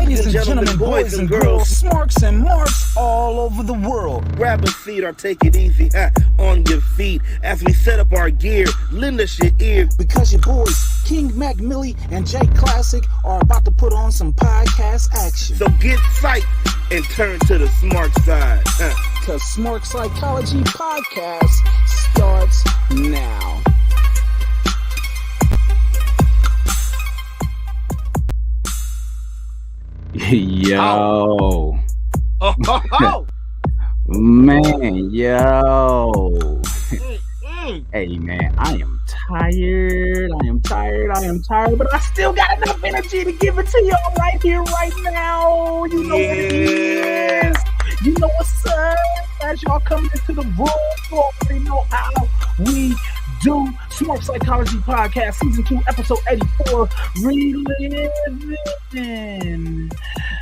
Ladies and gentlemen, boys and girls, smarks and marks all over the world. Grab a seat or take it easy on your feet as we set up our gear. Lend us your ear. Because your boys, King Mac, MILLI, and Classic are about to put on some podcast action. So get psyched and turn to the smart side. Because Smark Psychology Podcast starts now. Yo. Oh. Man, yo. Hey, man, I am tired, but I still got enough energy to give it to y'all right here, right now. You know what it is. You know what's up. As y'all coming into the room, you already know how we do. Smark Psychology Podcast, Season 2, Episode 84, reliving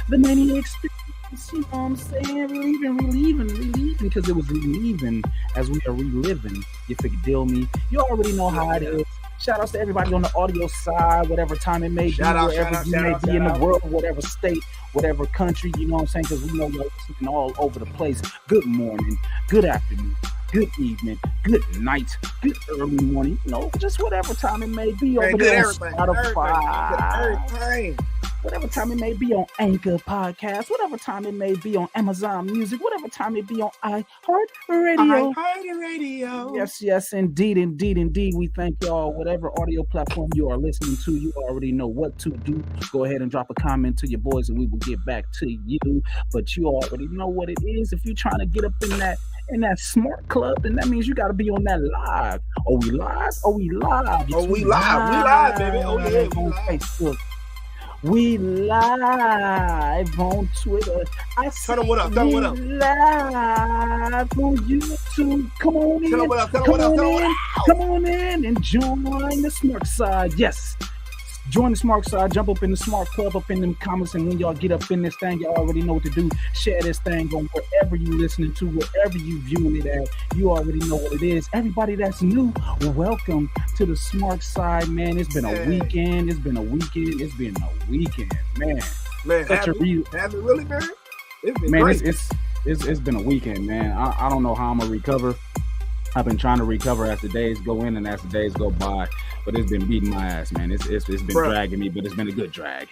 the Mania experience. You know what I'm saying? Relieving, because it was relieving as we are reliving. You figure me. You already know how it is. Shout outs to everybody on the audio side, whatever time it may be, wherever you may be in the world, whatever state, whatever country, you know what I'm saying? Because we know you're listening all over the place. Good morning, good afternoon, good evening, good night, good early morning, you know, just whatever time it may be over there on Spotify. Whatever time it may be on Anchor Podcast, whatever time it may be on Amazon Music, whatever time it be on iHeartRadio. Yes, indeed. We thank y'all. Whatever audio platform you are listening to, you already know what to do. Go ahead and drop a comment to your boys and we will get back to you. But you already know what it is. If you're trying to get up in that smart club, then that means you got to be on that live. Oh, we live, We live, baby. Oh, yeah, on Facebook. We live on Twitter. Tell them what up. Live on YouTube. Come on in. Come on in and join the Smark side. Yes. Join the Smark side. Jump up in the Smart Club, up in them comments, and when y'all get up in this thing, you already know what to do. Share this thing on wherever you listening to, wherever you viewing it at. You already know what it is. Everybody that's new, welcome to the Smart side, man. It's been a weekend. Man. Has it really been? It's been great. It's been a weekend, man. I don't know how I'm gonna recover. I've been trying to recover as the days go in and as the days go by, but it's been beating my ass, man. It's been dragging me, but it's been a good drag.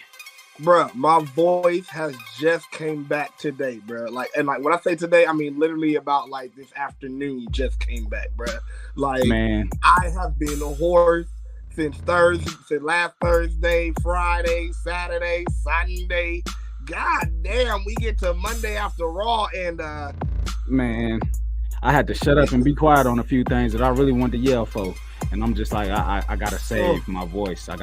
Bruh, my voice has just came back today, bruh. Like when I say today, I mean literally about like this afternoon just came back, bruh. Like, man, I have been hoarse since last Thursday, Friday, Saturday, Sunday. God damn, we get to Monday after Raw and man, I had to shut up and be quiet on a few things that I really wanted to yell for. And I'm just like, I gotta save my voice. But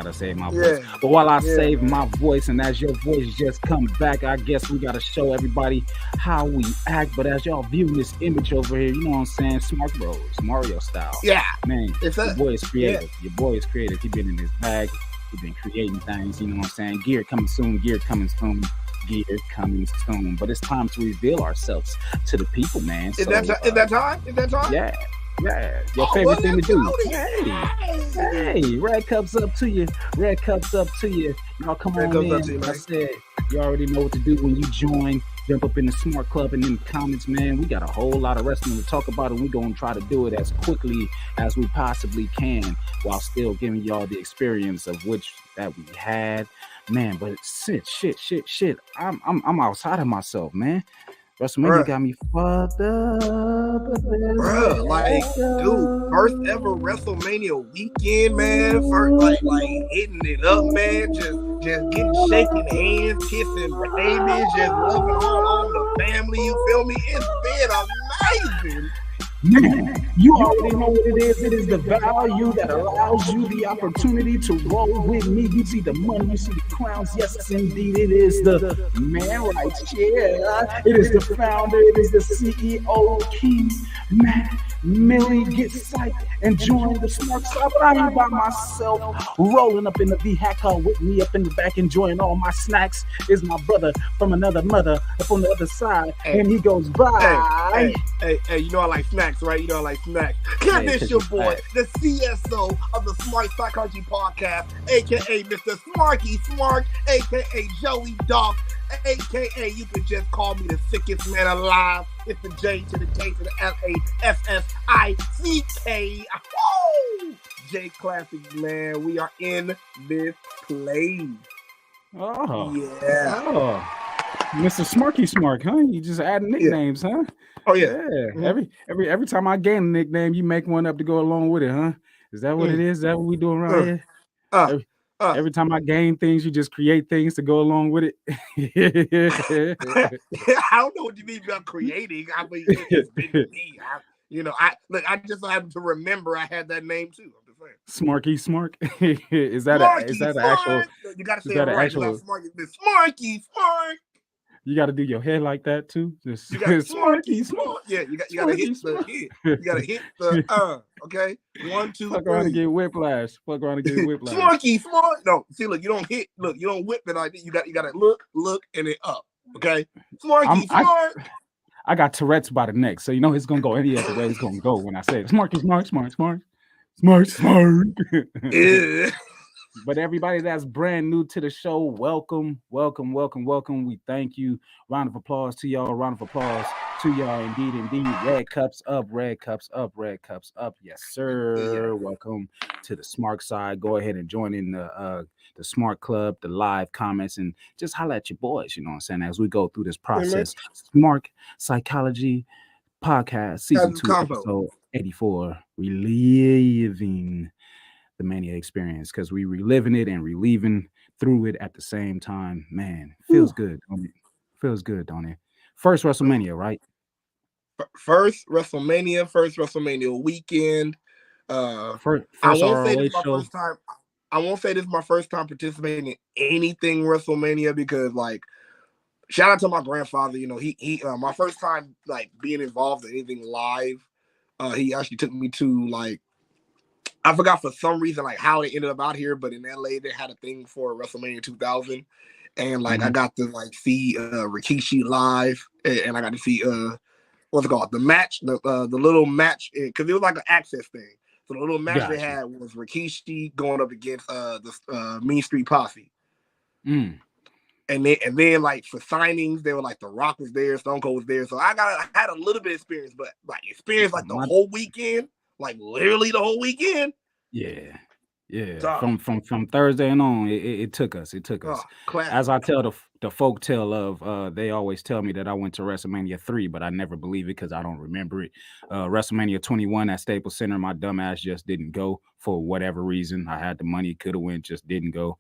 while I save my voice, and as your voice just comes back, I guess we gotta show everybody how we act. But as y'all viewing this image over here, you know what I'm saying? Smart Bros, Mario style. Yeah. Man, your boy is creative. Yeah. Your boy is creative. He been in his bag. He been creating things, you know what I'm saying? Gear coming soon. But it's time to reveal ourselves to the people, man. Is that time? Yeah. Your favorite thing to do. Hey, red cups up to you. Y'all come on in. Like I said, you already know what to do when you join. Jump up in the Smart Club and in the comments, man. We got a whole lot of wrestling to talk about, and we're going to try to do it as quickly as we possibly can while still giving y'all the experience of which that we had. Man, but shit. I'm outside of myself, man. WrestleMania got me fucked up. Bruh, like, dude, first ever WrestleMania weekend, man. First, like hitting it up, man. Just getting shaking hands, kissing babies, just loving on the family. You feel me? It's been amazing. Man, you already know what it is. It is the value that allows you the opportunity to roll with me. You see the money, you see the crowns. Yes, indeed, it is the man right here. It is the founder, it is the CEO, King Mac, MILLI. Get psyched and join the Smark side. But I ain't by myself. Rolling up in the vehicle with me up in the back, enjoying all my snacks. Is my brother from another mother up on the other side, and he goes by. Hey, you know I like snacks, right? You know I like snacks. This your boy, the CSO of the Smark Psychology Podcast, aka Mr. Smarky Smark, aka Joey Dog, AKA you can just call me the sickest man alive. It's the J to the K to the LASSICK. Oh, J Classic, man. We are in this place. Oh, yeah. Oh, Mr. Smarky Smark, huh? You just adding nicknames, huh? Oh yeah. Mm-hmm. Every time I gain a nickname, you make one up to go along with it, huh? Is that what it is? Is that what we doing right here? Every time I gain things, you just create things to go along with it. I don't know what you mean about creating. I mean, it's been me. I just happened to remember I had that name too. I'm just saying. Smarky Smark. Is that an actual? You gotta say it right. Actual, Smarky Smark. You got to do your head like that too. Just you got Smarky Smark. Yeah, you gotta hit the hit. You gotta hit the okay. 1, 2, Fuck 3. around and get whiplash. Fuck around and get whiplash. Smarky Smark. No, see, look, you don't hit. Look, you don't whip it like that. You gotta look, and then up. Okay. Smarky Smark. I got Tourette's by the neck, so you know it's gonna go any other way. It's gonna go when I say it. Smarky Smark. Yeah. But everybody that's brand new to the show, welcome. We thank you. Round of applause to y'all. Indeed. Red cups up. Yes, sir. Welcome to the Smark side. Go ahead and join in the Smark Club, the live comments, and just holler at your boys, you know what I'm saying, as we go through this process. Smark Psychology Podcast, Season 2, Episode 84, Reliving the Mania Experience, because we reliving it and relieving through it at the same time. Man, feels good, don't it? Don't it? First WrestleMania, right? First WrestleMania weekend. First I won't ROH say this is my show. first time. I won't say this is my first time participating in anything WrestleMania, because like, shout out to my grandfather. You know, he my first time like being involved in anything live. He actually took me to, like, I forgot for some reason like how they ended up out here, but in LA they had a thing for WrestleMania 2000, and like I got to like see Rikishi live, and I got to see what's it called, the match, the little match, because it was like an access thing. So the little match they had was Rikishi going up against the Mean Street Posse. And then like for signings, they were like The Rock was there, Stone Cold was there. So I had a little bit of experience, but like the whole weekend, like literally the whole weekend. Yeah. From Thursday and on, it took us. As I tell the folk tale of, they always tell me that I went to WrestleMania 3, but I never believe it because I don't remember it. WrestleMania 21 at Staples Center, my dumb ass just didn't go for whatever reason. I had the money, could have went, just didn't go.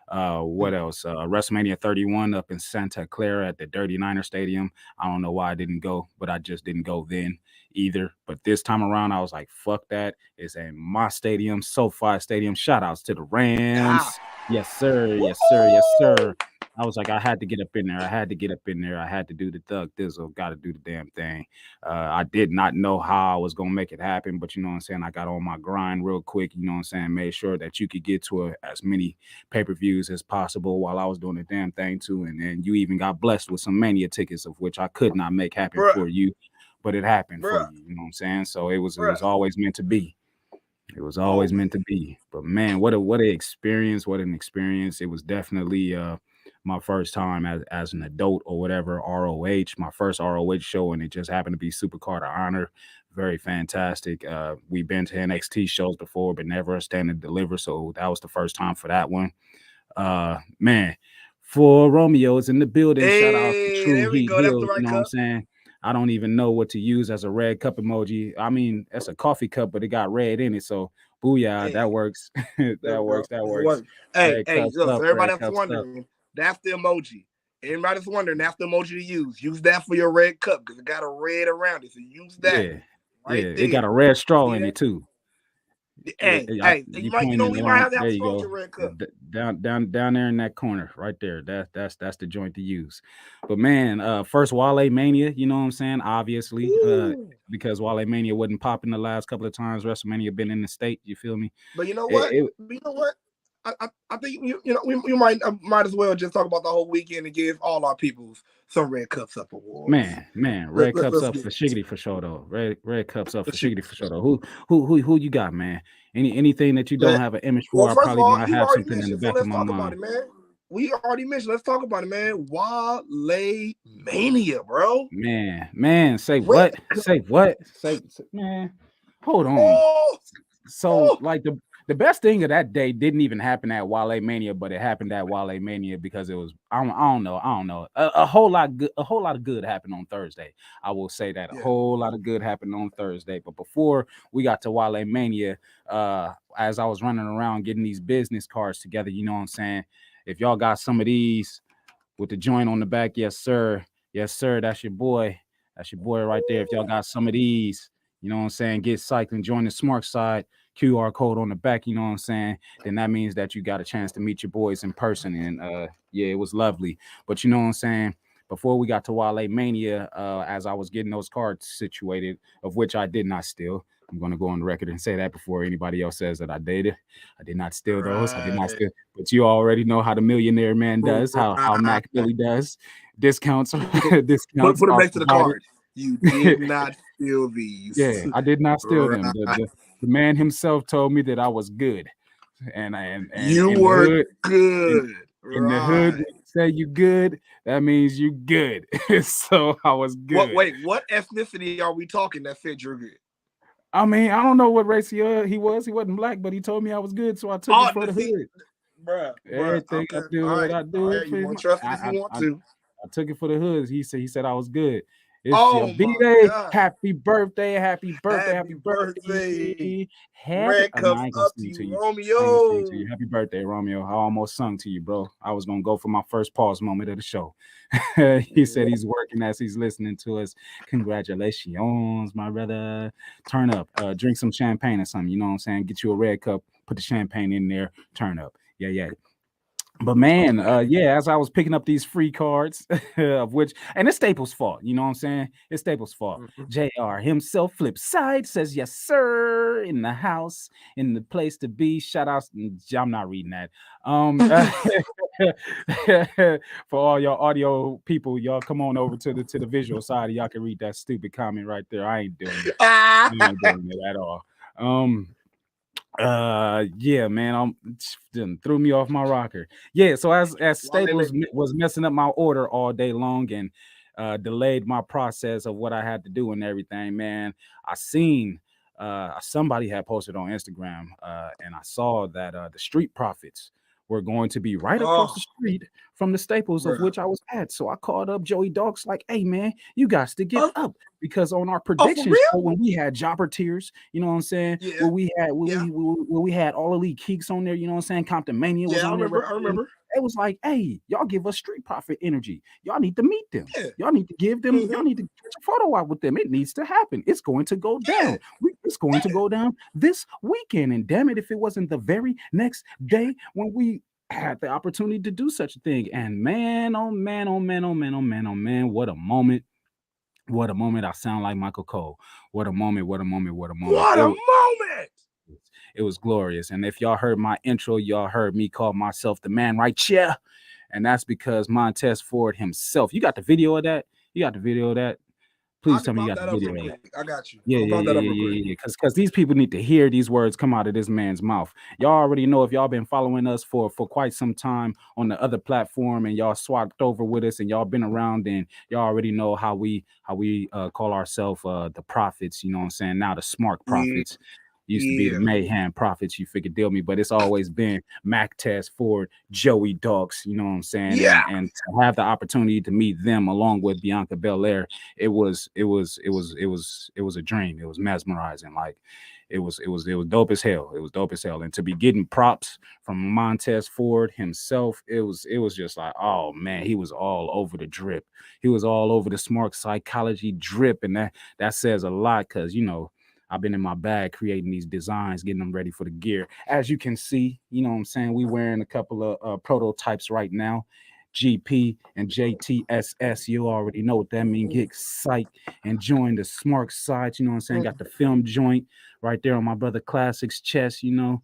What else? WrestleMania 31 up in Santa Clara at the Dirty Niner Stadium. I don't know why I didn't go, but I just didn't go then either. But this time around, I was like, fuck that. It's in my stadium, SoFi Stadium. Shout outs to the Rams. Yes, sir. I was like, I had to get up in there. I had to do the Thug Dizzle. Got to do the damn thing. I did not know how I was going to make it happen, but you know what I'm saying? I got on my grind real quick, you know what I'm saying? Made sure that you could get to as many pay-per-views as possible while I was doing the damn thing too. And then you even got blessed with some Mania tickets, of which I could not make happen for you, but it happened for you, you know what I'm saying? So it was always meant to be. It was always meant to be. But man, what an experience. It was definitely my first time as an adult or whatever, ROH, my first ROH show, and it just happened to be Supercard of Honor. Very fantastic. We've been to NXT shows before, but never a Stand and Deliver, so that was the first time for that one. Man, for Romeo's in the building, shout out to True Heat Hill, you know what I'm saying? I don't even know what to use as a red cup emoji. I mean, that's a coffee cup, but it got red in it, so booyah, that works. that works. Hey, look, so everybody that's wondering, that's the emoji. Everybody's wondering, that's the emoji to use. Use that for your red cup because it got a red around it. So use that. It got a red straw in it too. Hey, you might have that straw to red cup. Down there in that corner, right there. That's the joint to use. But man, first Wale Mania, you know what I'm saying? Obviously, because Wale Mania wasn't popping the last couple of times WrestleMania been in the state. You feel me? But you know what? I think we might as well just talk about the whole weekend and give all our peoples some red cups up awards. Man, red cups up for Shiggity for sure though. Red cups up for Shiggity for sure though. Who you got, man? Anything that you don't have an image for, I probably might have something in the back of my mind. we already mentioned. Let's talk about it, man. Wale Mania, bro. Man, say what? Say what? Say man. Hold on. Oh, so like the best thing of that day didn't even happen at Wale Mania, but it happened at Wale Mania because it was I don't know. A whole lot of good happened on Thursday. I will say that a whole lot of good happened on Thursday. But before we got to Wale Mania, as I was running around getting these business cards together, you know what I'm saying? If y'all got some of these with the joint on the back, yes sir, that's your boy. That's your boy right there. If y'all got some of these, you know what I'm saying, get psyched and join the Smark side. QR code on the back, you know what I'm saying, then that means that you got a chance to meet your boys in person. And yeah, it was lovely. But you know what I'm saying, before we got to Wale Mania, as I was getting those cards situated, of which I did not steal. I'm going to go on the record and say that before anybody else says that I did not steal those. I did not steal. But you already know how the Millionaire Man does, how Mac Billy does. Discounts. Put them next to the card. You did not steal these. Yeah, I did not steal them. The man himself told me that I was good, and you were good. In the hood, say you good, that means you good. So I was good. Wait, what ethnicity are we talking that said you're good? I mean, I don't know what race he was. He wasn't black, but he told me I was good, so I took it for the hood. Bruh, everything I do, what I do. You want to trust me if you want to. I took it for the hood. He said I was good. It's your B-Day. Happy birthday. Happy birthday. Red cups up to you, Romeo. Happy birthday, Romeo. I almost sung to you, bro. I was going to go for my first pause moment of the show. He said he's working as he's listening to us. Congratulations, my brother. Turn up. Drink some champagne or something. You know what I'm saying? Get you a red cup. Put the champagne in there. Turn up. Yeah. But man, as I was picking up these free cards, of which, and it's Staples' fault, you know what I'm saying? It's Staples' fault. JR himself, flip side, says, yes, sir, in the house, in the place to be. Shout out, I'm not reading that. For all y'all audio people, y'all come on over to the visual side. Y'all can read that stupid comment right there. I ain't doing it. I ain't doing it at all. Yeah, man, threw me off my rocker. Yeah, so as Staples was messing up my order all day long and delayed my process of what I had to do and everything, man, I seen somebody had posted on Instagram and I saw that the Street Profits were going to be right across the street from the Staples of which I was at. So I called up Joey Dogs like, hey, man, you got to get up. Because on our predictions, when we had Jobber Tears, you know what I'm saying? Yeah. When we had All Elite Keeks on there, you know what I'm saying? Compton Mania was on there. I remember. It was like, hey, y'all give us Street Profit energy. Y'all need to meet them. Yeah. Y'all need to give them, y'all need to get a photo out with them. It needs to happen. It's going to go down. It's going to go down this weekend. And damn it, if it wasn't the very next day when we had the opportunity to do such a thing. And man, oh man, what a moment. What a moment. I sound like Michael Cole. What a moment. It was glorious. And if y'all heard my intro, y'all heard me call myself the man right here. And that's because Montez Ford himself. You got the video of that? Please tell me you got the video of that. I got you. Yeah. Because these people need to hear these words come out of this man's mouth. Y'all already know, if y'all been following us for quite some time on the other platform and y'all swapped over with us and y'all been around, and y'all already know how we call ourselves the Prophets, you know what I'm saying? Now the Smark Prophets. Used to be the Mayhem Prophets, you figure deal me, but it's always been Mac Tess Ford, Joey Dogs, you know what I'm saying? Yeah. And to have the opportunity to meet them along with Bianca Belair, it was a dream. It was mesmerizing. Like it was dope as hell. It was dope as hell. And to be getting props from Montez Ford himself, it was just like, oh man, he was all over the drip. He was all over the Smart Psychology drip. And that says a lot, because you know, I've been in my bag creating these designs, getting them ready for the gear. As you can see, you know what I'm saying? We wearing a couple of prototypes right now. GP and JTSS. You already know what that means. Get psyched and join the Smark side. You know what I'm saying? Got the film joint right there on my brother KLASSIK's chest, you know.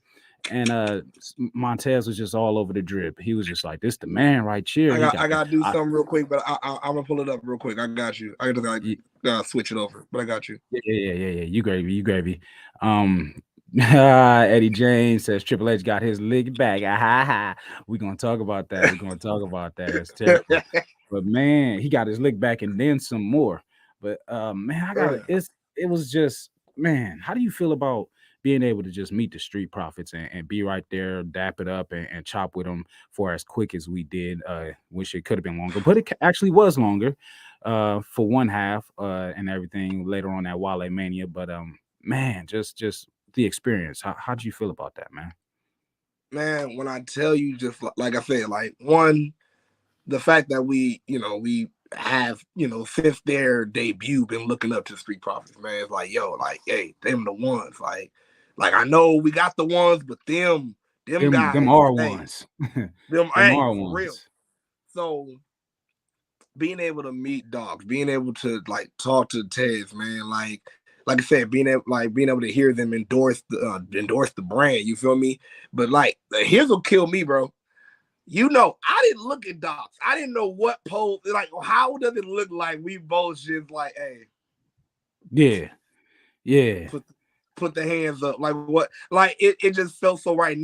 And Montez was just all over the drip. He was just like, this the man right here. I got to do something real quick, but I'm going to pull it up real quick. I got you. I got to switch it over, but I got you. Yeah. You gravy. Eddie James says Triple H got his lick back. We're gonna talk about that. We're gonna talk about that. That's terrible. But man, he got his lick back and then some more. But man, it was just, man, how do you feel about being able to just meet the Street Profits and be right there, dap it up and chop with them for as quick as we did? Wish it could have been longer, but it actually was longer for one half and everything later on at Wale Mania. But man, just the experience. How do you feel about that, man? Man, when I tell you, just like I said, like, one, the fact that we have, since their debut, been looking up to Street Profits, man. It's like, yo, like, hey, them the ones. Like I know we got the ones, but them guys, them are ones. them are ones. Real. So being able to meet dogs, being able to like talk to Tez, man, like I said, being able to hear them endorse the brand, you feel me? But like, here's what killed me, bro. I didn't look at dogs. I didn't know what pose, like, how does it look like we both just like, hey, yeah, put the hands up, like what, like it just felt so right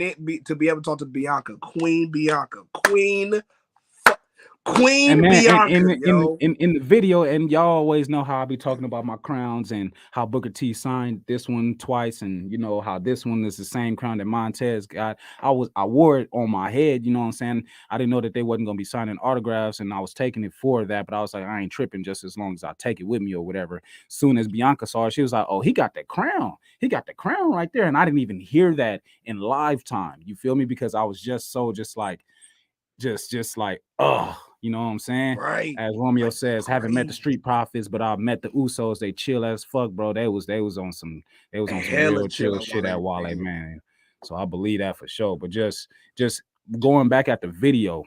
to be able to talk to Bianca, Queen and man, Bianca, in the video, and y'all always know how I be talking about my crowns and how Booker T signed this one twice, and how this one is the same crown that Montez got. I wore it on my head, you know what I'm saying? I didn't know that they wasn't gonna be signing autographs, and I was taking it for that, but I was like, I ain't tripping just as long as I take it with me or whatever. Soon as Bianca saw it, she was like, oh, he got the crown. He got the crown right there. And I didn't even hear that in live time. You feel me? Because I was just like, oh, you know what I'm saying? Right. As Romeo says, haven't met the Street Profits, but I've met the Usos. They chill as fuck, bro. They was on some real chill shit at Wale, man. So I believe that for sure. But just going back at the video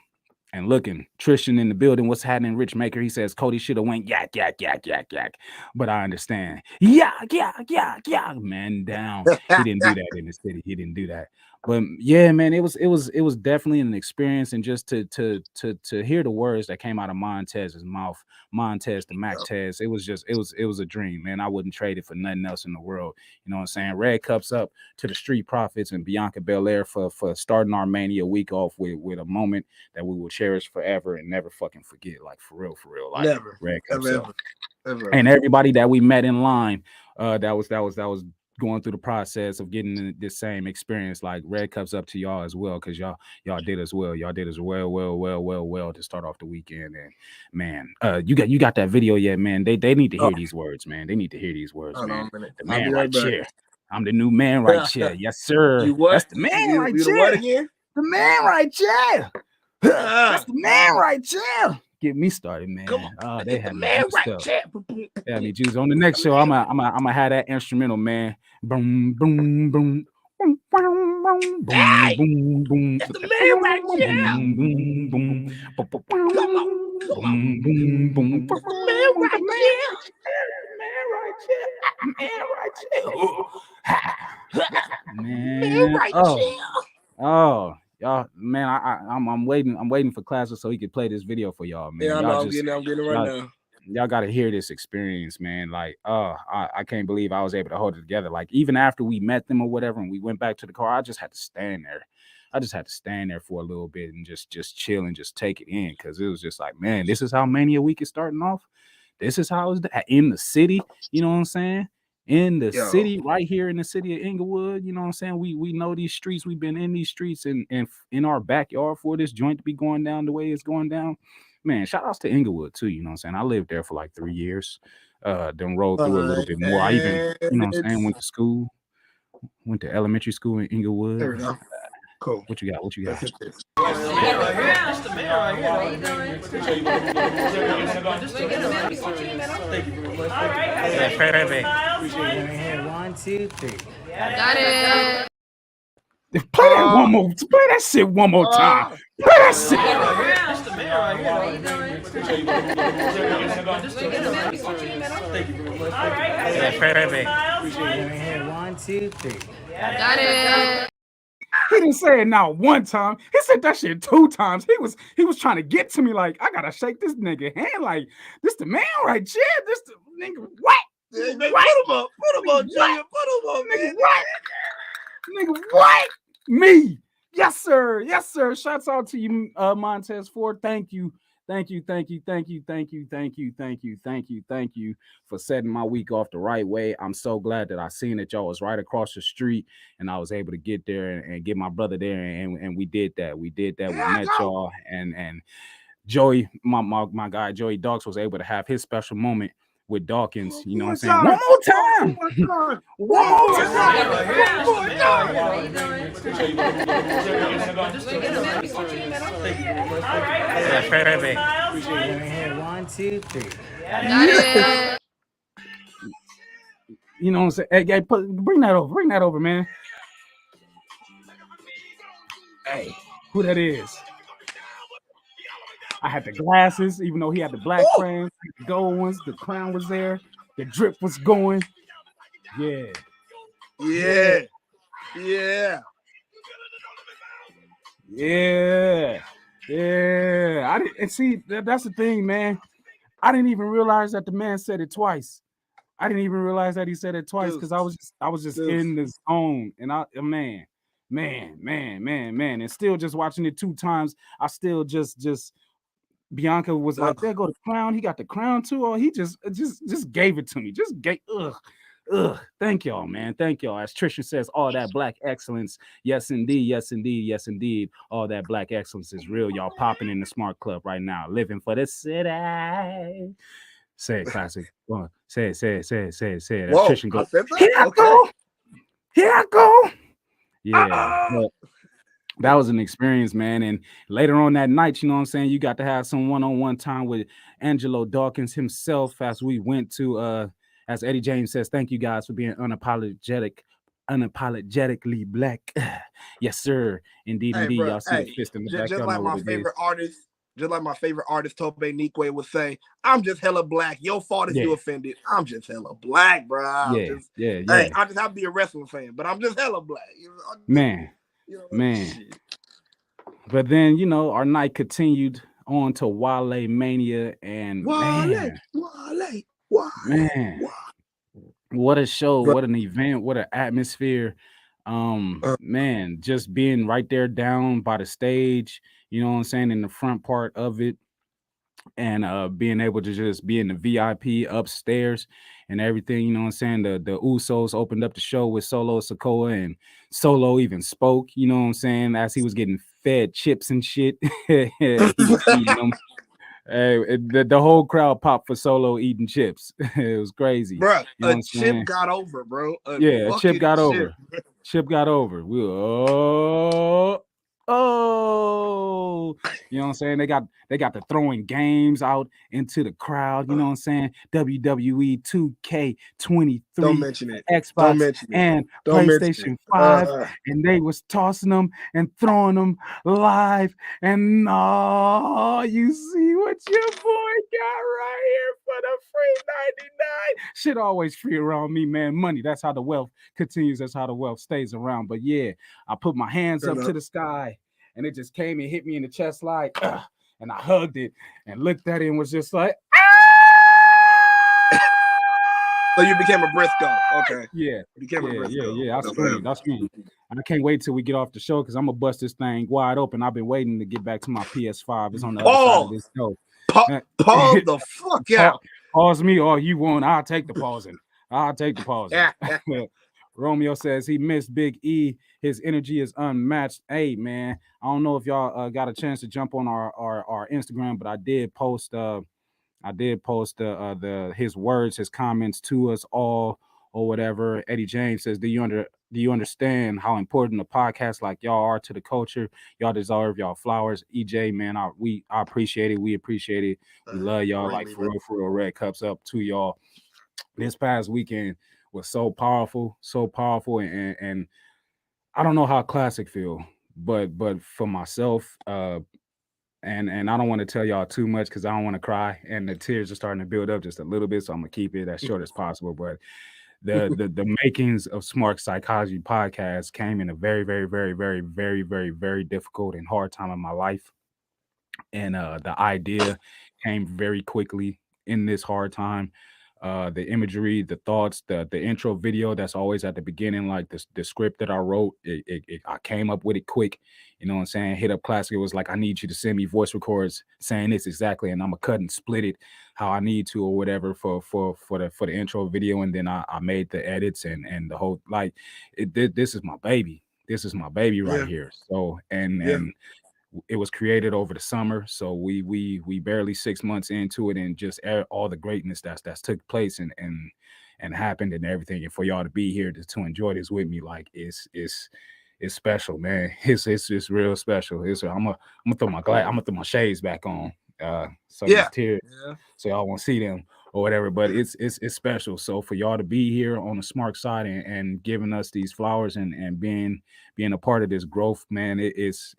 and looking, Tristan in the building, what's happening, Rich Maker? He says Cody should have went yak. But I understand. Yeah, man, down. He didn't do that in the city. He didn't do that. But yeah, man, it was definitely an experience, and just to hear the words that came out of Montez's mouth, Montez to Mac Tez, it was a dream, man. I wouldn't trade it for nothing else in the world. You know what I'm saying? Red cups up to the Street Profits and Bianca Belair for starting our Mania week off with a moment that we will cherish forever and never fucking forget. Like for real, like never. Red cups ever. And everybody that we met in line, that was going through the process of getting this same experience. Like red cups up to y'all as well, because y'all did as well. Y'all did as well to start off the weekend. And man, you got that video yet, man? They need to hear these words, man. They need to hear these words, man. The man right here. I'm the new man right here. Yes, sir. That's the man right here. The man right here. That's the man right here. Get me started, man. Oh, they had me right. Yeah, me juice. On the next show, I'm gonna have that instrumental, man. Boom, boom, boom. Boom, boom, boom, hey, boom, boom. That's the man right here. Boom, boom, boom. Come on. Boom, boom, boom. Man right here. Man right here. Oh. Y'all, man, I'm waiting for Classic so he could play this video for y'all, man. Yeah, I'm getting it right now. Y'all got to hear this experience, man. Like, I can't believe I was able to hold it together. Like, even after we met them or whatever, and we went back to the car, I just had to stand there. I just had to stand there for a little bit and just chill and just take it in, because it was just like, man, this is how Mania Week is starting off. This is how it's in the city. You know what I'm saying? In the city, right here in the city of Inglewood, you know what I'm saying? We know these streets. We've been in these streets and in our backyard for this joint to be going down the way it's going down. Man, shout outs to Inglewood too, you know what I'm saying? I lived there for like 3 years. Then rolled through a little bit more. I even, you know what I'm saying, went to elementary school in Inglewood. There we go. Cool. What you got? That's the man right here. How you doing? Thank you very much. All right. 1, 2, 3. Got it. Play that shit one more time. Play that shit. That's the man right here. How you doing? Thank you very much. All right. 1, 2, 3. Got it. He didn't say it now one time. He said that shit 2 times. He was trying to get to me like, I gotta shake this nigga hand. Like, this the man right here. This the nigga. What? Put him up, Junior. Put him up, nigga. man. What? Nigga, what? Me? Yes, sir. Yes, sir. Shouts out to you, Montez Ford. Thank you. Thank you for setting my week off the right way. I'm so glad that I seen that y'all was right across the street and I was able to get there and get my brother there. And we did that. We met y'all and Joey, my guy Joey Dawkins was able to have his special moment with Dawkins. You know what I'm saying? One more time. One more time. One, two, three. You know what I'm saying? Hey, bring that over, man. Hey, who that is? I had the glasses, even though he had the black frames, the gold ones, the crown was there, the drip was going. Yeah. I didn't, and see that's the thing, man. I didn't even realize that the man said it twice. I didn't even realize that he said it twice because I was just in the zone, and man, and still just watching it 2 times. I still just Bianca was like, there go the crown. He got the crown too, or he just gave it to me. Just gave Thank y'all, man. Thank y'all. As Trisha says, all that black excellence. Yes, indeed. Yes, indeed. Yes, indeed. All that black excellence is real. Y'all popping in the Smart Club right now. Living for the city. Say it, classic. Go on. Say it. As Trisha goes, Here I go. Yeah. That was an experience, man. And later on that night, you know what I'm saying, you got to have some one-on-one time with Angelo Dawkins himself as we went to as Eddie James says, thank you guys for being unapologetically black. Yes, sir. Indeed. Bro, y'all see the fist in the back. Just like my favorite artist, Tope Nikwe would say, I'm just hella black. Your fault if you offended. I'm just hella black, bro. I just have to be a wrestling fan, but I'm just hella black. Man. But then, you know, our night continued on to Wale Mania, and Wale. What a show, what an event, what an atmosphere. Man, just being right there down by the stage, you know what I'm saying, in the front part of it, and being able to just be in the VIP upstairs and everything, you know what I'm saying? The Usos opened up the show with Solo Sikoa, and Solo even spoke, you know what I'm saying, as he was getting fed chips and shit. He was eating them. The whole crowd popped for Solo eating chips. It was crazy. Bro, you know a chip got over, bro. A chip got over. Chip got over. We were, you know what I'm saying? They got the throwing games out into the crowd, you know what I'm saying? WWE 2K23, don't mention it. Xbox and PlayStation 5, and they was tossing them and throwing them live, and you see what your boy got right here for the free 99. Shit always free around me, man. Money, that's how the wealth continues, that's how the wealth stays around. But yeah, I put my hands up to the sky, and it just came and hit me in the chest like, and I hugged it and looked at it and was just like, So you became a Briscoe. Okay. Yeah. You became a Briscoe. Yeah. I screamed. I can't wait till we get off the show because I'm going to bust this thing wide open. I've been waiting to get back to my PS5. It's on the other side of this show. Pause the fuck out. Pause me all you want. I'll take the pausing. Romeo says he missed Big E. His energy is unmatched. Hey, man, I don't know if y'all got a chance to jump on our Instagram, but I did post his words, his comments to us all or whatever. Eddie James says, do you understand how important a podcast like y'all are to the culture? Y'all deserve y'all flowers. EJ, man, I appreciate it. We appreciate it. We love y'all. Like for real, red cups up to y'all. This past weekend was so powerful, and I don't know how Classic feel, but for myself, and I don't want to tell y'all too much because I don't want to cry, and the tears are starting to build up just a little bit, so I'm gonna keep it as short as possible. But the makings of Smark Psychology podcast came in a very, very, very, very, very, very, very difficult and hard time in my life, and the idea came very quickly in this hard time. the imagery, the thoughts, the intro video that's always at the beginning, like the script that I wrote, I came up with it quick. You know what I'm saying? Hit up Classic. It was like, I need you to send me voice records saying this exactly, and I'm gonna cut and split it how I need to or whatever for the intro video, and then I made the edits and the whole like this is my baby. This is my baby right here. So and it was created over the summer, so we barely 6 months into it, and just all the greatness that's took place and happened and everything, and for y'all to be here to enjoy this with me, like it's special, man. It's real special. I'm gonna throw my shades back on, so these tears, so y'all won't see them or whatever, but it's special. So for y'all to be here on the Smark side and giving us these flowers and being a part of this growth, man, it's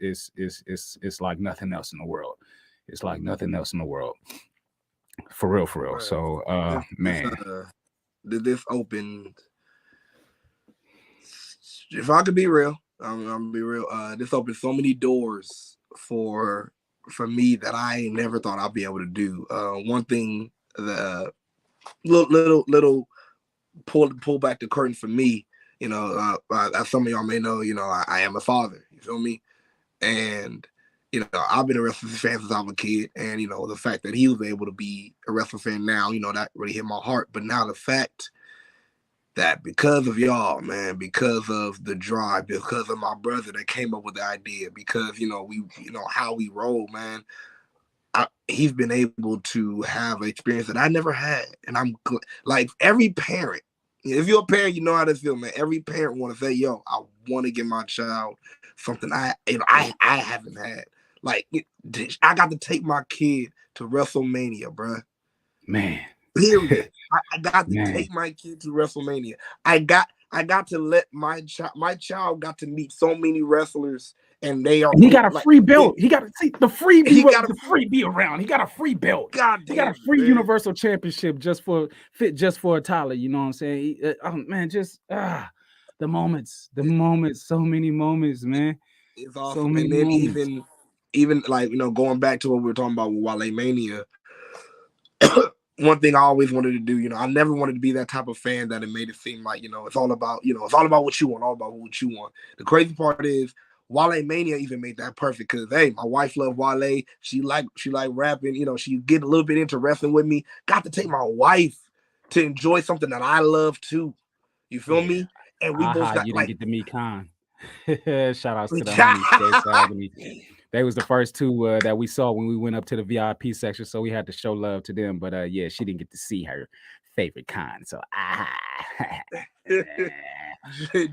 like nothing else in the world. It's like nothing else in the world. For real. Right. So man. This opened, if I could be real, I'm gonna be real. This opened so many doors for me that I never thought I'd be able to do. One thing, the little pull back the curtain for me, you know, as some of y'all may know, you know, I am a father, you feel me? And, you know, I've been a wrestling fan since I was a kid, and, you know, the fact that he was able to be a wrestling fan now, you know, that really hit my heart. But now the fact that because of y'all, man, because of the drive, because of my brother that came up with the idea, because, you know, how we roll, man, he's been able to have an experience that I never had. And I'm like, every parent, if you're a parent, you know how to feel, man. Every parent want to say, yo, I want to give my child something I haven't had. Like, I got to take my kid to WrestleMania, bro. Man. Period. I got to take my kid to WrestleMania. I got to let my child got to meet so many wrestlers. And he got a free belt. He got to see the free. He got a free be around. He got a free belt. He got a free Universal Championship just for a Tyler. You know what I'm saying? Man, just the moments. So many moments, man. It's awesome. So many moments. even like, you know, going back to what we were talking about with Wale Mania. One thing I always wanted to do, you know, I never wanted to be that type of fan that it made it seem like, you know, it's all about what you want, all about what you want. The crazy part is, Wale Mania even made that perfect because, hey, my wife loved Wale. She like rapping. You know, she get a little bit into wrestling with me. Got to take my wife to enjoy something that I love too. You feel me? And we both got you didn't get to meet Khan. Shout outs to the homies. They was the first two that we saw when we went up to the VIP section, so we had to show love to them. But yeah, she didn't get to see her favorite Khan. So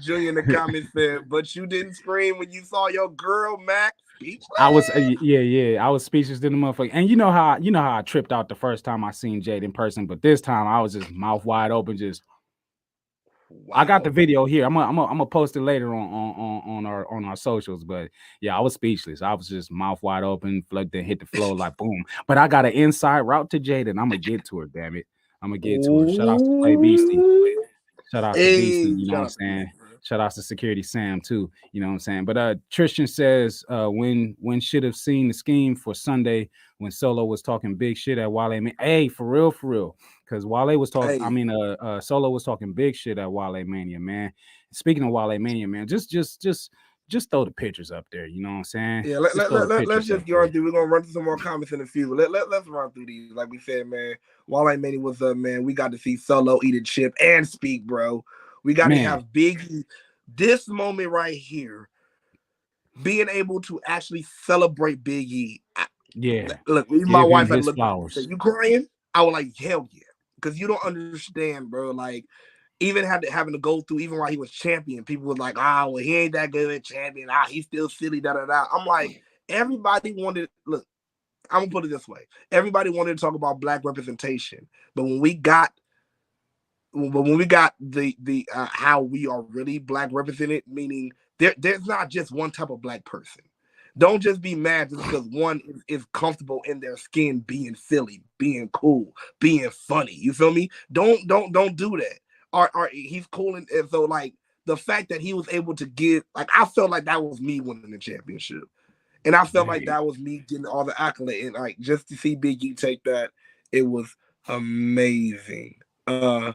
Junior in the comments said, but you didn't scream when you saw your girl, Mac. Speechless? I was I was speechless to the motherfucker. And you know how I tripped out the first time I seen Jade in person, but this time I was just mouth wide open, just wow. I got the video here. I'm gonna post it later on our socials. But yeah, I was speechless. I was just mouth wide open, flood, then hit the floor like boom. But I got an inside route to Jade, and I'm gonna get to her. Damn it, I'm gonna get to her. Shout out to Play Beastie. Shout out to Beastie. You know what I'm saying? Shout out to Security Sam too. You know what I'm saying? But Tristan says when should have seen the scheme for Sunday when Solo was talking big shit at Wale. Hey, for real. Because Wale was talking, Solo was talking big shit at Wale Mania, man. Speaking of Wale Mania, man, just throw the pictures up there. You know what I'm saying? Yeah, let's just go through. We're gonna run through some more comments in a few. Let's run through these. Like we said, man, Wale Mania was up, man. We got to see Solo eat a chip and speak, bro. We got to have Biggie. This moment right here, being able to actually celebrate Biggie. Look, my wife had looked at me and said, "You crying?" I was like, "Hell yeah," because you don't understand, bro. Like, even having to go through, even while he was champion, people were like, "Oh, well, he ain't that good at champion. He's still silly." Da da da. I'm like, everybody wanted. Look, I'm gonna put it this way: everybody wanted to talk about Black representation, but when we got the how we are really Black represented, meaning there's not just one type of Black person. Don't just be mad just because one is comfortable in their skin being silly, being cool, being funny. You feel me? Don't do that. He's cool, and so like the fact that he was able to give, like, I felt like that was me winning the championship, and I felt like that was me getting all the accolade, and like just to see Big E take that, it was amazing. I'm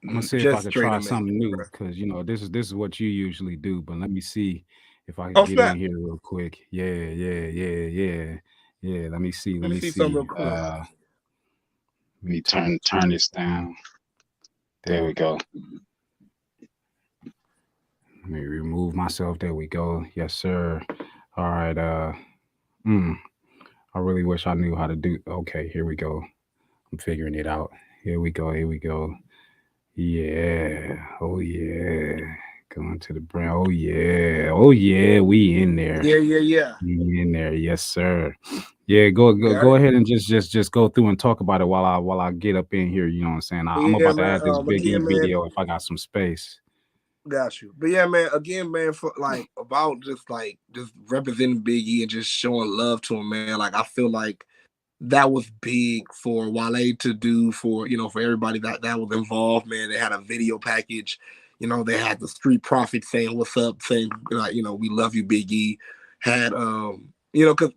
gonna see if I could try something new, bro. because you know this is what you usually do. But let me see if I can Oh get in snap! here real quick. Yeah. Let me see. Let me see something real quick. Let me turn this down. There we go. Let me remove myself. There we go. Yes, sir. All right. I really wish I knew how to do. Okay, here we go. I'm figuring it out. Here we go. Yeah. Oh yeah. Going to the brand. Oh yeah. We in there. Yeah. We in there. Yes, sir. Yeah. Go ahead and just go through and talk about it while I get up in here. You know what I'm saying? I'm about to add this Big E video if I got some space. Got you. But yeah, man, again, man, for like about just representing Big E and just showing love to him, man. Like I feel like that was big for Wale to do, for for everybody that was involved, man. They had a video package, they had the Street Profits saying what's up, saying like, we love you, Big E. Had because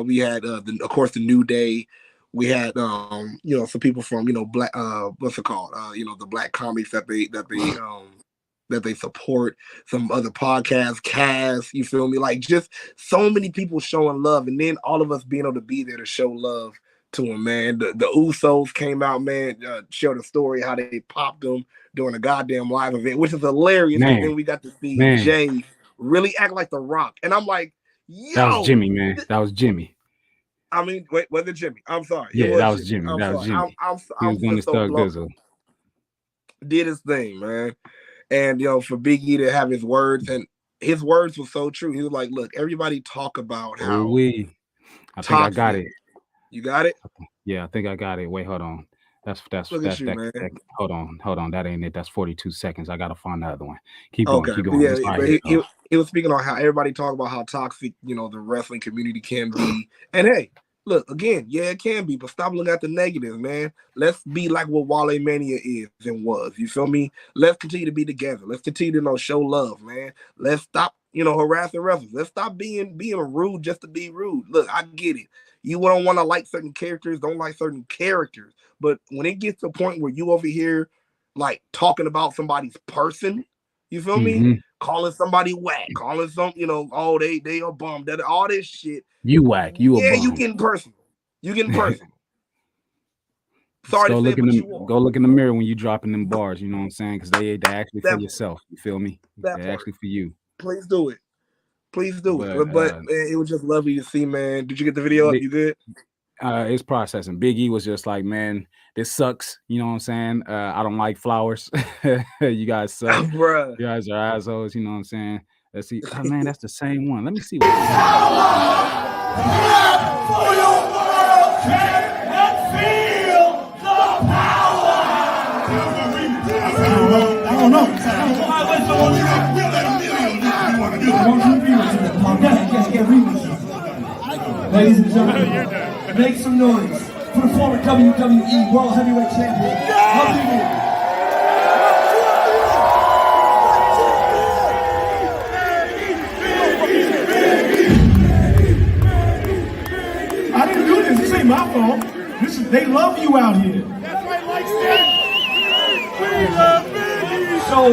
we had of course the New Day. We had some people from black what's it called the black comics that they support, some other podcasts, cast, you feel me? Like just so many people showing love, and then all of us being able to be there to show love to him, man. The Usos came out, man, showed a story how they popped them during a goddamn live event, which is hilarious. Man. And then we got to see Jay really act like The Rock. And I'm like, yo. That was Jimmy, man. That was Jimmy. I mean, wait, was it Jimmy? I'm sorry. Yeah, that was Jimmy. That was Jimmy. He was doing his Thug Dizzle. Did his thing, man. And for Big E to have his words, and his words were so true. He was like, "Look, everybody talk about how I think I got it. You got it? Yeah, I think I got it. Wait, hold on. That's hold on. That ain't it. That's 42 seconds. I gotta find the other one. Keep going. Yeah, but he was speaking on how everybody talk about how toxic the wrestling community can be. And hey, look, again, yeah, it can be, but stop looking at the negatives, man. Let's be like what Wale Mania is and was. You feel me? Let's continue to be together. Let's continue to show love, man. Let's stop, harassing wrestlers. Let's stop being rude just to be rude. Look, I get it. You don't want to like certain characters, don't like certain characters. But when it gets to a point where you over here like talking about somebody's person, you feel me? Calling somebody whack, calling some, oh, they are bummed, that all this shit. You whack, you a bum. You getting personal. Sorry go to look say, in the go look in the mirror when you dropping them bars, you know what I'm saying? Because they actually for yourself. You feel me? They're actually for you. Please do it. But it was just lovely to see, man. Did you get the video up? You good? It's processing. Big E was just like, man, this sucks. You know what I'm saying? I don't like flowers. You guys suck. Bruh. You guys are assholes. You know what I'm saying? Let's see. Oh, man, that's the same one. Let me see. I don't know. Ladies and gentlemen, make some noise for the former WWE World Heavyweight Champion. I didn't do this. This ain't my fault. They love you out here. That's right, like that. We love Biggie. So,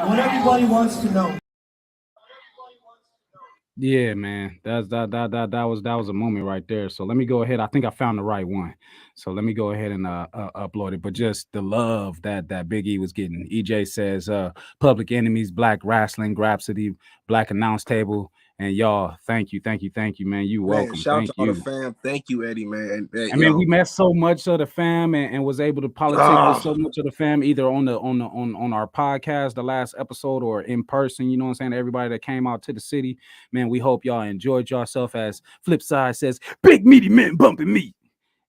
what everybody wants to know. Yeah, man, that was a moment right there. So let me go ahead. I think I found the right one. So let me go ahead and upload it. But just the love that Big E was getting. EJ says, Public Enemies, Black Wrestling, Grapsody, Black Announce Table, and y'all, thank you, man. You welcome. Shout out to all the fam. Thank you, Eddie, man. I mean, we met so much of the fam and was able to politic with so much of the fam, either on our podcast, the last episode, or in person. You know what I'm saying? Everybody that came out to the city, man. We hope y'all enjoyed yourself. As Flipside says, big meaty men bumping me.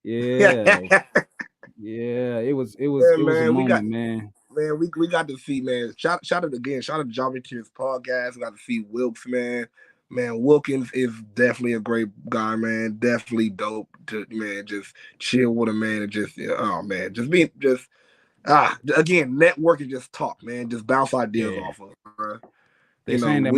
Yeah, yeah. It was a moment, man. Man, we got to see, man. Shout out again. Shout out to Jolly Tears podcast. We got to see Wilkes, man. Man, Wilkins is definitely a great guy, man. Definitely dope to, man, just chill with a man and just, again, network and just talk, man. Just bounce ideas off of, bro. They're saying that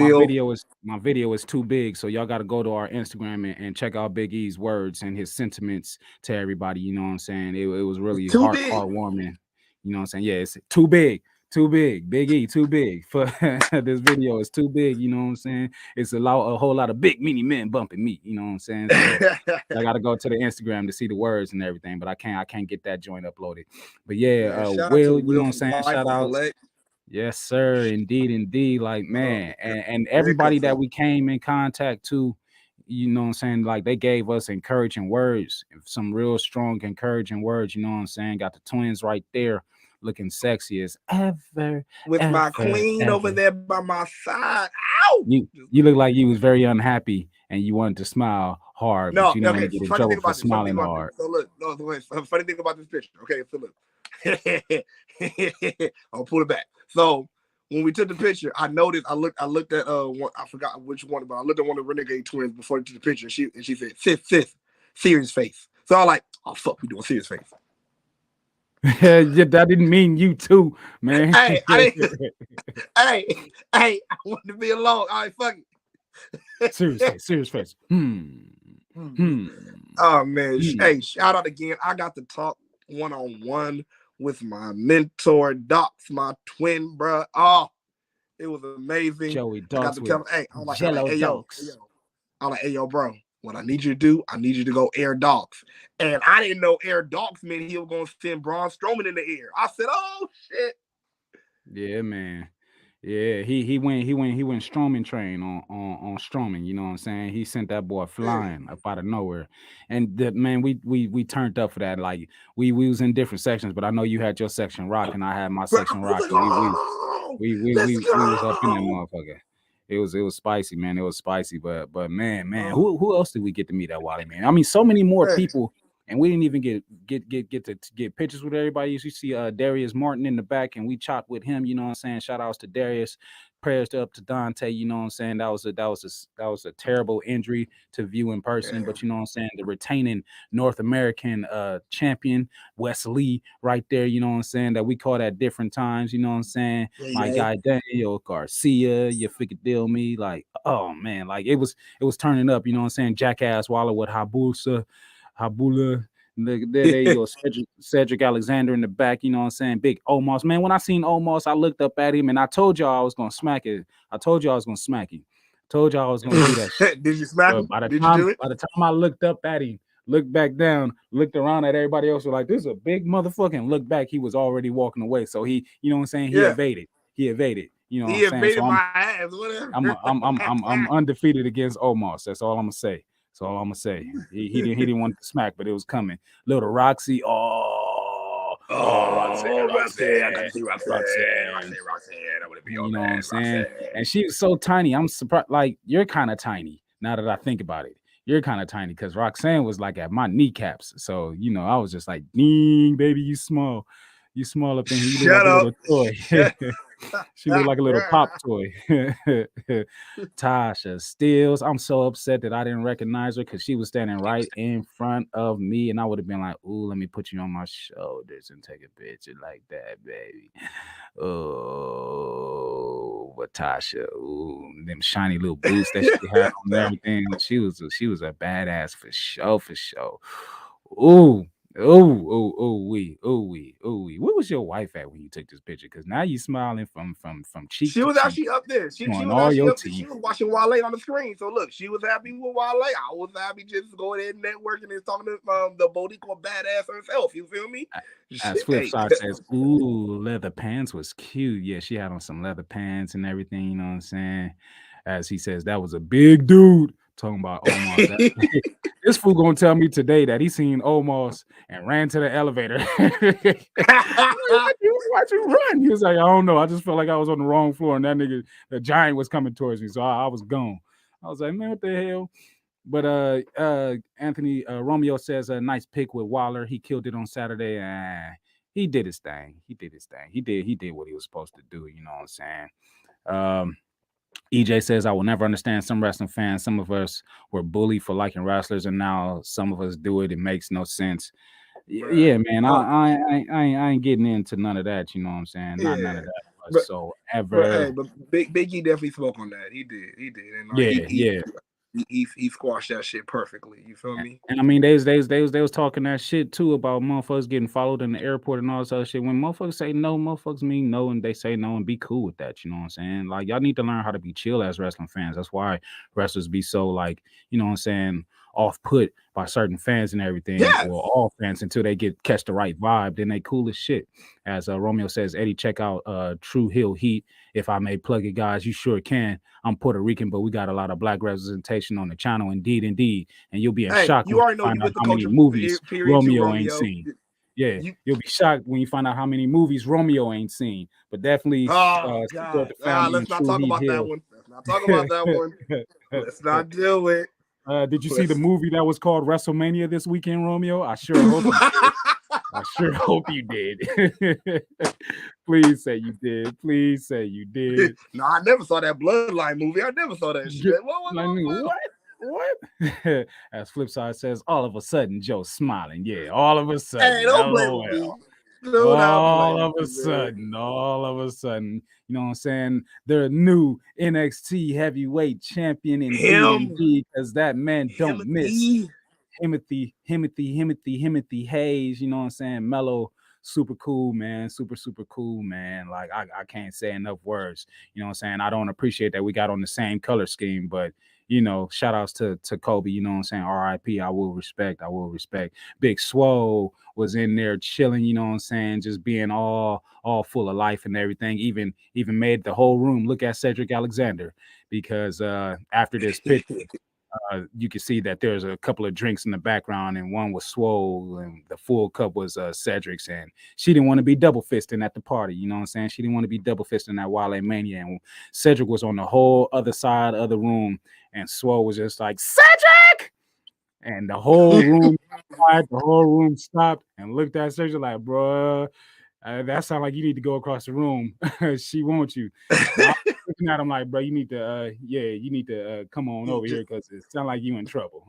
my video is too big, so y'all got to go to our Instagram and check out Big E's words and his sentiments to everybody. You know what I'm saying? It was really heartwarming. You know what I'm saying? Yeah, it's too big. Too big, Big E, too big for this video. It's too big, you know what I'm saying? It's a whole lot of big mini men bumping me, you know what I'm saying? So I gotta go to the Instagram to see the words and everything, but I can't get that joint uploaded. But yeah, Will, you know what I'm saying? Shout out. Yes, sir. Indeed. Like, man, and everybody that we came in contact to, you know what I'm saying? Like, they gave us encouraging words, some real strong encouraging words, you know what I'm saying? Got the twins right there. Looking sexy as ever. With my queen over there by my side. Ow! You look like you was very unhappy and you wanted to smile hard, but you didn't want to get in trouble for smiling hard. So look, funny thing about this picture. Okay, so look. I'll pull it back. So when we took the picture, I noticed I looked at one, I forgot which one, but I looked at one of the Renegade twins before I took the picture. And she said, sis, serious face. So I was like, oh fuck, we doing serious face. Yeah, that didn't mean you too, man. Hey, I want to be alone. All right, fuck it. Serious face. Oh man, hey, shout out again. I got to talk one-on-one with my mentor, Docs, my twin, bro. Oh, it was amazing. Joey Docs. I'm like, hey, yo, bro. What I need you to do, I need you to go air dogs. And I didn't know air dogs meant he was going to send Braun Strowman in the air. I said, oh, shit. Yeah, man. Yeah, he went Strowman train on Strowman, you know what I'm saying? He sent that boy flying up out of nowhere. And man, we turned up for that. Like we was in different sections, but I know you had your section rock and I had my section rock. We was up in that motherfucker. It was spicy, man. It was spicy, but man, who else did we get to meet at Wally, man? I mean, so many more people, and we didn't even get pictures with everybody. You see Darius Martin in the back, and we chopped with him. You know what I'm saying? Shout outs to Darius. Prayers up to Dante. You know what I'm saying? That was a terrible injury to view in person, but you know what I'm saying? The retaining North American champion Wes Lee right there. You know what I'm saying? That we called at different times. You know what I'm saying? My guy Daniel Garcia, you figure deal me like, oh man, like it was turning up. You know what I'm saying? Jackass Waller with Habula. There you go, Cedric Alexander in the back, you know what I'm saying? Big Omos. Man, when I seen Omos, I looked up at him and I told y'all I was gonna smack it. I told y'all I was gonna smack him. Told y'all I was gonna do that shit. Did you smack him? By the time I looked up at him, looked back down, looked around at everybody else, was like, this is a big motherfucker, and looked back, he was already walking away. So he, you know what I'm saying? He evaded. You know what I'm saying? Evaded my ass, whatever. I'm undefeated against Omos. That's all I'm gonna say. So all I'm gonna say, he didn't want to smack, but it was coming. Little Roxy, Roxanne, I got to see Roxanne. I want to be on. You know what I'm saying? And she was so tiny. I'm surprised. Like, you're kind of tiny now that I think about it. You're kind of tiny because Roxanne was like at my kneecaps. So you know, I was just like, ding, baby, you small. You small up in here. You look like a little toy. She looked like a little pop toy. Tasha Steels. I'm so upset that I didn't recognize her because she was standing right in front of me, and I would have been like, "Ooh, let me put you on my shoulders and take a picture like that, baby." Oh, but Tasha, ooh, them shiny little boots that she had on and everything. She was a badass for sure. Ooh. Where was your wife at when you took this picture? Because now you smiling from cheek. She was actually up there. She was actually up there. She was watching Wale on the screen. So look, she was happy with Wale. I was happy just going in networking and talking to the Boricua badass herself. You feel me? As Flipside says, ooh, leather pants was cute. Yeah, she had on some leather pants and everything. You know what I'm saying? As he says, that was a big dude. Talking about Omos. This fool gonna tell me today that he seen Omos and ran to the elevator. Why'd you run? He was like, I don't know. I just felt like I was on the wrong floor and that nigga, the giant, was coming towards me. So I was gone. I was like, man, what the hell? But Anthony Romeo says a nice pick with Waller. He killed it on Saturday. He did his thing. He did what he was supposed to do. You know what I'm saying? EJ says, I will never understand some wrestling fans. Some of us were bullied for liking wrestlers, and now some of us do it. It makes no sense. Yeah, man. I ain't getting into none of that. You know what I'm saying? Not none of that whatsoever. But Big E definitely spoke on that. He did. And like, he squashed that shit perfectly. You feel me? And I mean, they was talking that shit too about motherfuckers getting followed in the airport and all this other shit. When motherfuckers say no, motherfuckers mean no, and they say no and be cool with that. You know what I'm saying? Like, y'all need to learn how to be chill as wrestling fans. That's why wrestlers be so, like, you know what I'm saying, off put by certain fans and everything, Yes. or all fans, until they catch the right vibe. Then they cool as shit. As Romeo says, Eddie, check out True Hill Heat. If I may plug it, guys, you sure can. I'm Puerto Rican, but we got a lot of black representation on the channel. Indeed. And you'll be in shock you when already you know find you out with the how many culture movies period too, Romeo ain't seen. Yeah, you'll be shocked when you find out how many movies Romeo ain't seen. But definitely Oh support God. the family. Let's not talk about that one. Let's not talk about that one. Let's not do it. Did you see the movie that was called WrestleMania this weekend, Romeo? I sure hope you did. I sure hope you did. Please say you did. Please say you did. No, I never saw that Bloodline movie. I never saw that shit. What? As Flipside says, all of a sudden, Joe smiling. Yeah, all of a sudden. Hey, don't blame me. All of a sudden, you know what I'm saying? The new NXT heavyweight champion indeed, because that man don't miss. Timothy Hayes, you know what I'm saying? Mellow, super cool, man. Super cool, man. Like, I can't say enough words. You know what I'm saying? I don't appreciate that we got on the same color scheme, but you know, shout outs to Kobe, you know what I'm saying? RIP, I will respect. Big Swole was in there chilling, you know what I'm saying? Just being all full of life and everything. Even made the whole room look at Cedric Alexander, because after this picture, you can see that there's a couple of drinks in the background, and one was Swole, and the full cup was Cedric's, and she didn't want to be double fisting at the party, you know what I'm saying? She didn't want to be double fisting at Wale Mania, and Cedric was on the whole other side of the room, and Swole was just like, Cedric! And the whole room quiet, the whole room stopped and looked at Cedric like, bruh, that sounds like you need to go across the room. She wants you. I'm looking at him like, bro, you need to come on over here, because it sounds like you in trouble.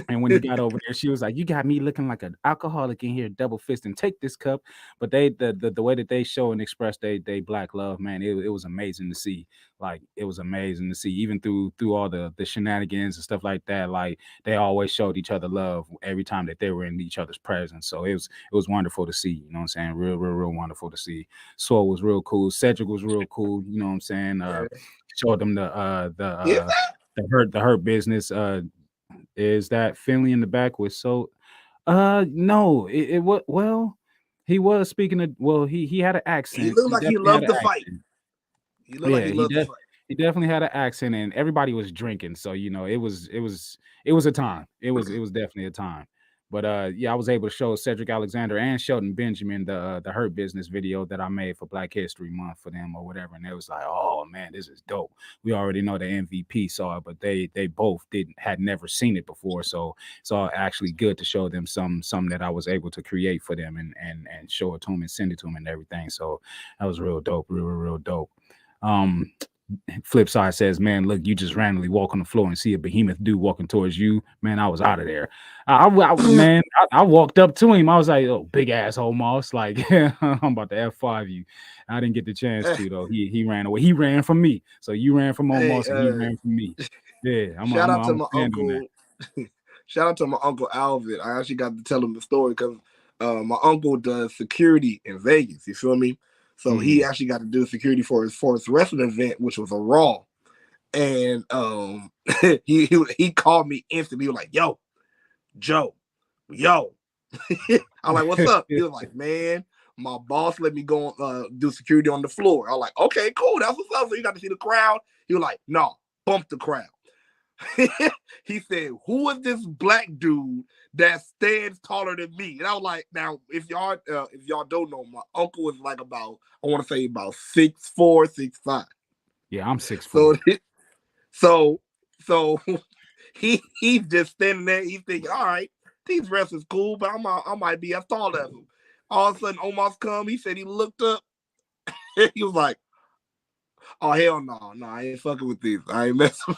And when he got over there, she was like, you got me looking like an alcoholic in here, double fisting. Take this cup. But the way that they show and express they black love, man, it was amazing to see. Like, it was amazing to see, even through all the shenanigans and stuff like that. Like, they always showed each other love every time that they were in each other's presence. So it was wonderful to see. You know what I'm saying? Real wonderful to see. Swole was real cool. Cedric was real cool. You know what I'm saying? Showed them the hurt business. Is that Finley in the back was so no, it was, well, he was speaking of, well, he had an accent. He looked like he loved the fight. He looked like he loved the fight. He definitely had an accent, and everybody was drinking, so you know, it was a time. It was definitely a time. But yeah, I was able to show Cedric Alexander and Shelton Benjamin the Hurt Business video that I made for Black History Month for them or whatever, and it was like, oh man, this is dope. We already know the MVP saw it, but they both had never seen it before, so it's all actually good to show them some that I was able to create for them and show it to them and send it to them and everything. So that was real dope, real dope. Flipside says, man, look, you just randomly walk on the floor and see a behemoth dude walking towards you. Man, I was out of there. I walked up to him. I was like, oh, big asshole Moss. Like, I'm about to F5 you. I didn't get the chance to, though. He ran away. He ran from me. So you ran from Moss and he ran from me. Yeah, shout out to my uncle. Shout out to my uncle Alvin. I actually got to tell him the story because my uncle does security in Vegas. You feel me? So he actually got to do security for his wrestling event, which was a Raw. And he called me instantly. He was like, yo, Joe, yo. I'm like, what's up? He was like, man, my boss let me go do security on the floor. I was like, okay, cool. That's what's up. So you got to see the crowd. He was like, no, bump the crowd. He said, who is this black dude that stands taller than me? And I was like, now, if y'all don't know, my uncle is like about, I want to say about 6'4", 6'5". Yeah, I'm 6'4". So he's just standing there. He's thinking, all right, these wrestlers cool, but I might be as tall as him. All of a sudden, Omar's come. He said he looked up. He was like, oh, hell no, I ain't fucking with these. I ain't messing.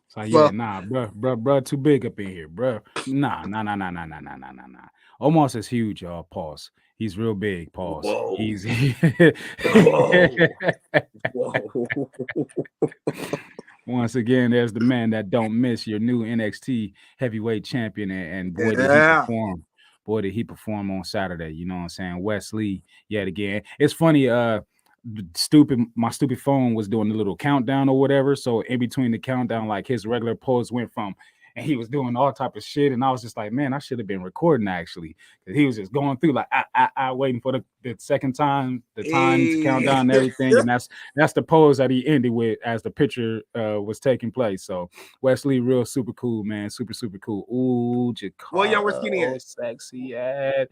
So yeah, nah, bro, too big up in here, bro. Nah. Omos is huge, y'all. Pause. He's real big. Pause. Whoa. He's Whoa. Once again, there's the man that don't miss, your new NXT heavyweight champion, and boy did he Yeah. perform. Boy did he perform on Saturday. You know what I'm saying? Wesley yet again. It's funny. My stupid phone was doing a little countdown or whatever. So in between the countdown, like his regular pose went from, and he was doing all type of shit, and I was just like, man, I should have been recording actually, because he was just going through like I waiting for the second time, the time to count down and everything, and that's the pose that he ended with as the picture was taking place. So Wesley, real super cool, man, super cool. Ooh, Jakara, sexy ad.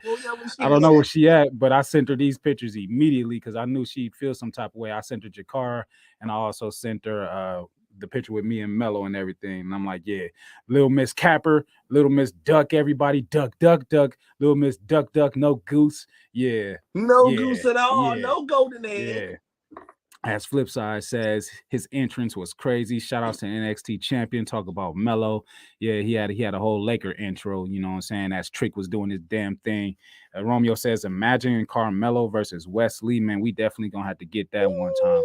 I don't know where she at, but I sent her these pictures immediately because I knew she'd feel some type of way. I sent her Jakara, and I also sent her the picture with me and Mello and everything. And I'm like, yeah, Little Miss Capper, Little Miss Duck, everybody, duck, Little Miss Duck, no goose. Yeah. No goose at all. Yeah. No golden egg. Yeah. As Flipside says, his entrance was crazy. Shout out to NXT champion. Talk about Mello. Yeah, he had a whole Laker intro, you know what I'm saying? As Trick was doing his damn thing. Romeo says, imagine Carmelo versus Wesley. Man, we definitely gonna have to get that one time.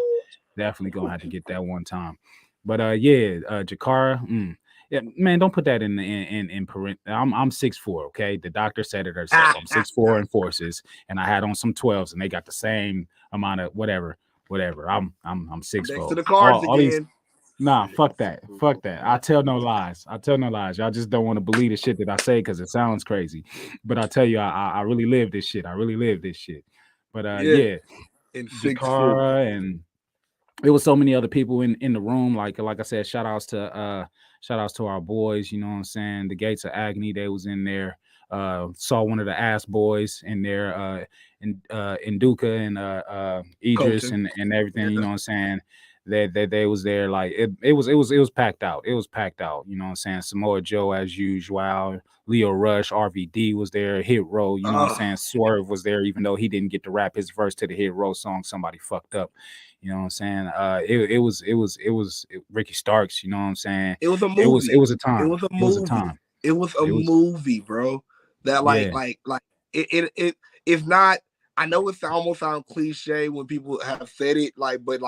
Definitely gonna have to get that one time. But Jakara, yeah, man, don't put that in parent. I'm 6'4", okay? The doctor said it herself. I'm 6'4" in forces, and I had on some 12s, and they got the same amount of whatever. I'm 6'4". Next to the cards again. Nah, fuck that. I tell no lies. Y'all just don't want to believe the shit that I say because it sounds crazy. But I tell you, I really live this shit. But yeah. In Jakara, and there was so many other people in the room. Like I said, shout outs to our boys, you know what I'm saying? The Gates of Agony, they was in there. Saw one of the ass boys in there, in Duca and Idris and everything, you know what I'm saying? They was there. Like it was packed out. You know what I'm saying? Samoa Joe as usual, Leo Rush, RVD was there, Hit Row, you know what I'm saying? Swerve was there, even though he didn't get to rap his verse to the Hit Row song. Somebody fucked up. You know what I'm saying? It was Ricky Starks, you know what I'm saying? It was a movie. It was a time. It was a movie, bro. That like it's not, I know it almost sounds cliche when people have said it, but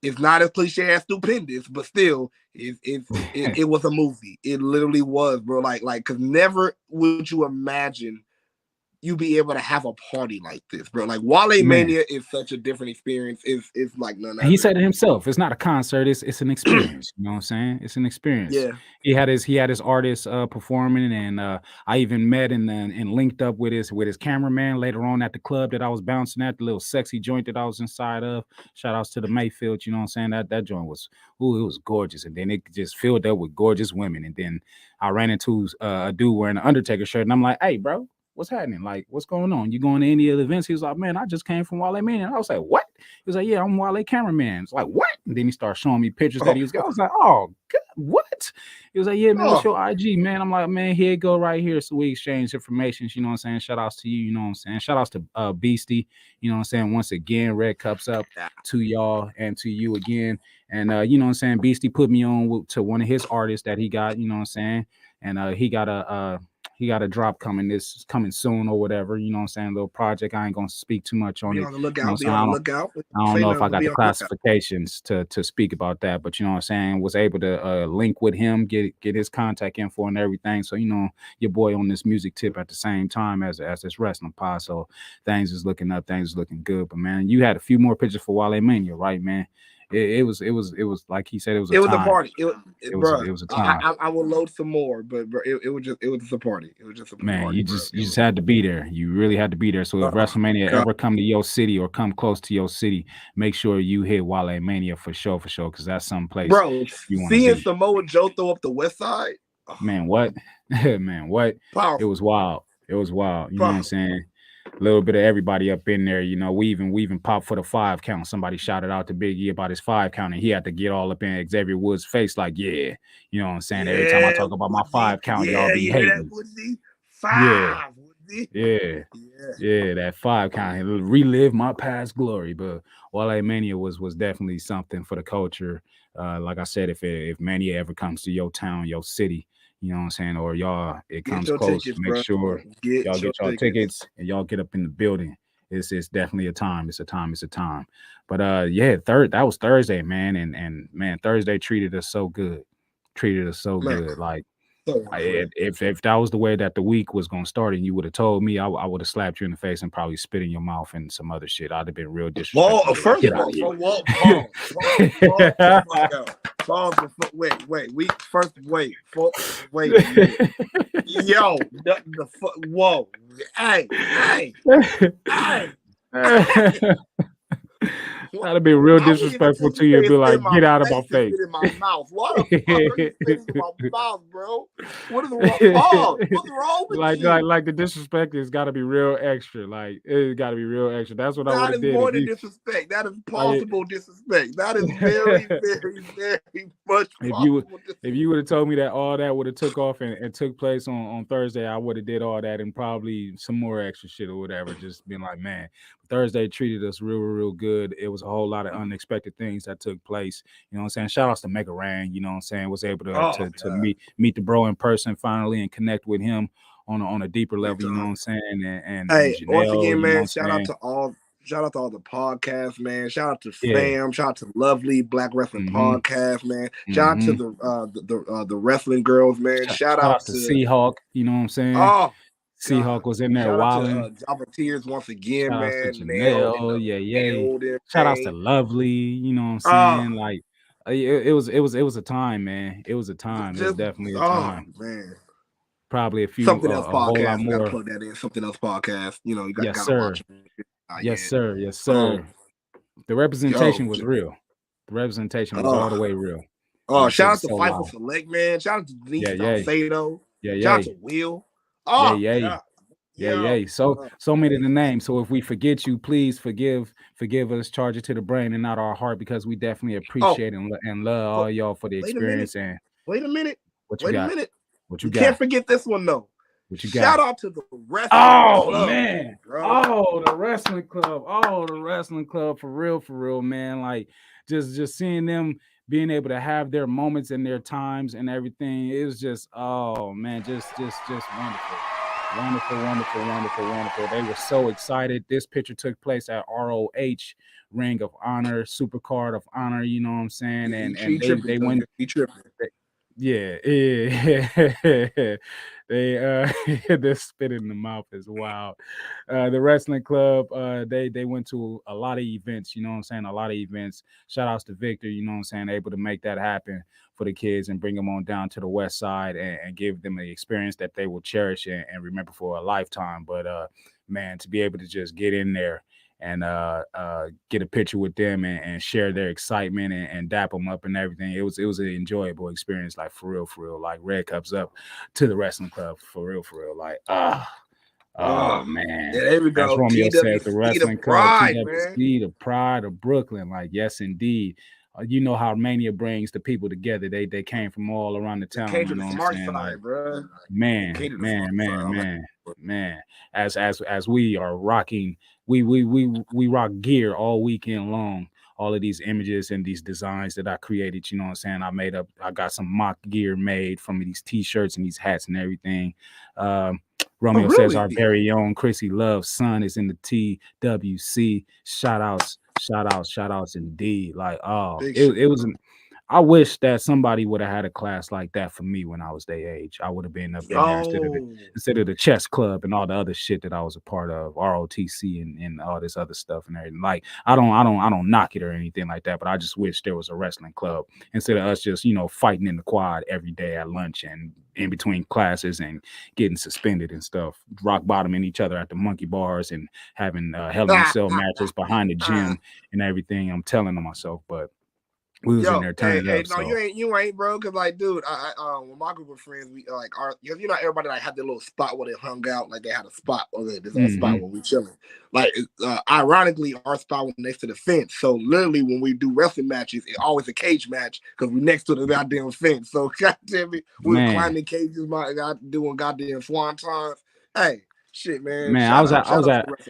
it's not as cliche as Stupendous, but still it was a movie. It literally was, bro. Cause never would you imagine you be able to have a party like this, bro. Like Wale Mania is such a different experience. It's like none. He said it himself. It's not a concert. It's an experience. You know what I'm saying? It's an experience. Yeah. He had his artists performing, and I even met and linked up with his cameraman later on at the club that I was bouncing at, the little sexy joint that I was inside of. Shout outs to the Mayfield. You know what I'm saying? That joint was it was gorgeous, and then it just filled up with gorgeous women. And then I ran into a dude wearing an Undertaker shirt, and I'm like, hey, bro, what's happening? Like, what's going on? You going to any of the events? He was like, man, I just came from Wale Mania. And I was like, what? He was like, yeah, I'm Wale cameraman. It's like, what? And then he started showing me pictures that he was. I was like, oh, God, what? He was like, yeah, man, what's your IG, man? I'm like, man, here you go right here. So we exchange information. You know what I'm saying? Shout outs to you. You know what I'm saying? Shout outs to Beastie. You know what I'm saying? Once again, red cups up to y'all and to you again. And you know what I'm saying? Beastie put me on to one of his artists that he got. You know what I'm saying? And he got a drop coming soon or whatever, you know what I'm saying? A little project. I ain't gonna speak too much on it. Be on the lookout. I don't know if I got the classifications to speak about that, but you know what I'm saying? Was able to link with him, get his contact info and everything. So, you know, your boy on this music tip at the same time as this wrestling pod. So things is looking up, things is looking good. But man, you had a few more pictures for Wale Mania, right, man? It was like he said, it was a party. It was a time. I will load some more, but bro, it was just a party. It was just a man. Party, you just had to be there. You really had to be there. So if WrestleMania ever come to your city or come close to your city, make sure you hit Wale Mania for sure, because that's some place. Bro, seeing Samoa Joe throw up the West Side. Man, what? Man, what? Powerful. It was wild. You know what I'm saying? A little bit of everybody up in there, you know. We even popped for the 5 count. Somebody shouted out to Big E about his 5 count, and he had to get all up in Xavier Woods' face, like, yeah, you know what I'm saying. Every time I talk about my 5 count, y'all be hating. That 5 count. It'll relive my past glory. But Wale Mania was definitely something for the culture. Like I said, if Mania ever comes to your town, your city, you know what I'm saying, or y'all, it comes close, make sure y'all get y'all tickets and y'all get up in the building it's definitely a time. It's a time. It's a time. But yeah, that was Thursday, man, and man, Thursday treated us so good. Treated us so good. Like if that was the way that the week was gonna start, and you would have told me, I would have slapped you in the face and probably spit in your mouth and some other shit. I'd have been real disrespectful. Well, first of all, wait. Yo, whoa, hey. That'd be real disrespectful to you and be like, get out of my face. In my mouth. What the fuck are you spitting in my mouth, bro? What is wrong? What's wrong with you? Like the disrespect has got to be real extra. Like it's got to be real extra. That's what I would have did. That is more than disrespect. That is possible disrespect. That is very, very, very much possible disrespect. If you would have told me that all that would have took off and took place on Thursday, I would have did all that and probably some more extra shit or whatever. Just being like, man, Thursday treated us real good. It was a whole lot of unexpected things that took place. You know what I'm saying? Shout outs to Mega Rang, you know what I'm saying? Was able to meet the bro in person finally and connect with him on a deeper level, you know what I'm saying? And hey, Janelle, once again, man, you know shout out to all the podcasts, man. Shout out to Fam, shout out to Lovely Black Wrestling Podcast, man. Shout out to the wrestling girls, man. Shout out to Seahawk, you know what I'm saying? Oh, Seahawk was in there wilding. Java Tears once again, shout man. Out to Janelle, shout outs to Lovely, you know what I'm saying? Like it was a time, man. It was a time. It was definitely a time, man. Probably a few something else a podcast. whole lot more. Gotta plug that in. Something else podcast. You know, you got to watch it. Yes, sir. The representation was real. The representation was all the way real. Oh, shout out to Fightful Select, man. Shout out to Denise Salcedo. Shout out to Will. Oh, yeah. So many of the names. So if we forget you, please forgive us. Charge it to the brain and not our heart, because we definitely appreciate and love all y'all for the experience. And wait a minute. What you got? What you got? Can't forget this one though. What you got? Shout out to the wrestling club. Man. Bro. The wrestling club. For real, man. Like just seeing them being able to have their moments and their times and everything. It was just, oh man, just wonderful. Wonderful. They were so excited. This picture took place at ROH, Ring of Honor, Supercard of Honor, you know what I'm saying? And they went. Yeah. They're spit in the mouth is wild. The wrestling club, they went to a lot of events, you know what I'm saying? A lot of events. Shout outs to Victor, you know what I'm saying? Able to make that happen for the kids and bring them on down to the west side and give them the experience that they will cherish and remember for a lifetime. But man, to be able to just get in there and get a picture with them and share their excitement and dap them up and everything. It was an enjoyable experience, like for real. Like red cups up to the wrestling club, for real. Like man. Yeah, there we go. As Romeo said, the wrestling club, TWC, the pride of Brooklyn. Like, yes, indeed. You know how Mania brings the people together. They came from all around the town. Came to you know the what I'm Smark saying? side, Like, bro. Man. As we are rocking, we rock gear all weekend long. All of these images and these designs that I created, you know what I'm saying? I got some mock gear made from these t-shirts and these hats and everything. Romeo says our very own Chrissy Love's son is in the TWC. Shout outs indeed. Like, it was I wish that somebody would have had a class like that for me when I was their age. I would have been up in there instead of the chess club and all the other shit that I was a part of, ROTC and all this other stuff and everything. Like, I don't knock it or anything like that, but I just wish there was a wrestling club instead of us just, fighting in the quad every day at lunch and in between classes and getting suspended and stuff, rock bottoming each other at the monkey bars and having Hell in a Cell matches behind the gym and everything. I'm telling myself, but we was in there turning up. No, you ain't, bro. Cause like, dude, I with my group of friends, we like everybody like had their little spot where they hung out. Like they had a spot or this spot where we chilling. Like, ironically, our spot was next to the fence. So literally, when we do wrestling matches, it's always a cage match because we're next to the goddamn fence. So goddamn it, we were climbing cages, doing goddamn swantons. Hey, shit, man. Man, I was at.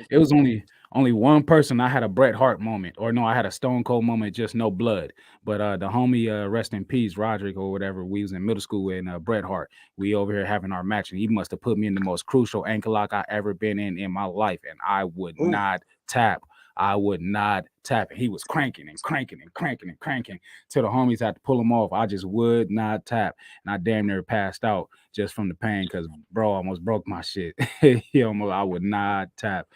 It was only only one person I had a Bret Hart moment, or no, I had a Stone Cold moment, just no blood. But the homie, rest in peace, Roderick or whatever, we was in middle school and Bret Hart, we over here having our match, and he must have put me in the most crucial ankle lock I ever been in my life, and I would not tap. I would not tap. He was cranking and cranking and cranking and cranking till the homies had to pull him off. I just would not tap, and I damn near passed out just from the pain because bro almost broke my shit. I would not tap.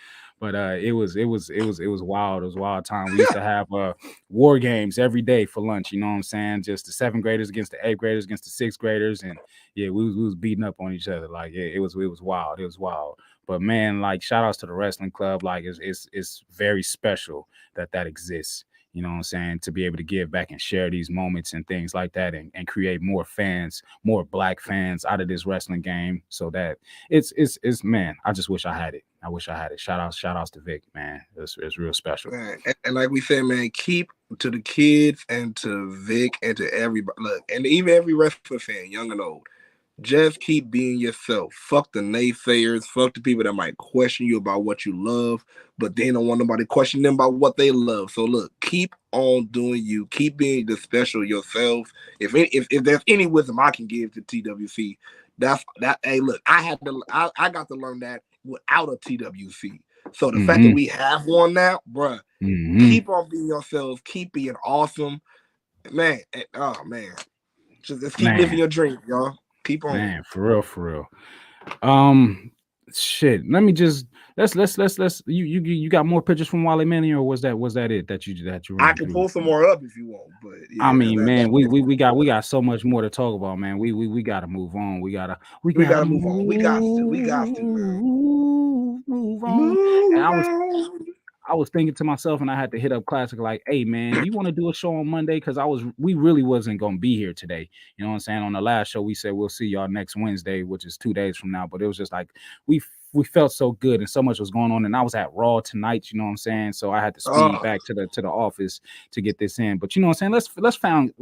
But it was wild. It was a wild time. We used to have war games every day for lunch. You know what I'm saying? Just the 7th graders against the 8th graders against the 6th graders, and yeah, we was beating up on each other. Like it was wild. It was wild. But man, like shout outs to the wrestling club. Like it's very special that exists. You know what I'm saying? To be able to give back and share these moments and things like that, and create more fans, more Black fans out of this wrestling game, so that it's man, I just wish I had it. I wish I had it. Shout outs to Vic, man. It's real special. Man, and like we said, man, keep to the kids and to Vic and to everybody. Look, and even every wrestling fan, young and old. Just keep being yourself. Fuck the naysayers. Fuck the people that might question you about what you love, but they don't want nobody questioning them about what they love. So look, keep on doing you. Keep being the special yourself. If there's any wisdom I can give to TWC, that's that. Hey, look, I got to learn that without a TWC. So the fact that we have one now, bruh, keep on being yourselves. Keep being awesome, man. Oh man, just keep living your dream, y'all. Keep on, man, for real. Shit. Let me just let's. You got more pictures from Wally Mania, or was that it that you? I can pull some more up if you want, but yeah, I mean, man, we got so much more to talk about, man. We got to move on. We gotta move on. We got to move on. And I was thinking to myself, and I had to hit up Classic like, hey man, you want to do a show on Monday? Because we really wasn't gonna be here today. You know what I'm saying? On the last show, we said we'll see y'all next Wednesday, which is 2 days from now. But it was just like we felt so good, and so much was going on, and I was at Raw tonight. You know what I'm saying? So I had to speed back to the office to get this in. But you know what I'm saying? Let's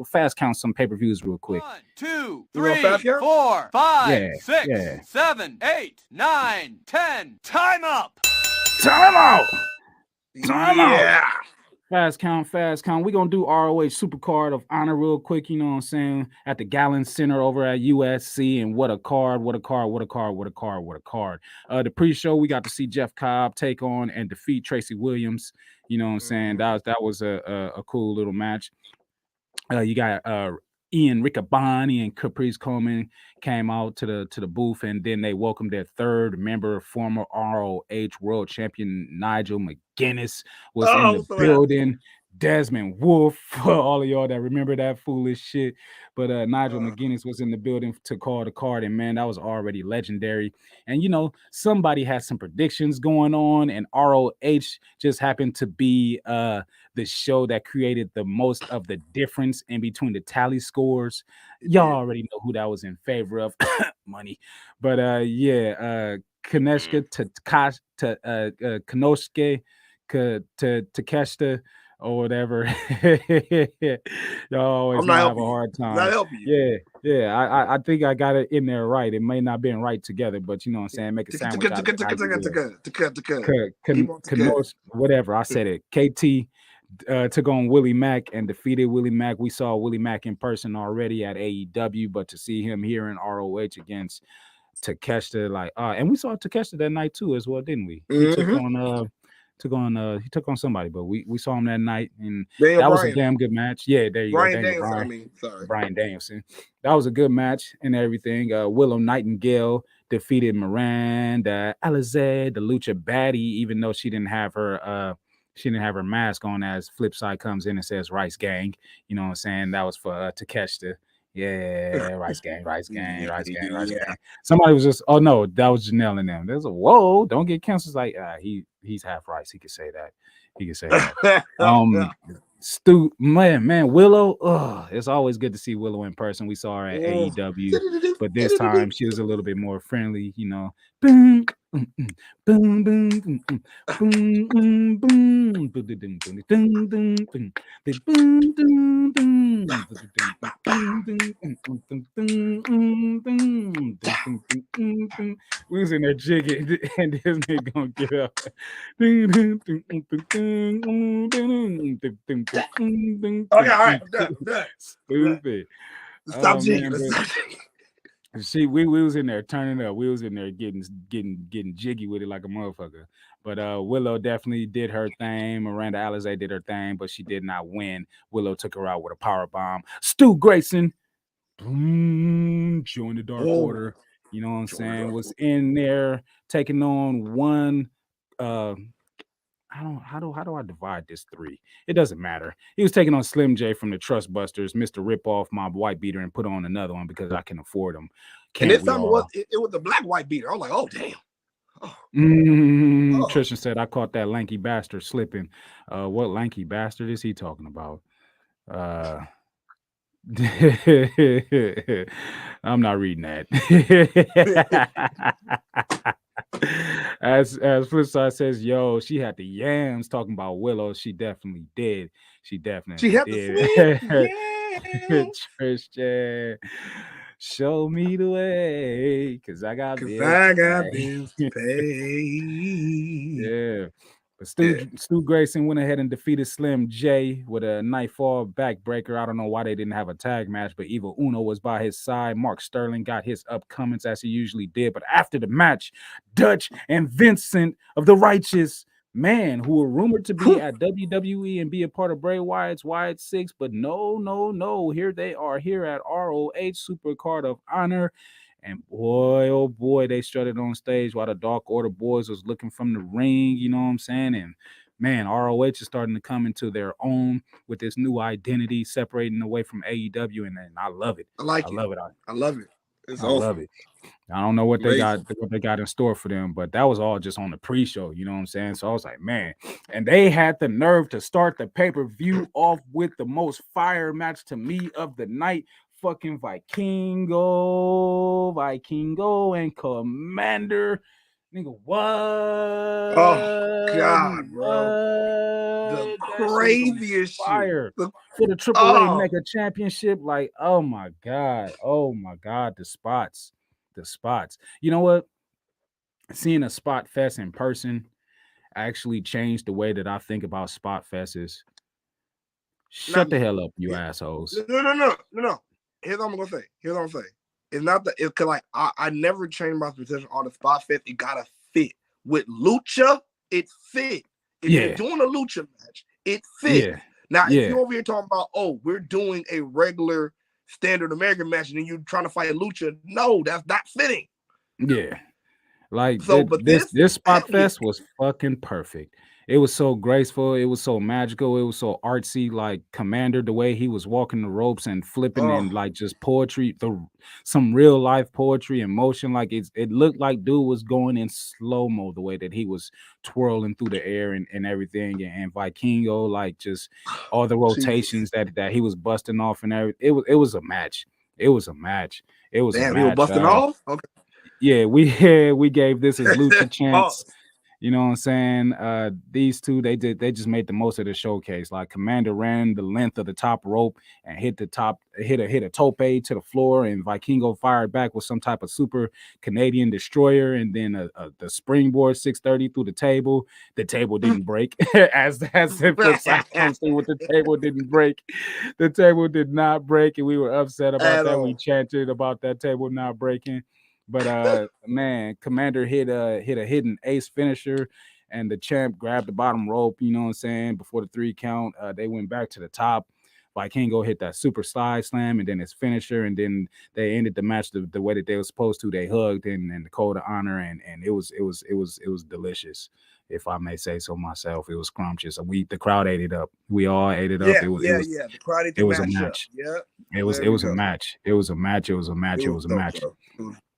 fast count some pay-per-views real quick. 1, 2, 3, 4, 5, 6, 7, 8, 9, 10. Time up. Time out. Yeah. Fast count. We're gonna do ROH Supercard of Honor real quick, you know what I'm saying, at the Gallon Center over at USC. And what a card. The pre-show, we got to see Jeff Cobb take on and defeat Tracy Williams. You know what I'm saying? That was a cool little match. You got Ian Riccaboni and Caprice Coleman came out to the booth, and then they welcomed their third member, former ROH World Champion Nigel McGuinness was in the building. Desmond Wolf, for all of y'all that remember that foolish shit. But Nigel McGuinness was in the building to call the card, and man, that was already legendary. And you know, somebody had some predictions going on, and ROH just happened to be the show that created the most of the difference in between the tally scores. Y'all already know who that was in favor of. Money. But Kaneshka to Takeshita or whatever. Y'all always have a hard time. Not helping you. Yeah. I think I got it in there right. It may not have been right together, but you know what I'm saying? Make it sound whatever. I said it. KT took on Willie Mack and defeated Willie Mack. We saw Willie Mack in person already at AEW, but to see him here in ROH against Takeshita, and we saw Takeshita that night too as well, didn't we? He took on somebody, but we saw him that night, and that was a damn good match. Yeah, there you go. Brian Danielson. That was a good match and everything. Willow Nightingale defeated Miranda Alizé, the Lucha baddie, even though she didn't have her mask on, as Flipside comes in and says Rice Gang. You know what I'm saying? That was for Takeshita. Yeah, Rice Gang. Somebody was just, oh no, that was Janelle and them. There's a whoa, don't get canceled. Like he's half rice. He could say that. Stu, man, Willow. It's always good to see Willow in person. We saw her at AEW, but this time she was a little bit more friendly. You know, boom, boom, boom, boom, boom, boom, we was in there jigging, and this nigga gonna get up. Okay, all right, I'm done. Stupid. Stop jigging. See, we was in there turning up. We was in there getting jiggy with it like a motherfucker. But Willow definitely did her thing. Miranda Alizé did her thing, but she did not win. Willow took her out with a power bomb. Stu Grayson, boom, joined the Dark Order. You know what I'm saying? Was in there taking on one. How do I divide this three? It doesn't matter. He was taking on Slim J from the Trust Busters, Mr. Rip-Off, my white beater, and put on another one because I can afford them. And this time it was the black white beater. I was like, oh damn. Tristan said I caught that lanky bastard slipping. What lanky bastard is he talking about? I'm not reading that. As Flipside says, yo, she had the yams talking about Willow. She definitely did. She had the Tristan, show me the way, because I got bills to pay. Yeah. But Stu Grayson went ahead and defeated Slim J with a nightfall backbreaker. I don't know why they didn't have a tag match, but Evil Uno was by his side. Mark Sterling got his upcomings as he usually did. But after the match, Dutch and Vincent of the Righteous, man, who were rumored to be at WWE and be a part of Bray Wyatt's Wyatt 6, but no. Here they are here at ROH Supercard of Honor. And boy, oh boy, they strutted on stage while the Dark Order boys was looking from the ring, you know what I'm saying? And man, ROH is starting to come into their own with this new identity, separating away from AEW, and I love it. I love it. It's awesome. Love it. I don't know what they got in store for them, but that was all just on the pre-show, you know what I'm saying? So I was like, man, and they had the nerve to start the pay-per-view off with the most fire match to me of the night. Fucking Vikingo and Commander. Nigga, what? Oh God, bro. The craziest fire for the AAA Mega Championship. Like, oh my God, the spots. You know what? Seeing a Spot Fest in person actually changed the way that I think about Spot Fests. Shut the hell up, you assholes. No. Here's what I'm gonna say. It's not that it's like I never changed my position on the Spot Fest. It gotta fit with Lucha. It fit. If you're doing a Lucha match, it fit. Yeah. Now, if you're over here talking about, we're doing a regular standard American match, and then you're trying to fight a Lucha, no, that's not fitting. Yeah, like so, this Spot Fest was fucking perfect. It was so graceful. It was so magical. It was so artsy. Like Commander, the way he was walking the ropes and flipping and like just poetry, some real life poetry and motion. Like it looked like dude was going in slow mo the way that he was twirling through the air and everything. And Vikingo, like just all the rotations that he was busting off and everything. It was a match. He was busting off. Okay. Yeah, we gave this as Lucha chance. You know what I'm saying? These two, they just made the most of the showcase. Like Commander ran the length of the top rope and hit a tope to the floor, and Vikingo fired back with some type of super Canadian destroyer, and then the springboard 630 through the table. The table didn't break. as if the table didn't break. The table did not break, and we were upset about that. We chanted about that table not breaking. But man, Commander hit a hidden ace finisher, and the champ grabbed the bottom rope, you know what I'm saying, before the 3 count. They went back to the top. Vikingo hit that super slide slam and then his finisher, and then they ended the match the way that they were supposed to. They hugged and the code of honor, and it was delicious, if I may say so myself. It was scrumptious. The crowd ate it up. We all ate it up. The crowd ate the match. It was a match. It was a match.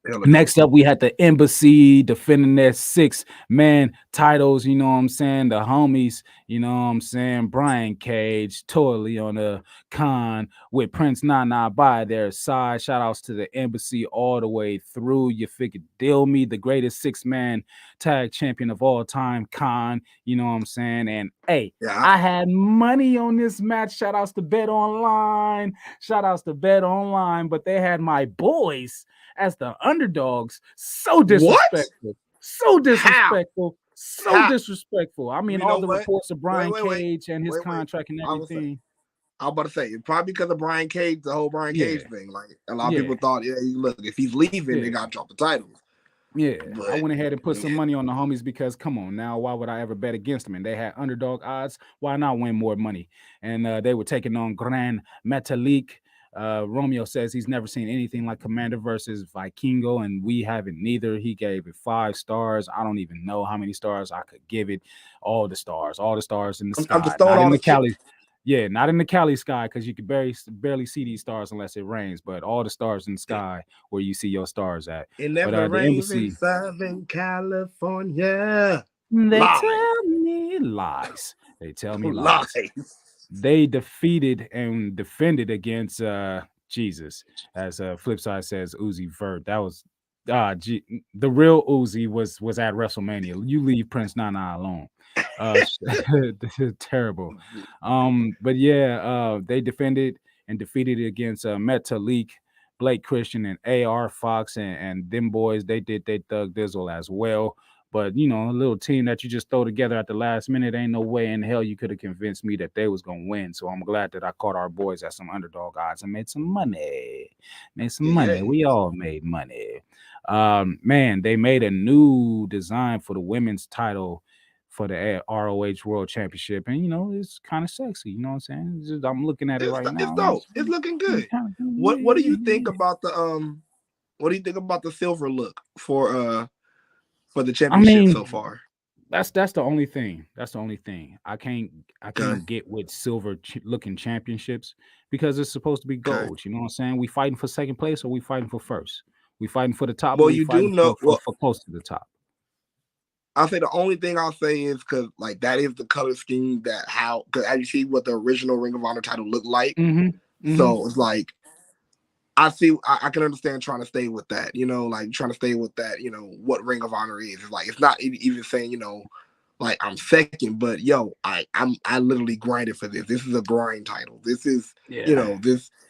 Next up, we had the Embassy defending their 6-man titles. You know what I'm saying? The homies, you know what I'm saying? Brian Cage, totally on the Khan with Prince Nana by their side. Shout outs to the Embassy all the way through. You figured deal me, the greatest 6-man tag champion of all time, Khan. You know what I'm saying? And hey, I had money on this match. Shout outs to Bet Online. Shout outs to Bet Online, but they had my boys as the underdogs. So disrespectful. So disrespectful. Disrespectful. I mean, all the reports of Brian Cage and his contract and everything. I was about to say, it's probably because of Brian Cage, the whole Brian Cage thing. Like, a lot of people thought, look, if he's leaving, they got to drop the titles. Yeah, but I went ahead and put some money on the homies because, come on, now, why would I ever bet against them? And they had underdog odds. Why not win more money? And they were taking on Gran Metalik. Romeo says he's never seen anything like Commander versus Vikingo, and we haven't neither. He gave it 5 stars. I don't even know how many stars I could give it. All the stars in the sky. Not in the Cali. Yeah, not in the Cali sky, because you could barely see these stars unless it rains. But all the stars in the sky where you see your stars at. It never rains in Southern California. They tell me lies. They tell me lies. They defeated and defended against Jesus, as Flipside says, Uzi Vert. That was the real Uzi was at WrestleMania. You leave Prince Nana alone. Terrible. But yeah, they defended and defeated against Metalik, Blake Christian, and AR Fox, and them boys. They did they Thug Dizzle as well. But, you know, a little team that you just throw together at the last minute, ain't no way in hell you could have convinced me that they was going to win. So I'm glad that I caught our boys at some underdog odds and made some money. We all made money. Man, they made a new design for the women's title for the ROH World Championship. And, you know, it's kind of sexy. You know what I'm saying? I'm looking at it right now. It's dope. It's looking good. What do you think about the silver look for the championship so far? That's the only thing. I can't get with silver looking championships because it's supposed to be gold. You know what I'm saying? We fighting for second place or we fighting for first? We fighting for the top. Well, you do know for close to the top. I'll say the only thing I'll say is because like that is the color scheme because as you see what the original Ring of Honor title looked like. So it's like I can understand trying to stay with that, you know, like trying to stay with that, you know, what Ring of Honor is. It's like, it's not even saying, you know, like I'm second, but yo, I literally grinded for this. This is a grind title. This is, you know,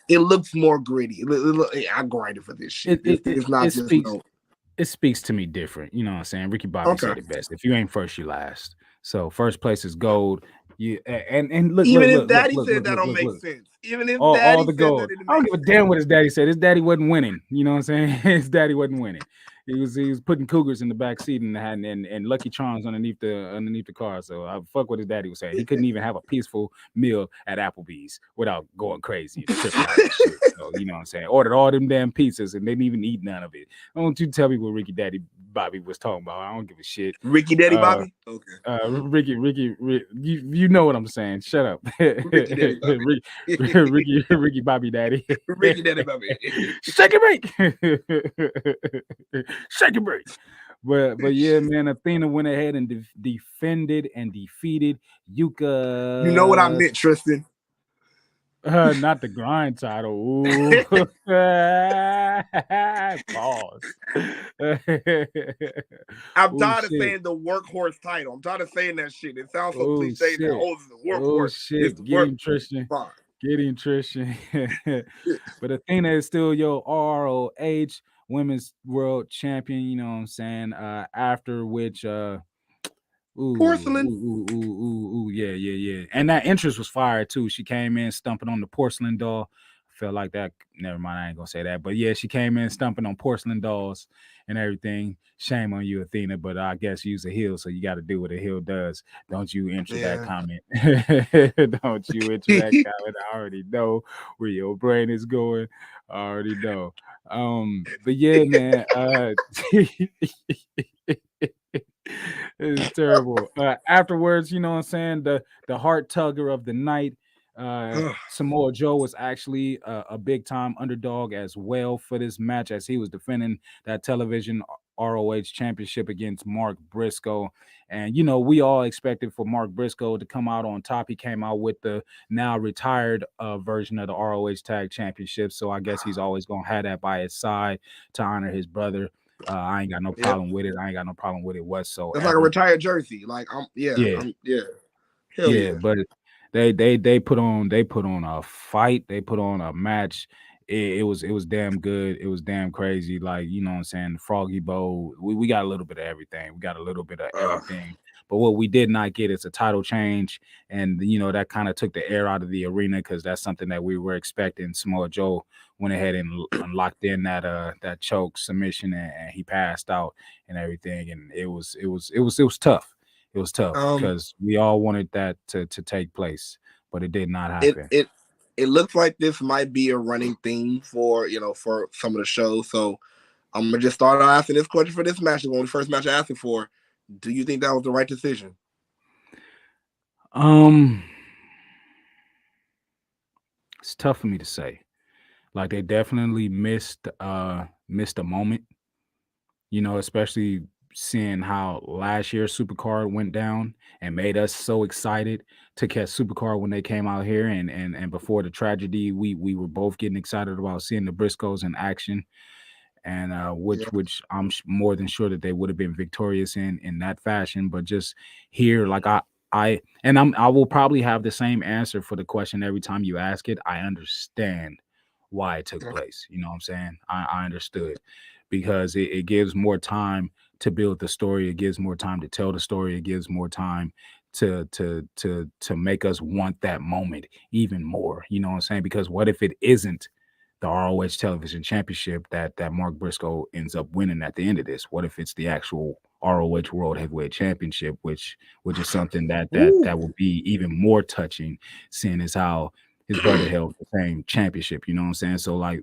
it looks more gritty. I grinded for this shit. It's not just, you know. It speaks to me different. You know what I'm saying? Ricky Bobby said it best. If you ain't first, you last. So first place is gold. And look, even if Daddy said that don't make sense. Even if Daddy said that, I don't give a damn what his daddy said. His daddy wasn't winning. You know what I'm saying? His daddy wasn't winning. He was putting cougars in the back seat and Lucky Charms underneath the car. So I fuck what his daddy was saying. He couldn't even have a peaceful meal at Applebee's without going crazy and tripping out and shit. So you know what I'm saying? Ordered all them damn pizzas and didn't even eat none of it. Don't you tell me what Ricky Daddy Bobby was talking about. I don't give a shit. Ricky Daddy Bobby? Okay. Ricky, you know what I'm saying. Shut up. Ricky Daddy Bobby. Ricky Bobby Daddy. Ricky Daddy Bobby. Shake and break. Shake and break. But yeah, man, Athena went ahead and defended and defeated Yuka. You know what I meant, Tristan? Not the grind title. Ooh. Pause. I'm tired of saying the workhorse title. I'm tired of saying that shit. It sounds so cliche now. Oh, it's the workhorse. Shit. Get him, Tristan. But Athena is still your ROH Women's World Champion. You know what I'm saying? After which, porcelain. Yeah. And that entrance was fire too. She came in stumping on the porcelain doll. I felt like that. Never mind, I ain't gonna say that. But yeah, she came in stumping on porcelain dolls and everything. Shame on you, Athena. But I guess you's a heel, so you got to do what a heel does. Don't you enter that comment? Don't you enter that comment? I already know where your brain is going. I already know. But yeah, man. It's terrible. Afterwards, you know what I'm saying? The heart tugger of the night, Samoa Joe was actually a big time underdog as well for this match, as he was defending that television ROH championship against Mark Briscoe. And, you know, we all expected for Mark Briscoe to come out on top. He came out with the now retired version of the ROH Tag Championship. So I guess he's always going to have that by his side to honor his brother. I ain't got no problem with it. I ain't got no problem with it whatsoever. It's like a retired jersey. Like, yeah. Hell yeah. But they put on a fight. They put on a match. It was damn good. It was damn crazy. Like, you know what I'm saying? The Froggy Bowl. We got a little bit of everything. We got a little bit of everything. But what we did not get is a title change. And, you know, that kind of took the air out of the arena, because that's something that we were expecting. Samoa Joe went ahead and locked in that choke submission, and he passed out and everything. And it was tough. It was tough because we all wanted that to take place, but it did not happen. It looks like this might be a running theme for some of the shows. So I'm gonna just start out asking this question for this match. The first match I asked for. Do you think that was the right decision? It's tough for me to say. Like, they definitely missed a moment, you know, especially seeing how last year's Supercard went down and made us so excited to catch Supercard when they came out here, and before the tragedy, we were both getting excited about seeing the Briscoes in action, and which I'm more than sure that they would have been victorious in that fashion. But just here, like I will probably have the same answer for the question every time you ask it. I understand why it took place. You know what I'm saying? I understood, because it gives more time to build the story. It gives more time to tell the story. It gives more time to make us want that moment even more. You know what I'm saying? Because what if it isn't the ROH Television Championship that Mark Briscoe ends up winning at the end of this? What if it's the actual ROH World Heavyweight Championship, which is something that will be even more touching, seeing as how his brother held the same championship. You know what I'm saying? So, like,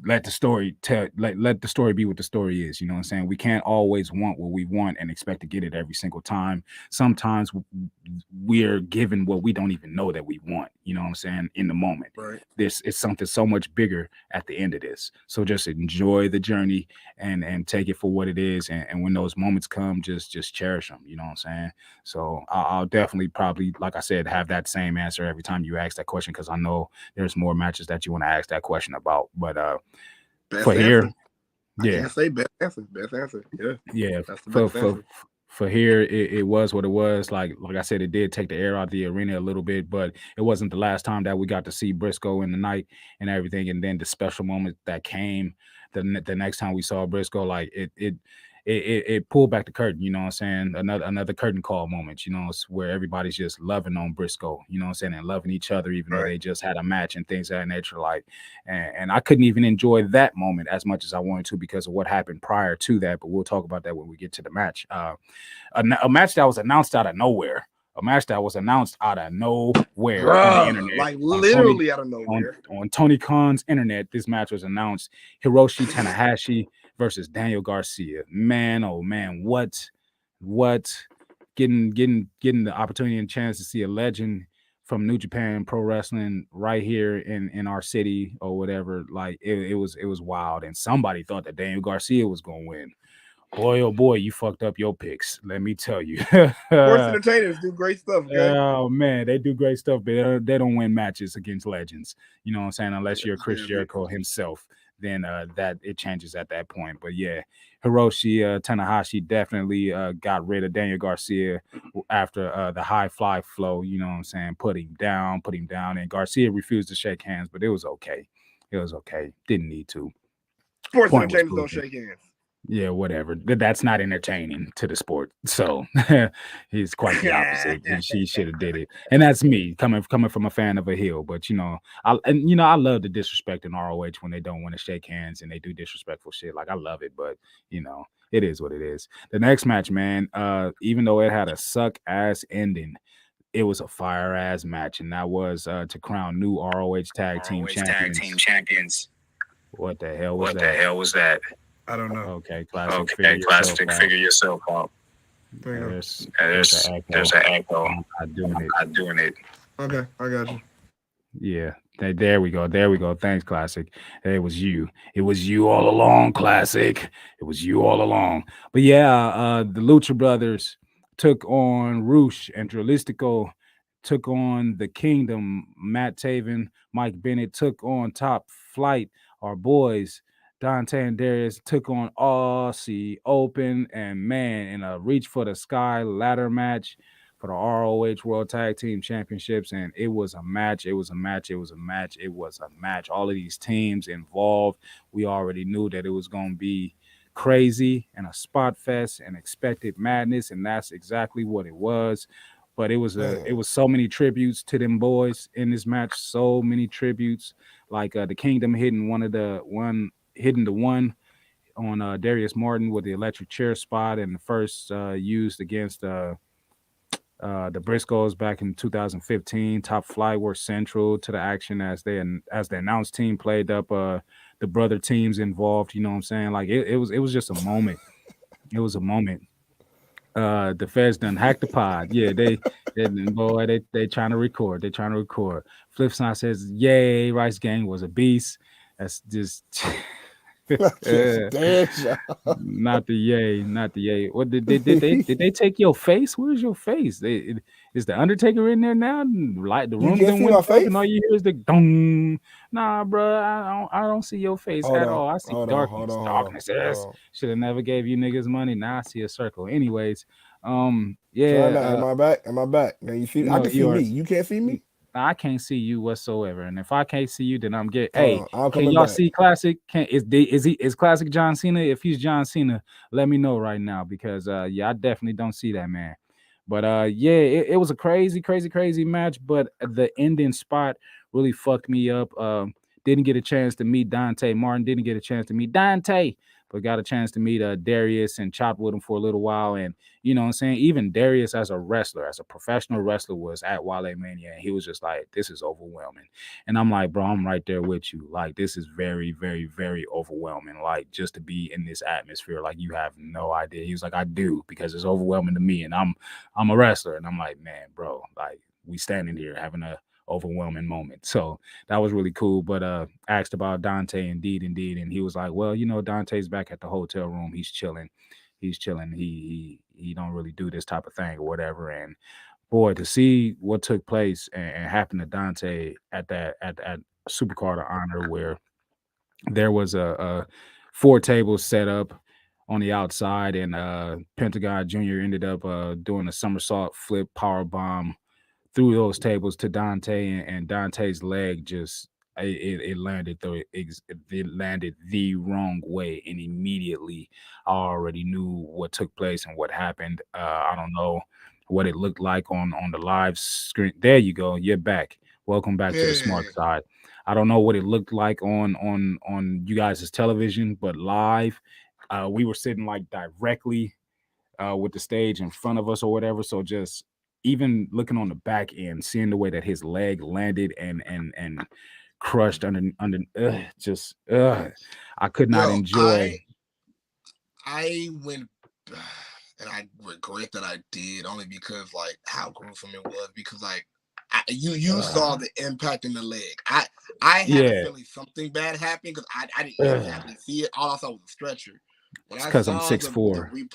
let the story be what the story is. You know what I'm saying? We can't always want what we want and expect to get it every single time. Sometimes we're given what we don't even know that we want. You know what I'm saying? In the moment, right. This is something so much bigger at the end of this. So just enjoy the journey and take it for what it is. And when those moments come, just cherish them. You know what I'm saying? So I'll definitely probably, like I said, have that same answer every time you ask that question, because I know there's more matches that you want to ask that question about. But for here, I can't say best answer. Yeah. For here, it was what it was. Like I said, it did take the air out of the arena a little bit, but it wasn't the last time that we got to see Briscoe in the night and everything. And then the special moment that came the next time we saw Briscoe, like it pulled back the curtain. You know what I'm saying? Another curtain call moment. You know, where everybody's just loving on Briscoe. You know what I'm saying? And loving each other, even though they just had a match and things of that nature. Like, and I couldn't even enjoy that moment as much as I wanted to because of what happened prior to that. But we'll talk about that when we get to the match. A match that was announced out of nowhere. A match that was announced out of nowhere on the internet. Like literally out of nowhere. On Tony Khan's internet, this match was announced. Hiroshi Tanahashi versus Daniel Garcia. Man, oh man, what getting the opportunity and chance to see a legend from New Japan Pro Wrestling right here in our city or whatever. Like it was wild. And somebody thought that Daniel Garcia was gonna win. Boy, oh boy, you fucked up your picks. Let me tell you. Sports entertainers do great stuff, okay? Oh man, they do great stuff, but they don't win matches against legends. You know what I'm saying? Unless you're Chris Jericho himself, then that it changes at that point. But yeah, Hiroshi Tanahashi definitely got rid of Daniel Garcia after the high fly flow. You know what I'm saying? Put him down, and Garcia refused to shake hands, but it was okay. Didn't need to. Sports entertainers don't shake hands. Yeah, whatever. That's not entertaining to the sport. So he's quite the opposite. And she should have did it. And that's me coming from a fan of a heel. But I love the disrespect in ROH when they don't want to shake hands and they do disrespectful shit. Like, I love it, but it is what it is. The next match, man, even though it had a suck ass ending, it was a fire ass match, and that was to crown new ROH tag team champions. What the hell was that? I don't know. Okay, Classic, figure yourself out. There's an echo. I'm not doing it. Okay, I got you. Yeah. There we go. There we go. Thanks, Classic. It was you. It was you all along, Classic. It was you all along. But yeah, the Lucha Brothers took on Roosh and Dralistico, took on the Kingdom. Matt Taven, Mike Bennett took on Top Flight. Our boys, Dante and Darius, took on Aussie Open. And man, in a reach for the sky ladder match for the ROH World Tag Team Championships, and it was a match. It was a match. It was a match. It was a match. All of these teams involved, we already knew that it was going to be crazy and a spot fest and expected madness, and that's exactly what it was. But it was so many tributes to them boys in this match. So many tributes, like the Kingdom hitting the one on Darius Martin with the electric chair spot, and the first used against the Briscoes back in 2015. Top Flight were central to the action as the announced team played up the brother teams involved. You know what I'm saying? Like it was just a moment. It was a moment. The feds done hacked the pod. Yeah, they trying to record. They trying to record. Flipside says, "Yay, Rice Gang was a beast." That's just not the yay, not the yay. What did they take your face? Where's your face? Is the Undertaker in there now? Like the room done went up, and all you hear is the dong. Nah, bro, I don't see your face at all. I see darkness. Darkness. Should have never gave you niggas money. Now I see a circle. Anyways, yeah. Am I back? Am I back? Now you see? No, I can see me. You can't see me. I can't see you whatsoever, and if I can't see you, then I'm getting. Hey, can y'all see Classic? Is Classic John Cena? If he's John Cena, let me know right now because I definitely don't see that man. But it was a crazy match. But the ending spot really fucked me up. Didn't get a chance to meet Dante Martin. Didn't get a chance to meet Dante, but got a chance to meet Darius and chop with him for a little while. And you know what I'm saying? Even Darius as a wrestler, as a professional wrestler, was at Wale Mania. And he was just like, this is overwhelming. And I'm like, bro, I'm right there with you. Like, this is very, very, very overwhelming. Like, just to be in this atmosphere, like, you have no idea. He was like, I do, because it's overwhelming to me. And I'm a wrestler. And I'm like, man, bro, like, we standing here having a overwhelming moment. So that was really cool. But asked about Dante, indeed, and he was like, well, you know, Dante's back at the hotel room. He's chilling. He don't really do this type of thing or whatever. And boy, to see what took place and happened to Dante at Supercard of Honor, where there was a 4 tables set up on the outside, and Pentagon Jr. ended up doing a somersault flip power bomb through those tables to Dante, and Dante's leg just it landed the wrong way, and immediately I already knew what took place and what happened. I don't know what it looked like on the live screen. There you go. You're back. Welcome back to the Smark side. I don't know what it looked like on you guys' television, but live, we were sitting like directly with the stage in front of us or whatever. So just even looking on the back end, seeing the way that his leg landed and crushed under I could not enjoy. I went, and I regret that I did, only because like how gruesome it was. Because like you saw the impact in the leg. I had a feeling something bad happened because I didn't exactly see it. All I saw was a stretcher. It's because I'm 6'4".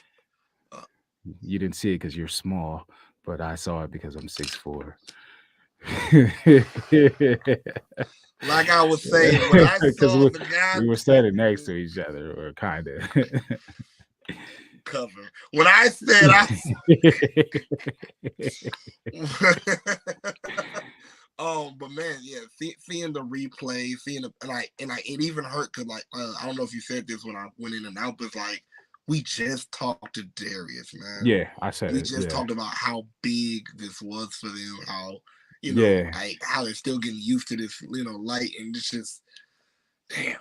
You didn't see it because you're small, but I saw it because I'm 6'4". Like I was saying, when I saw the guy, we were standing next to each other, or kind of cover. When I said but man, yeah, seeing the replay, seeing the and it even hurt because like I don't know if you said this when I went in and out, but like we just talked to Darius, man. Yeah, I said we just talked about how big this was for them, how like how they're still getting used to this, light, and it's just damn.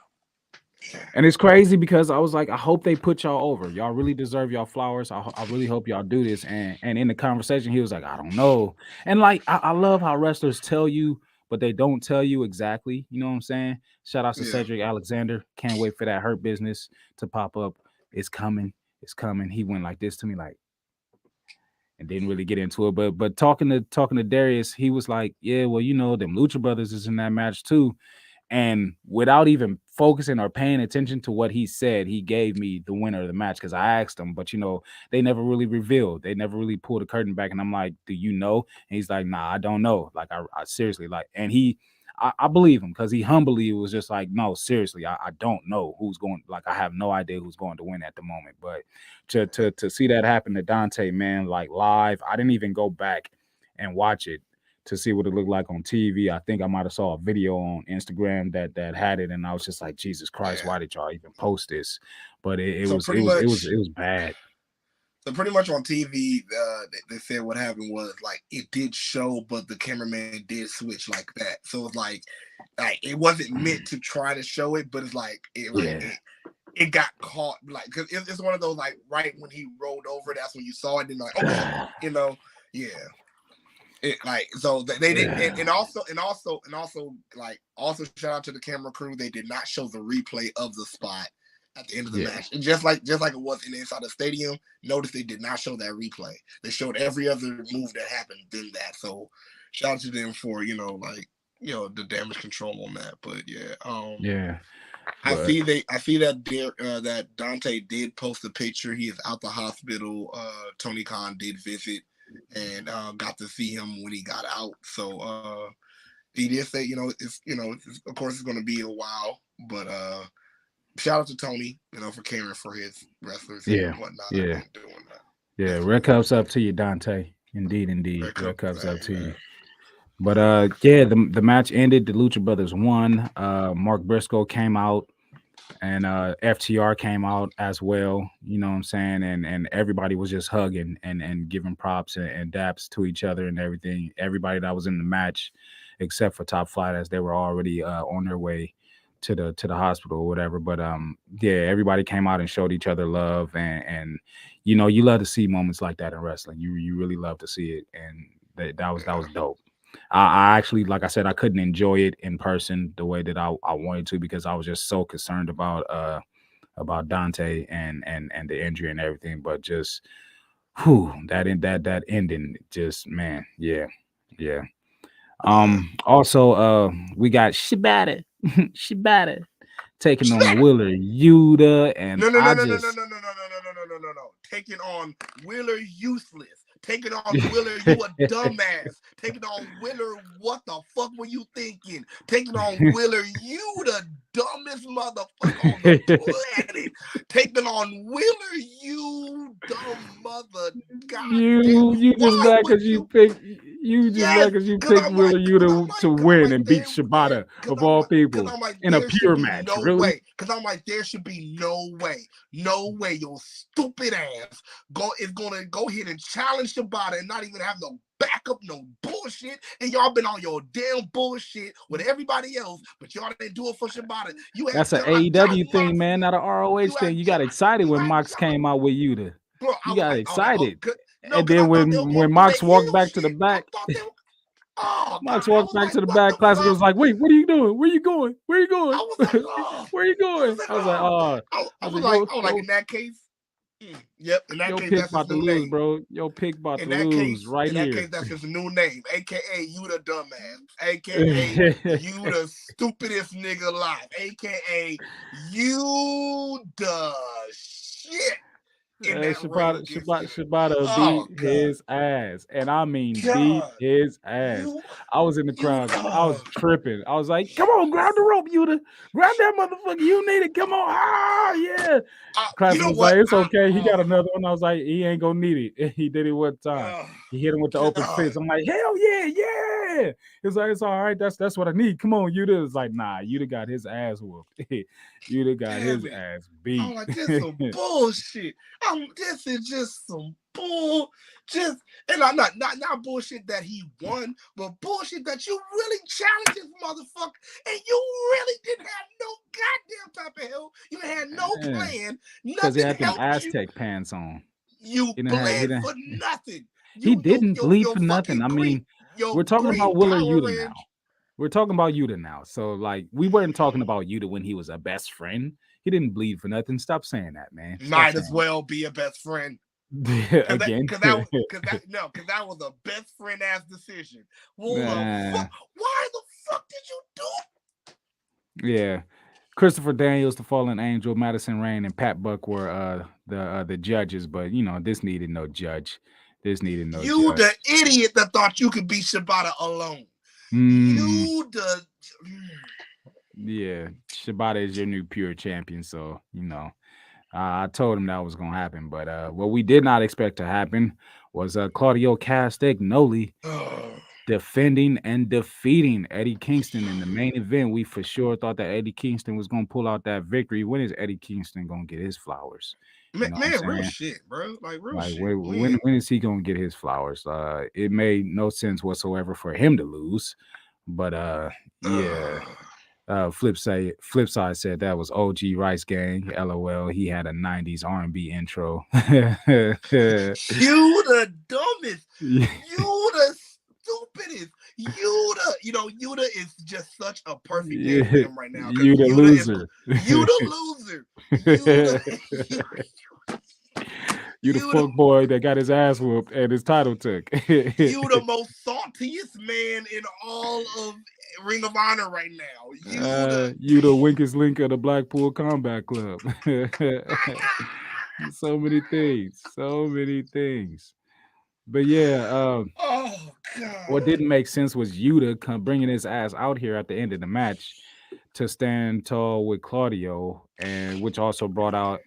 And it's crazy because I was like, I hope they put y'all over. Y'all really deserve y'all flowers. I really hope y'all do this. And in the conversation, he was like, I don't know. And like, I love how wrestlers tell you, but they don't tell you exactly. You know what I'm saying? Shout out to Cedric Alexander. Can't wait for that Hurt Business to pop up. It's coming. It's coming. He went like this to me, like, and didn't really get into it. But talking to Darius, he was like, yeah, well, them Lucha Brothers is in that match too. And without even focusing or paying attention to what he said, he gave me the winner of the match because I asked him, but they never really revealed. They never really pulled the curtain back. And I'm like, do you know? And he's like, nah, I don't know. Like, I seriously, like, and I believe him because he humbly was just like, no, seriously, I don't know who's going. Like, I have no idea who's going to win at the moment. But to see that happen to Dante, man, like live, I didn't even go back and watch it to see what it looked like on TV. I think I might have saw a video on Instagram that had it, and I was just like, Jesus Christ, why did y'all even post this? But it was bad. So pretty much on TV, they said what happened was like it did show, but the cameraman did switch like that. So it's like it wasn't meant to try to show it, but it's like it got caught, like because it's one of those like right when he rolled over, that's when you saw it, and like okay, yeah. It, like so they didn't, and also like also shout out to the camera crew. They did not show the replay of the spot at the end of the match, and just like it was inside the stadium. Notice they did not show that replay. They showed every other move that happened than that. So shout out to them for the damage control on that. But I see that Dante did post a picture. He is out the hospital. Tony Khan did visit and got to see him when he got out. So he did say, it's of course it's going to be a while, but shout out to Tony, for caring for his wrestlers and whatnot. Yeah, doing that. Yeah, red cups up to you, Dante. Indeed, red cups up to you. But the match ended. The Lucha Brothers won. Mark Briscoe came out. And FTR came out as well, you know what I'm saying? And everybody was just hugging and giving props and daps to each other and everything. Everybody that was in the match, except for Top Flight, as they were already on their way to the hospital or whatever. But everybody came out and showed each other love. And you love to see moments like that in wrestling. You really love to see it. And that was dope. I actually, like I said, I couldn't enjoy it in person the way that I wanted to because I was just so concerned about Dante and the injury and everything. But just that ending, just man, yeah. Also, we got Shibata taking on Wheeler Yuta, and no, taking on Wheeler Useless. Taking on Wheeler, you a dumbass. Taking on Wheeler, what the fuck were you thinking? Taking on Wheeler, you the dumbest motherfucker on the planet. Taking on Wheeler, you dumb mother. God you just mad because you picked Wheeler Yuta to win and beat Shibata of all people in a pure match. Really? Because I'm like, there should be no way, your stupid ass is gonna go ahead and challenge Shibata and not even have no backup, no bullshit. And y'all been on your damn bullshit with everybody else, but y'all didn't do it for Shibata. That's an AEW thing, man, not an ROH thing. You got excited when Mox came out with Yuta. Bro, you got excited. And then when Mox walked back to the back, Mox walked back to the back. Classic was like, "Wait, what are you doing? Where you going? Where you going? Where you going?" I was like, in that case, yep. In that case, pick that's about to lose, bro. Your pick about to lose right here. In that case, that's his new name, aka you the dumbass, aka you the stupidest nigga alive, aka you the shit. Shibata beat his ass, and I mean beat his ass. I was in the crowd. I was tripping. I was like, "Come on, grab the rope, Yuta. Grab that motherfucker. You need it. Come on, yeah." Classic was like, "It's okay. He got another one." I was like, "He ain't gonna need it." He did it one time. He hit him with the open fist. I'm like, "Hell yeah!" It's like, "It's all right. That's what I need. Come on, Yuta." It's like, "Nah, Yuta got his ass whooped. Yuta got his ass beat." I'm like, "This is some bullshit." This is just some bull, and I'm not bullshit that he won, but bullshit that you really challenged this motherfucker, and you really didn't have no goddamn type of help. You had no plan. Because he had them Aztec pants on. You bled for nothing. He didn't bleed for nothing. I mean, we're talking about Wheeler Yuta now. We're talking about Yuta now. So, like, we weren't talking about Yuta when he was a best friend. He didn't bleed for nothing. Stop saying that, man. Might as well be a best friend. Again, because that was a best friend ass decision. Well, why the fuck did you do? Yeah, Christopher Daniels, the Fallen Angel, Madison Rain, and Pat Buck were the judges, but this needed no judge. This needed no judge. You the idiot that thought you could beat Shibata alone. Yeah, Shibata is your new pure champion, so I told him that was gonna happen, but what we did not expect to happen was Claudio Castagnoli defending and defeating Eddie Kingston in the main event. We for sure thought that Eddie Kingston was gonna pull out that victory. When is Eddie Kingston gonna get his flowers? Man, real shit, bro. Like real shit. When is he gonna get his flowers? It made no sense whatsoever for him to lose, but yeah. Flip side said that was OG Rice Gang. LOL. He had a 90s R&B intro. You the dumbest. You the stupidest. Yuta is just such a perfect name for him right now. You the loser. You the loser. You the fuck boy that got his ass whooped and his title took. You the most saltiest man in all of Ring of Honor right now. You the weakest link of the Blackpool Combat Club. So many things. But yeah, oh god, what didn't make sense was Yuta bringing his ass out here at the end of the match to stand tall with Claudio, and which also brought out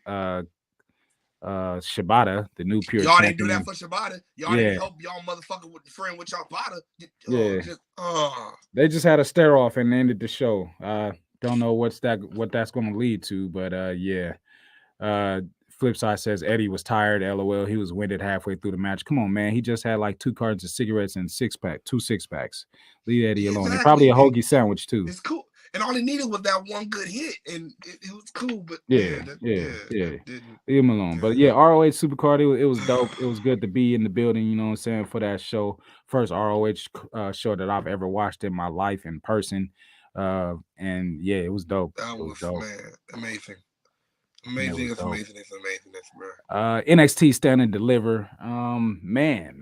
Shibata, the new pure y'all champion. Didn't do that for Shibata. Y'all didn't help y'all motherfucker with the friend with y'all Shibata. They just had a stare off and ended the show. Don't know what that's going to lead to, but Flipside says Eddie was tired. LOL. He was winded halfway through the match. Come on, man. He just had like 2 cartons of cigarettes and 2 6-packs. Leave Eddie alone. Exactly. And probably a hoagie sandwich too. It's cool. And all he needed was that one good hit, and it was cool. But yeah. Leave him alone. But yeah, ROH Supercard, it was dope. It was good to be in the building. You know what I'm saying, for that show. First ROH show that I've ever watched in my life in person. And yeah, it was dope. That was dope. Man, amazing. It's amazing, bro. NXT Stand and Deliver. Man.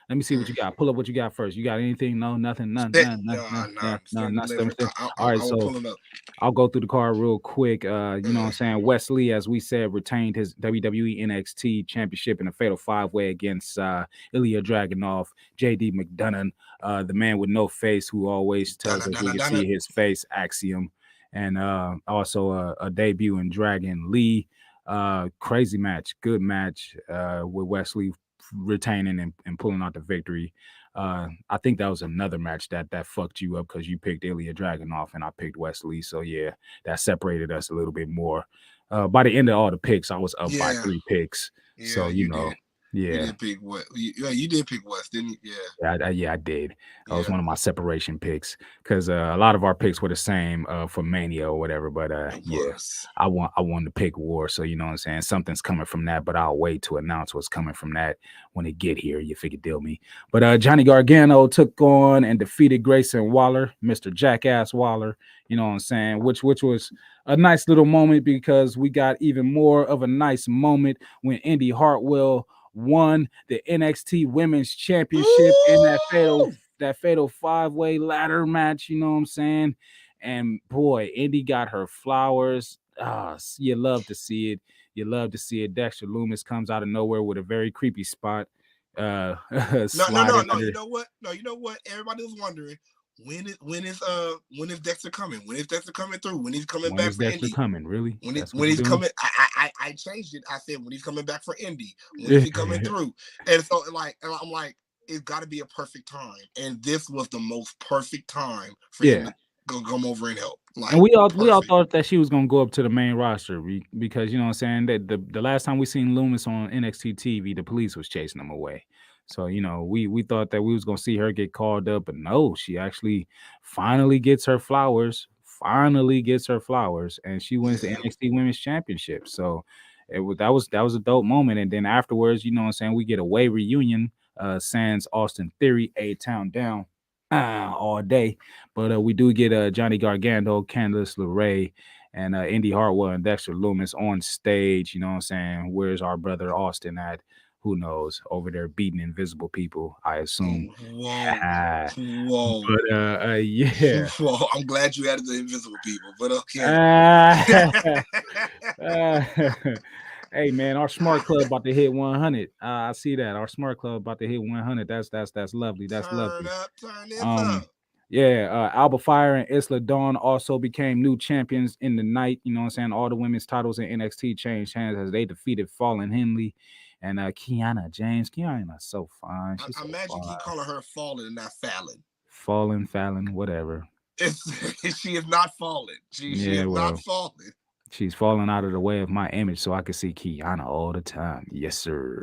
Let me see what you got. Pull up what you got first. You got anything? No, nothing. None. Nothing. All right, so I'll go through the card real quick. You know what I'm saying? Wesley, as we said, retained his WWE NXT Championship in a fatal 5-way against Ilya Dragunov, JD McDonough, the man with no face who always tells us we can see his face, Axiom. And also a debut in Dragon Lee. Crazy match, good match with Wesley retaining and pulling out the victory. I think that was another match that fucked you up because you picked Ilya Dragunov and I picked Wesley. So yeah, that separated us a little bit more. By the end of all the picks, I was up by 3 picks. Yeah, so you know. Yeah, you did pick what? You did pick West, didn't you? I did. That was one of my separation picks because a lot of our picks were the same for Mania or whatever. But yes, I wanted to pick War, so you know what I'm saying. Something's coming from that, but I'll wait to announce what's coming from that when it get here. You figure deal me. But Johnny Gargano took on and defeated Grayson Waller, Mr. Jackass Waller. You know what I'm saying? Which was a nice little moment because we got even more of a nice moment when Indy Hartwell won the NXT Women's Championship in that fatal 5-way ladder match. You know what I'm saying? And boy, Indy got her flowers. You love to see it. Dexter Lumis comes out of nowhere with a very creepy spot. No. You know what? Everybody was wondering when is Dexter coming? When is Dexter coming through? When he's coming back for Indy? Coming, really? When he's coming, I changed it. I said when he's coming back for Indy. When is he coming through? And so I'm like, it's got to be a perfect time. And this was the most perfect time for him to come over and help. Like, and we all thought that she was gonna go up to the main roster because you know what I'm saying, that the last time we seen Loomis on NXT TV, the police was chasing him away. So, you know, we thought that we was going to see her get called up, but no, she actually finally gets her flowers, and she wins the NXT Women's Championship. So that was a dope moment. And then afterwards, you know what I'm saying, we get a way reunion, sans Austin Theory, A-Town Down all day. But we do get Johnny Gargano, Candice LeRae, and Indy Hartwell and Dexter Loomis on stage. You know what I'm saying? Where's our brother Austin at? Who knows? Over there beating invisible people, I assume. Whoa. But yeah. Whoa, I'm glad you added the invisible people, but okay. Hey man, our Smart Club about to hit 100. I see that. Our Smart Club about to hit 100. That's lovely. That's lovely. Turn it up. Yeah, Alba Fire and Isla Dawn also became new champions in the night. You know what I'm saying? All the women's titles in NXT changed hands as they defeated Fallen Henley and Kiana James. Kiana's so fine. She's so imagine fine. he calling her Fallen and not Fallon. Fallon, whatever. She is not falling. She is not falling. She's falling out of the way of my image so I can see Kiana all the time. Yes, sir.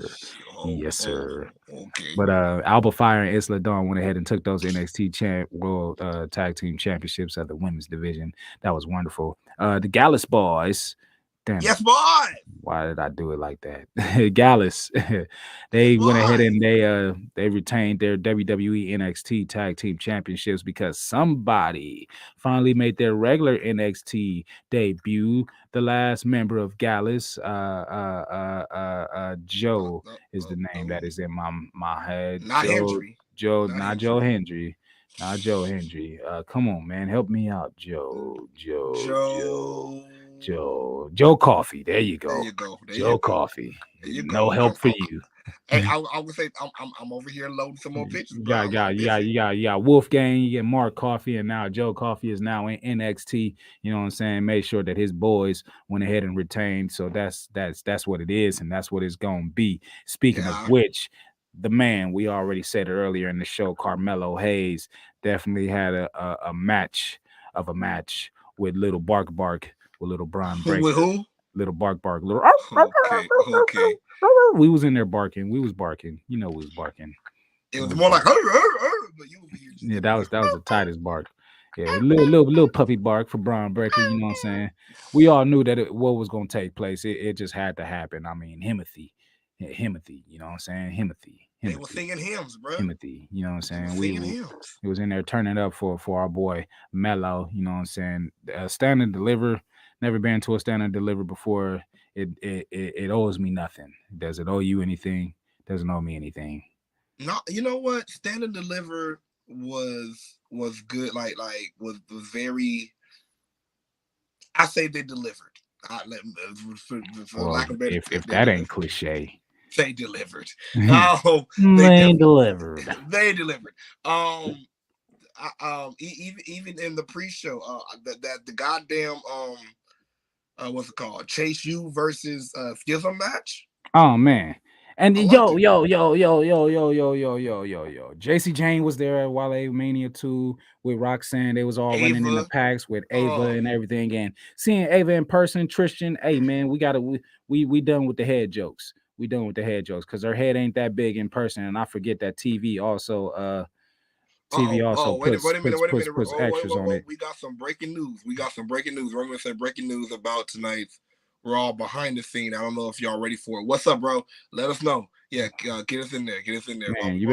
Yes, sir. Okay. But Alba Fire and Isla Dawn went ahead and took those NXT World Tag Team Championships of the women's division. That was wonderful. The Gallus Boys. Damn yes, boy. Why did I do it like that? Gallus. They went ahead and they retained their WWE NXT Tag Team Championships because somebody finally made their regular NXT debut. The last member of Gallus, Joe is the name that is in my head. Not Hendry. Not Joe Hendry. Not Joe Hendry. Come on, man, help me out, Joe Coffey. There you go. Joe Coffey. No help for you. Hey, I would say I'm over here loading some more pictures. You got Wolfgang, you get Mark Coffey, and now Joe Coffey is now in NXT. You know what I'm saying? Made sure that his boys went ahead and retained. So that's what it is, and that's what it's gonna be. Speaking of which, the man we already said it earlier in the show, Carmelo Hayes, definitely had a match with Little Bark, with Little Brian Breaker. With who? Little Bark. Little. Okay. We was in there barking. We was barking. You know, we was barking. It was more like, but you. Yeah, that was the tightest bark. Yeah, little puppy bark for Brian Breaker. You know what I'm saying? We all knew that what was gonna take place. It just had to happen. I mean, Himothy. You know what I'm saying? Himothy. They were singing hymns, bro. Timothy, you know what I'm saying? He was in there turning up for our boy Mello, you know what I'm saying? Stand and Deliver, never been to a Stand and Deliver before. It owes me nothing. Does it owe you anything? Doesn't owe me anything. No, you know what? Stand and Deliver was good. Like was very. I say they delivered. For lack of better, if that ain't cliche. They delivered. They delivered. They delivered. Even in the pre-show, the goddamn what's it called? Chase U versus Schism match. Oh man. And yo. JC Jane was there at Wale Mania 2 with Roxanne. They was all running in the packs with Ava and everything. And seeing Ava in person, Tristan, hey man, we done with the head jokes. We done with the head jokes because her head ain't that big in person. And I forget that TV also puts extras on it. We got some breaking news. We're gonna say breaking news about tonight's Raw behind the scene. I don't know if y'all ready for it. What's up, bro? Let us know. Yeah, get us in there. Man, you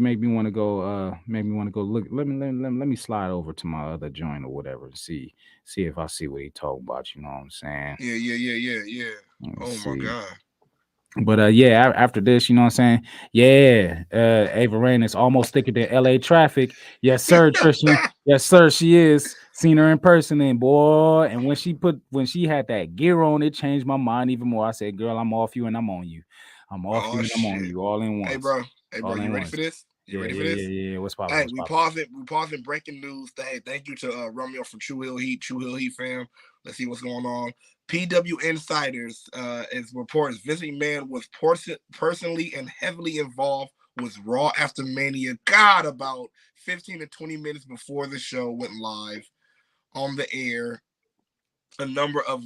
make me want to go. Make me want to go look. Let me slide over to my other joint or whatever and see if I see what he talking about. You know what I'm saying? Yeah. My god. But after this, you know what I'm saying? Yeah, Ava Rain is almost thicker than LA traffic. Yes, sir, Tristan. Yes, sir, she is. Seen her in person, and boy, and when she had that gear on, it changed my mind even more. I said, "Girl, I'm off you and I'm on you. I'm off you and I'm on you all in once." Hey, bro, you ready for this? Ready for this? Yeah. What's poppin'? Hey, we pausing breaking news. Hey, thank you to Romeo from True Hill Heat fam. Let's see what's going on. PW Insiders is reports Vince McMahon was personally and heavily involved with Raw after Mania. God, about 15 to 20 minutes before the show went live on the air. A number of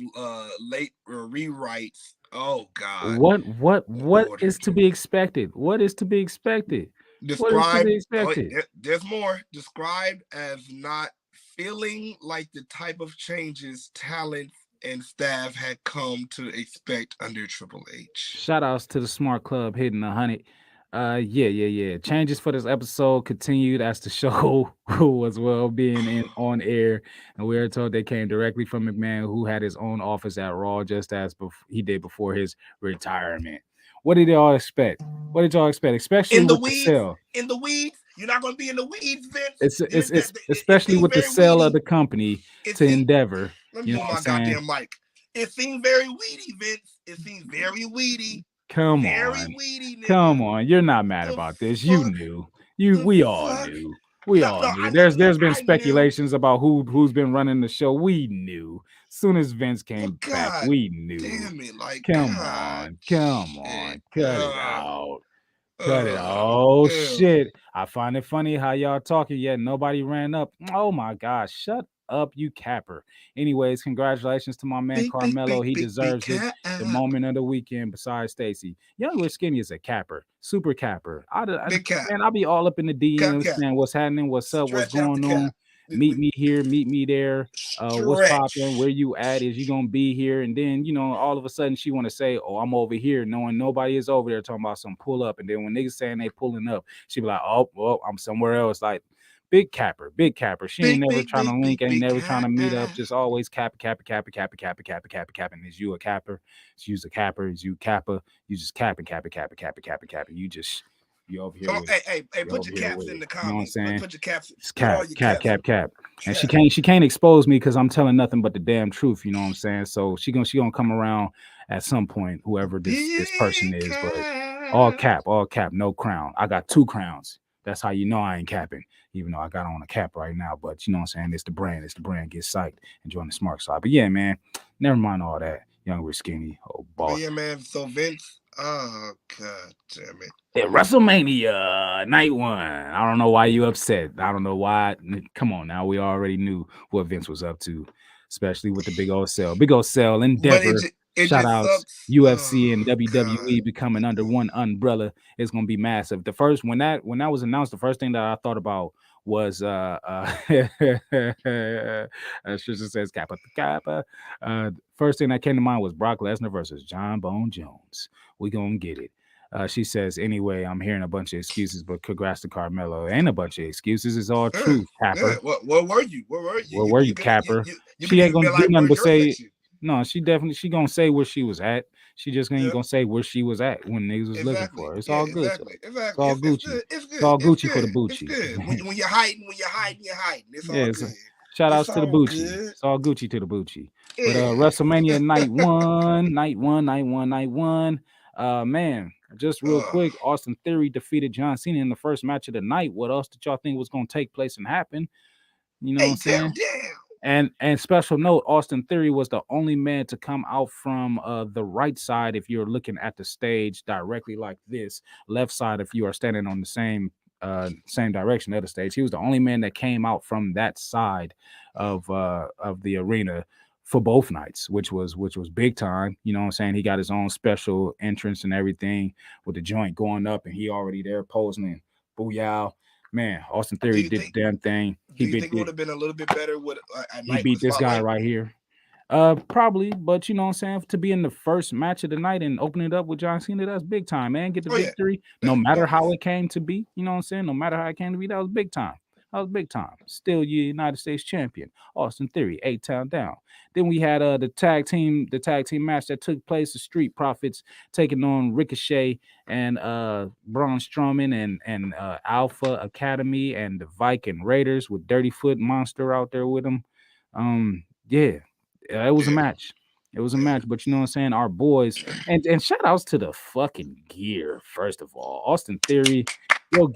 late rewrites. Oh God! What is to be expected? What is to be expected? There's more. Described as not feeling like the type of changes talent and staff had come to expect under Triple H. Shout outs to the Smart Club hitting 100. Yeah. Changes for this episode continued as the show was being on air, and we were told they came directly from McMahon, who had his own office at Raw, just as he did before his retirement. What did y'all expect? What did y'all expect, especially in the with weeds? The sale? In the weeds, you're not going to be in the weeds, Vince. It's especially with the sale of the company to Endeavor. Let me move my goddamn mic. It seems very weedy, Vince. It seems very weedy. Come very on, weedy, nigga. Come on, you're not mad about this. You knew. We all knew. We all knew. There's been speculations about who's been running the show. We knew. Soon as Vince came back, we knew. Damn it, like, come on, cut it out. Cut it. Oh shit. I find it funny how y'all talking yet nobody ran up. Oh my gosh, shut up, you capper. Anyways, congratulations to my man Carmelo. He deserves it. The moment of the weekend besides Stacy. Young Rich Skinny is a capper. Super capper. Man, I'll be all up in the DMs saying what's happening, what's up, what's going on. Meet me here, meet me there. What's popping? Where you at? Is you gonna be here? And then all of a sudden she want to say, "Oh, I'm over here," knowing nobody is over there talking about some pull up. And then when niggas saying they pulling up, she be like, "Oh, well, I'm somewhere else." Like big capper. She ain't never trying to link, ain't never trying to meet up. Just always capping. Is you a capper? Is you a capper? Is you capper? You just capping. You over here. Hey, put your caps in the comments. You know what I'm saying? Put your caps. Cap. And she can't expose me because I'm telling nothing but the damn truth. You know what I'm saying? So she gonna come around at some point, whoever this person is. But all cap, no crown. I got 2 crowns. That's how you know I ain't capping, even though I got on a cap right now. But you know what I'm saying? It's the brand. Get psyched and join the Smark side. But yeah, man, never mind all that. Young Rich Skinny, boss. Yeah, man. So Vince, oh god damn it. At WrestleMania night 1. I don't know why you upset. I don't know why. Come on now. We already knew what Vince was up to, especially with the big old sale. Endeavor. Shout outs UFC and WWE becoming under one umbrella is gonna be massive. The first when that was announced, the first thing that I thought about was Trisha says Kappa. First thing that came to mind was Brock Lesnar versus John Bone Jones. We gonna get it. She says, anyway, I'm hearing a bunch of excuses, but congrats to Carmelo. Ain't a bunch of excuses. It's all true, Capper. Yeah. Where were you? Where were you, Capper? She ain't gonna do nothing but say. No, she gonna say where she was at. She just ain't gonna say where she was at when niggas was looking for her. It's all good. It's all Gucci. It's all Gucci for the Bucci. When you're hiding, you're hiding. It's all good. Shout outs to the Bucci. It's all Gucci to the Bucci. But WrestleMania night one. Man, just real quick, Austin Theory defeated John Cena in the first match of the night. What else did y'all think was gonna take place and happen? You know what I'm saying? And special note, Austin Theory was the only man to come out from the right side if you're looking at the stage directly like this, left side if you are standing on the same direction of the stage. He was the only man that came out from that side of the arena for both nights, which was big time. You know what I'm saying? He got his own special entrance and everything with the joint going up, and he already there posing and booyah. Man, Austin Theory did the damn thing. He think it would have been a little bit better with he beat this guy right here. Probably, but you know what I'm saying? To be in the first match of the night and open it up with John Cena, that's big time, man. Get the victory, no matter how it came to be. You know what I'm saying? No matter how it came to be, that was big time. Still United States champion, Austin Theory, 8-town down. Then we had the tag team match that took place. The Street Profits taking on Ricochet and Braun Strowman and Alpha Academy and the Viking Raiders with Dirty Foot Monster out there with them. It was a match. But you know what I'm saying? Our boys and shout outs to the fucking gear. First of all, Austin Theory, your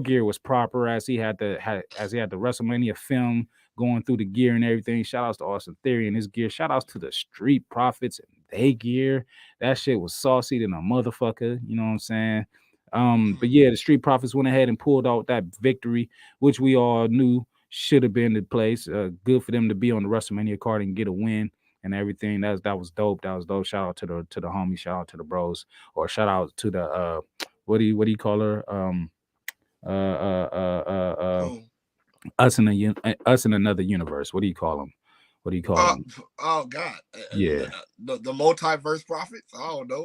gear was proper as he had the WrestleMania film going through the gear and everything. Shout outs to Austin Theory and his gear. Shout outs to the Street Profits and they gear. That shit was saucy than a motherfucker. You know what I'm saying? But yeah, the Street Profits went ahead and pulled out that victory, which we all knew should have been in place. Good for them to be on the WrestleMania card and get a win and everything. That was dope. Shout out to the homies. Shout out to the bros. Or shout out to the what do you call her? Us in another universe. What do you call them? What do you call them? Oh God. Yeah. The multiverse prophets. I don't know.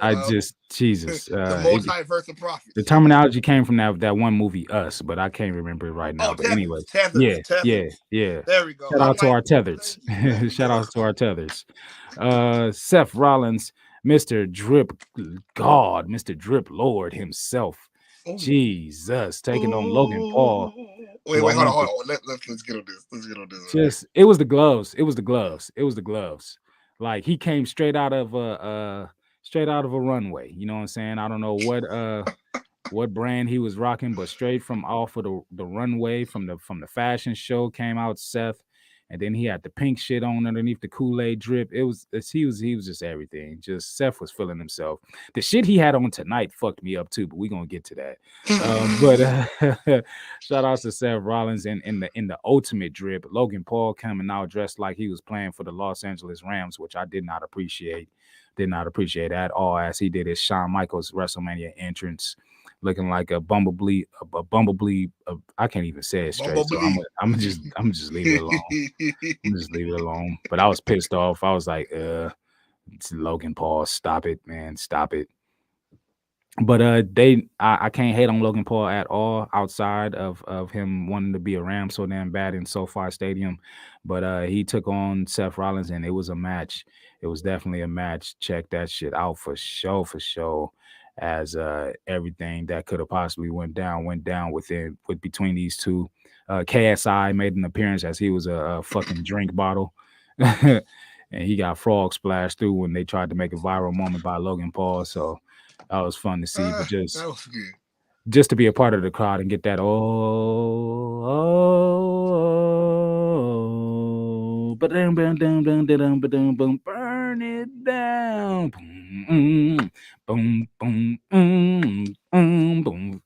Jesus. The multiverse of prophets. The terminology came from that one movie, Us, but I can't remember it right now. But anyway, tethers. Yeah. There we go. Shout out to our tethers. Shout out to our tethers. Seth Rollins, Mr. Drip God, Mr. Drip Lord himself. Ooh. Jesus, taking on Logan Paul. Wait, hold on. Let's get on this. It was the gloves. Like he came straight out of a runway. You know what I'm saying? I don't know what brand he was rocking, but straight from off of the runway from the fashion show came out Seth. And then he had the pink shit on underneath the Kool-Aid drip. He was just everything. Just Seth was feeling himself. The shit he had on tonight fucked me up too, but we're gonna get to that. But shout out to Seth Rollins in the ultimate drip. Logan Paul coming out dressed like he was playing for the Los Angeles Rams, which I did not appreciate at all, as he did his Shawn Michaels WrestleMania entrance. Looking like a bumblebee. I can't even say it straight. So I'm just leave it alone. But I was pissed off. I was like, it's Logan Paul, stop it, man, stop it. But I can't hate on Logan Paul at all outside of him wanting to be a Ram so damn bad in SoFi Stadium. But he took on Seth Rollins and it was a match. It was definitely a match. Check that shit out for sure. As everything that could have possibly went down between these two. KSI made an appearance as he was a fucking drink bottle. And he got frog splashed through when they tried to make a viral moment by Logan Paul. So that was fun to see. But just to be a part of the crowd and get that burn it down. Boom, boom, boom, boom, boom,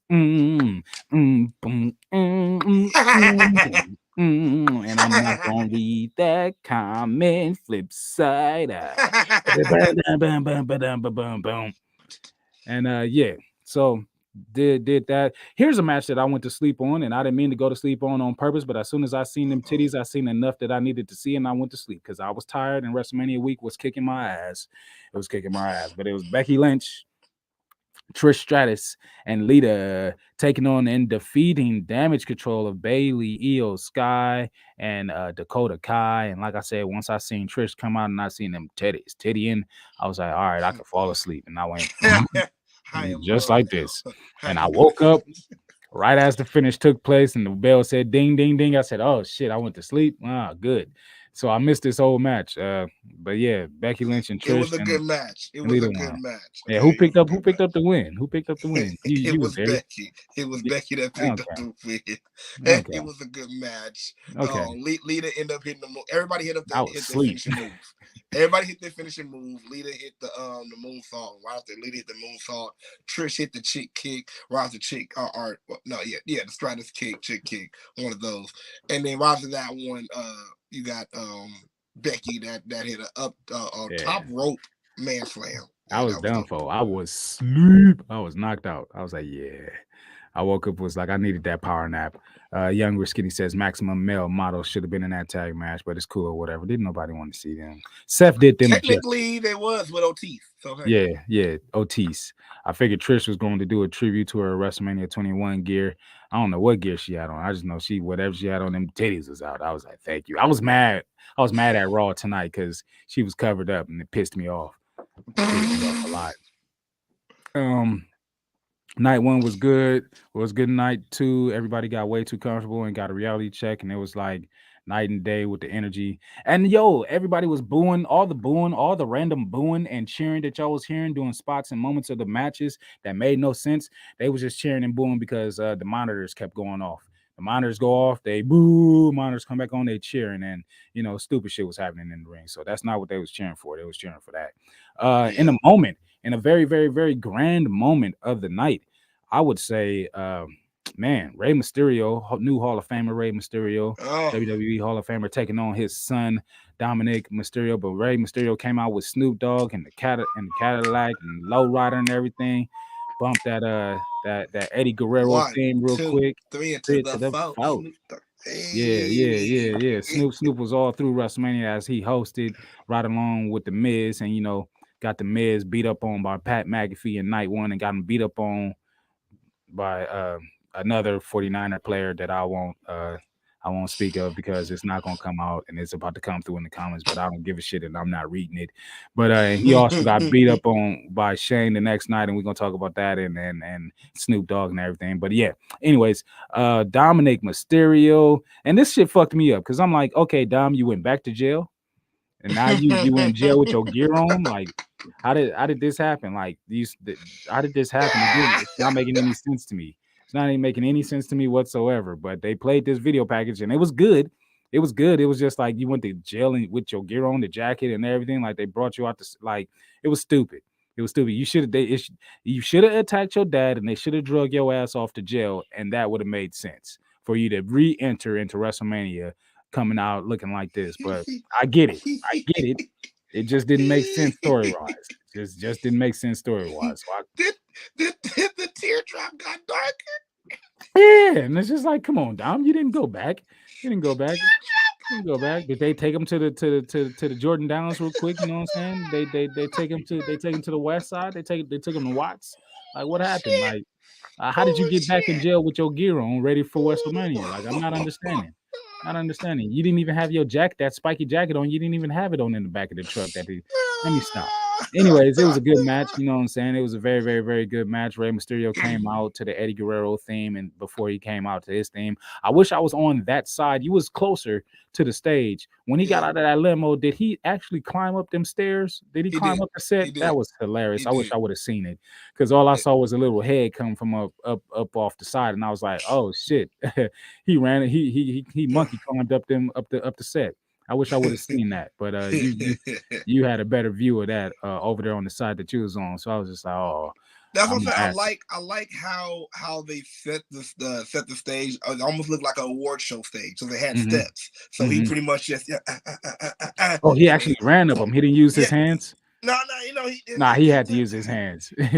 and I'm not gonna read that comment. Flip side out. And yeah, so did that. Here's a match that I went to sleep on, and I didn't mean to go to sleep on purpose, but as soon as I seen them titties, I seen enough that I needed to see, and I went to sleep because I was tired, and WrestleMania week was kicking my ass. It was kicking my ass, but it was Becky Lynch, Trish Stratus, and Lita taking on and defeating Damage Control of Bayley, Io Sky, and Dakota Kai. And like I said, once I seen Trish come out and I seen them tittying, I was like, all right, I could fall asleep. And I went just like this. And I woke up right as the finish took place and the bell said ding, ding, ding. I said, oh shit, I went to sleep. Good. So I missed this whole match. But yeah, Becky Lynch and Trish. It was a good match. Yeah, who picked up the win? It was Becky. It was Becky that picked up the win. Okay. It was a good match. Okay. Lita ended up hitting the move. Everybody hit their finishing move. Everybody hit their finishing move. Lita hit the moonsault. Right after Lita hit the moonsault. Trish hit the chick kick. Right after the Stratus kick, chick kick, one of those. And then right after that one, you got Becky that hit a top rope man slam. I was done for. I was sleep. I was knocked out. I was like, yeah. I woke up, was like, I needed that power nap. Younger Skinny says maximum male model should have been in that tag match, but it's cool or whatever. Didn't nobody want to see them. Seth did them. Technically, they was with Otis. So hey. Yeah, Otis. I figured Trish was going to do a tribute to her WrestleMania 21 gear. I don't know what gear she had on. I just know whatever she had on, them titties was out. I was like, thank you. I was mad at Raw tonight because she was covered up and it pissed me off. A lot. Night one was good. It was good night two. Everybody got way too comfortable and got a reality check, and it was like night and day with the energy. And everybody was booing, all the random booing and cheering that y'all was hearing during spots and moments of the matches that made no sense. They was just cheering and booing because the monitors kept going off. The monitors go off, they boo, monitors come back on, they cheering, and stupid shit was happening in the ring. So that's not what they was cheering for. They was cheering for that. In a very, very, very grand moment of the night, I would say, Rey Mysterio, new Hall of Famer Rey Mysterio, WWE Hall of Famer, taking on his son Dominic Mysterio. But Rey Mysterio came out with Snoop Dogg and the Cadillac and Lowrider and everything. Bump that Eddie Guerrero theme real quick. 3 into the 4. Yeah. Snoop was all through WrestleMania as he hosted right along with the Miz, and got the Miz beat up on by Pat McAfee in night one, and got him beat up on by another 49er player that I won't speak of because it's not gonna come out and it's about to come through in the comments, but I don't give a shit and I'm not reading it. But he also got beat up on by Shane the next night, and we're gonna talk about that and Snoop Dogg and everything. But yeah, anyways, Dominic Mysterio, and this shit fucked me up because I'm like, okay, Dom, you went back to jail, and now you in jail with your gear on. Like, how did this happen? Like, how did this happen? It's not making any sense to me. It's not even making any sense to me whatsoever. But they played this video package and it was good. It was good. It was just like you went to jail with your gear on, the jacket and everything. Like they brought you out to like it was stupid. It was stupid. You should have attacked your dad and they should have drug your ass off to jail, and that would have made sense for you to re-enter into WrestleMania coming out looking like this. But I get it. It just didn't make sense story-wise. Just didn't make sense story-wise. So the teardrop got darker. Yeah, and it's just like, come on, Dom, you didn't go back. Did they take him to the Jordan Downs real quick? You know what I'm saying? They take him to the West Side. They took him to Watts. Like, what happened? Like, how did you get back in jail with your gear on, ready for WrestleMania? Like, I'm not understanding. You didn't even have your jacket, that spiky jacket on. You didn't even have it on in the back of the truck. Let me stop. Anyways, it was a good match. You know what I'm saying? It was a very, very, very good match. Rey Mysterio came out to the Eddie Guerrero theme, and before he came out to his theme, I wish I was on that side. You was closer to the stage. When he got out of that limo, did he actually climb up them stairs? Did he climb up the set? That was hilarious. I wish I would have seen it, because all I saw was a little head come from up off the side, and I was like, oh shit. He ran. He monkey climbed up the set. I wish I would have seen that, but you had a better view of that over there on the side that you was on. So I was just like, oh, that's what I'm saying. I like how they set the stage. It almost looked like an award show stage. So they had steps. So he pretty much just oh, he actually ran up them. He didn't use his hands. No, he had to use his hands. I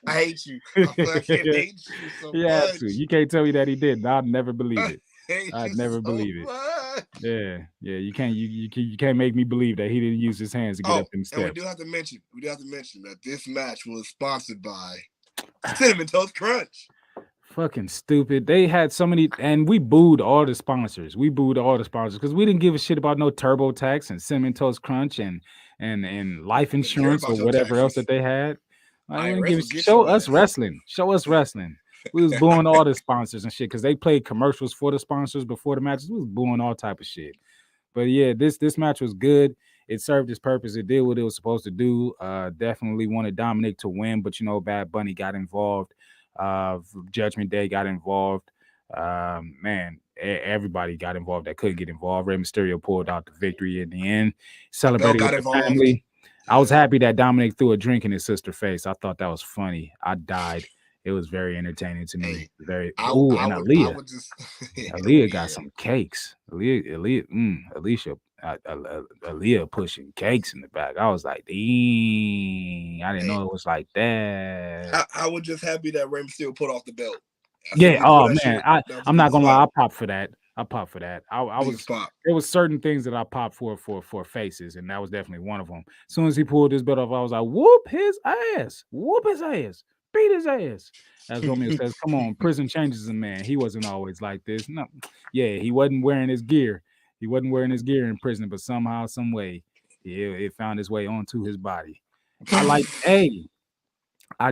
hate you. I fucking hate you so much. You can't tell me that he did. I'd never believe it. I'd never believe it. Yeah. You can't make me believe that he didn't use his hands to get up in the steps. And we do have to mention that this match was sponsored by Cinnamon Toast Crunch. Fucking stupid. They had so many, and we booed all the sponsors. Because we didn't give a shit about no TurboTax and Cinnamon Toast Crunch and life insurance or whatever else that they had. Show us wrestling. We was booing all the sponsors and shit because they played commercials for the sponsors before the matches. We was booing all type of shit. But yeah, this match was good. It served its purpose. It did what it was supposed to do. Definitely wanted Dominic to win, but Bad Bunny got involved. Judgment Day got involved. Everybody got involved that could get involved. Rey Mysterio pulled out the victory in the end. Celebrated with the family. I was happy that Dominic threw a drink in his sister's face. I thought that was funny. I died. It was very entertaining to me. Aaliyah got some cakes. Aaliyah pushing cakes in the back. I was like, dang, I didn't know it was like that. I was just happy that Rey Mysterio put off the belt. I'm not gonna lie. I popped for that. There was certain things that I popped for faces, and that was definitely one of them. As soon as he pulled his belt off, I was like, whoop his ass. Beat his ass. As Romeo says, come on, prison changes a man. He wasn't always like this. No, yeah, he wasn't wearing his gear. In prison, but somehow, some way, it found its way onto his body. I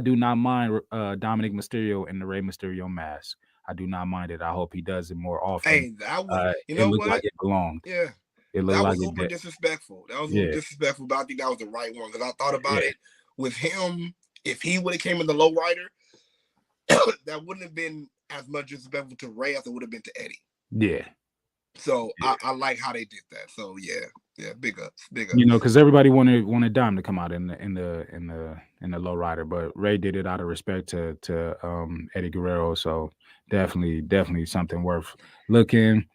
do not mind Dominic Mysterio in the Rey Mysterio mask. I do not mind it. I hope he does it more often. Hey, it looked like it belonged. Yeah. It looked like super disrespectful. That was a little disrespectful, but I think that was the right one because I thought about it with him. If he would have came in the low rider, that wouldn't have been as much disrespectful to Rey as it would have been to Eddie. Yeah. So I like how they did that. So yeah, big ups. Because everybody wanted Dom to come out in the low rider, but Rey did it out of respect to Eddie Guerrero. So definitely something worth looking.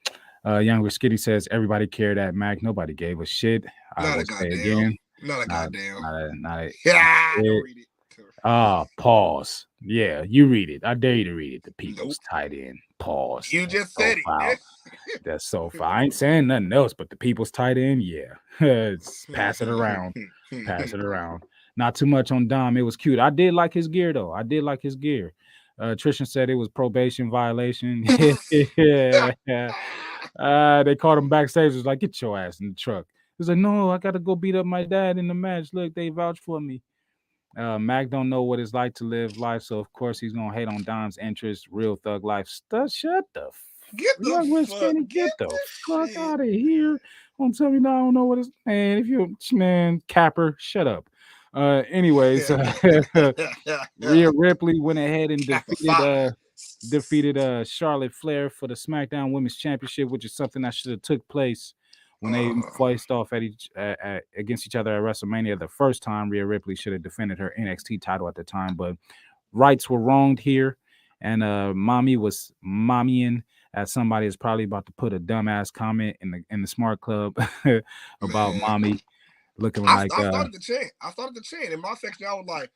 Younger Skitty says everybody cared at Mac. Nobody gave a shit. Not a goddamn. Pause. Yeah, you read it. I dare you to read it. The people's tight end. Pause. You just said it. That's so foul. I ain't saying nothing else, but the people's tight end, yeah. Pass it around. Pass it around. Not too much on Dom. It was cute. I did like his gear, though. I did like his gear. Trishan said it was probation violation. Yeah. They called him backstage. It was like, get your ass in the truck. He was like, no, I got to go beat up my dad in the match. Look, they vouched for me. Mac don't know what it's like to live life, so of course he's gonna hate on Dom's interest. Real thug life stuff. Shut the get the fuck out of here! Don't tell me now I don't know what it's. Man, if you capper, shut up. Anyways, Rhea Ripley went ahead and defeated Charlotte Flair for the SmackDown Women's Championship, which is something that should have took place when they faced off against each other at WrestleMania the first time. Rhea Ripley should have defended her NXT title at the time, but rights were wronged here, and Mommy was mommying as somebody is probably about to put a dumbass comment in the Smark Club about Mommy looking like. I started the chant. In my section, I was like,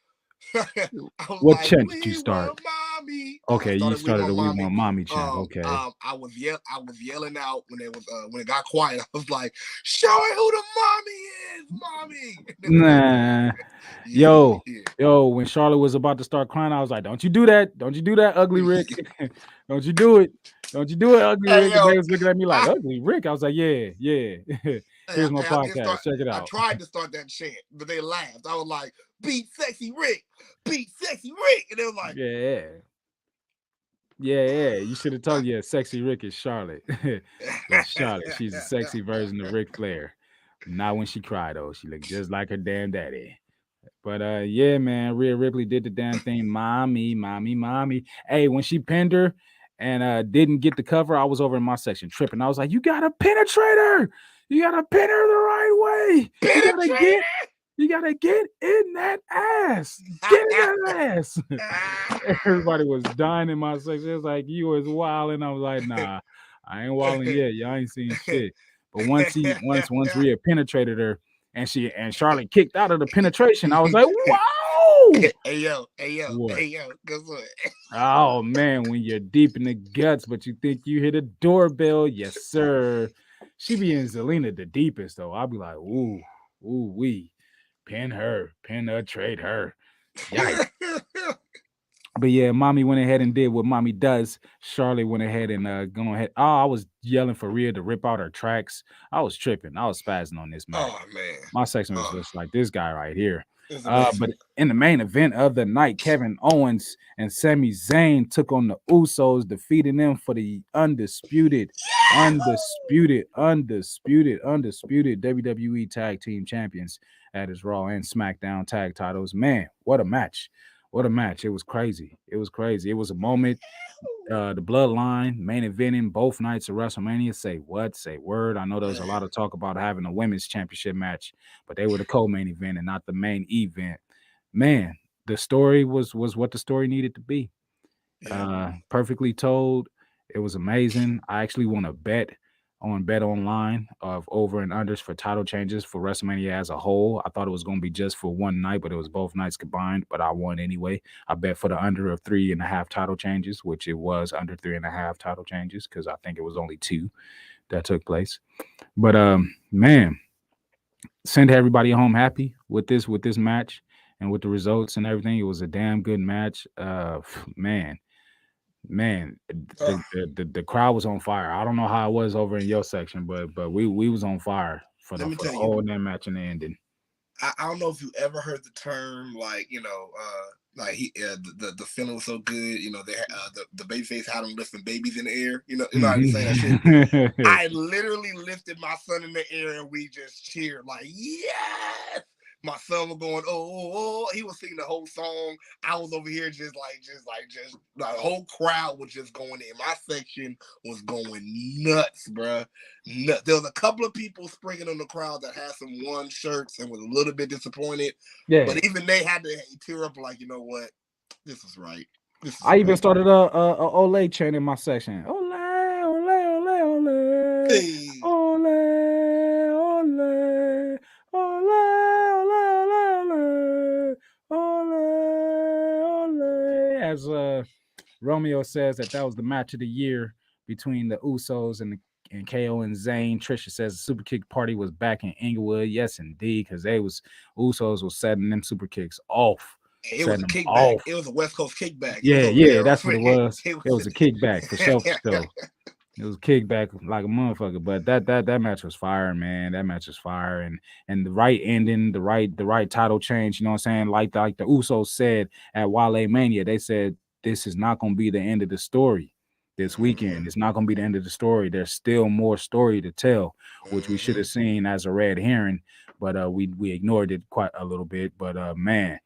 what chant did you start? Mommy. Okay, you started a "We Want Mommy" chant. Okay. I was yelling out when it got quiet. I was like, "Show it who the mommy is, mommy." Nah. Yo, when Charlotte was about to start crying, I was like, "Don't you do that? Don't you do that, Ugly Rick? Don't you do it? Don't you do it, Ugly Rick?" And they was looking at me like, "Ugly Rick." I was like, "Yeah." Here's my podcast. Check it out. I tried to start that chant, but they laughed. I was like, "Beat Sexy Rick, beat Sexy Rick," and they was like, Yeah. You should have told you, Sexy Rick is Charlotte. That's Charlotte. She's a sexy version of Ric Flair. Not when she cried, though. She looked just like her damn daddy. But yeah, man, Rhea Ripley did the damn thing. Mommy. Hey, when she pinned her and didn't get the cover, I was over in my section tripping. I was like, you gotta penetrate her. You gotta pin her the right way. You gotta get in that ass. Get in that ass. Everybody was dying in my section. It was like, you was wilding. I was like, nah, I ain't wilding yet. Y'all ain't seen shit. But once Rhea penetrated her and Charlotte kicked out of the penetration, I was like, wow. Hey yo. Guess what? Oh man, when you're deep in the guts, but you think you hit a doorbell, yes, sir. She be in Zelina the deepest, though. I'll be like, ooh, wee. Pin her, trade her. Yikes. But yeah, Mommy went ahead and did what Mommy does. Charlotte went ahead and go ahead. Oh, I was yelling for Rhea to rip out her tracks. I was tripping. I was spazzing on this match. Oh man, my section was just like this guy right here. But in the main event of the night, Kevin Owens and Sami Zayn took on the Usos, defeating them for the undisputed WWE Tag Team Champions at his Raw and SmackDown tag titles. Man, what a match. What a match. It was crazy. It was a moment. The Bloodline main eventing both nights of WrestleMania. Say what? Say word. I know there was a lot of talk about having a women's championship match, but they were the co-main event and not the main event. Man, the story was what the story needed to be. Perfectly told. It was amazing. I actually won a bet on Bet Online of over and unders for title changes for WrestleMania as a whole. I thought it was going to be just for one night, but it was both nights combined, but I won anyway. I bet for the under of 3.5 title changes, which it was under 3.5 title changes because I think it was only 2 that took place. But man, send everybody home happy with this match and with the results and everything. It was a damn good match. Man, the crowd was on fire. I don't know how it was over in your section, but we was on fire for the whole damn match and the ending. I don't know if you ever heard the term like the feeling was so good. They the babyface had him lifting babies in the air. You know how they say that shit. I literally lifted my son in the air and we just cheered like yes. My son was going, oh, he was singing the whole song. I was over here just the whole crowd was just going in. My section was going nuts, bruh. Nuts. There was a couple of people springing on the crowd that had some one shirts and was a little bit disappointed. Yeah. But even they had to tear up like, you know what? This is right. I even started a Olay chant in my section. Olay, Olay, Olay, Olay. Hey. Olay, Olay, Olay. as Romeo says that was the match of the year between the Usos and KO and Zayn. Trisha says the super kick party was back in Inglewood. Yes, indeed, because Usos was setting them super kicks off. It was a kickback. It was a West Coast kickback. Yeah, that's what it was. It was a kickback for sure. It was a kickback like a motherfucker. But that match was fire, man. That match was fire, and the right ending, the right title change. You know what I'm saying? Like the Usos said at Wale Mania, they said this is not going to be the end of the story this weekend. It's not going to be the end of the story. There's still more story to tell, which we should have seen as a red herring, but we ignored it quite a little bit. But man,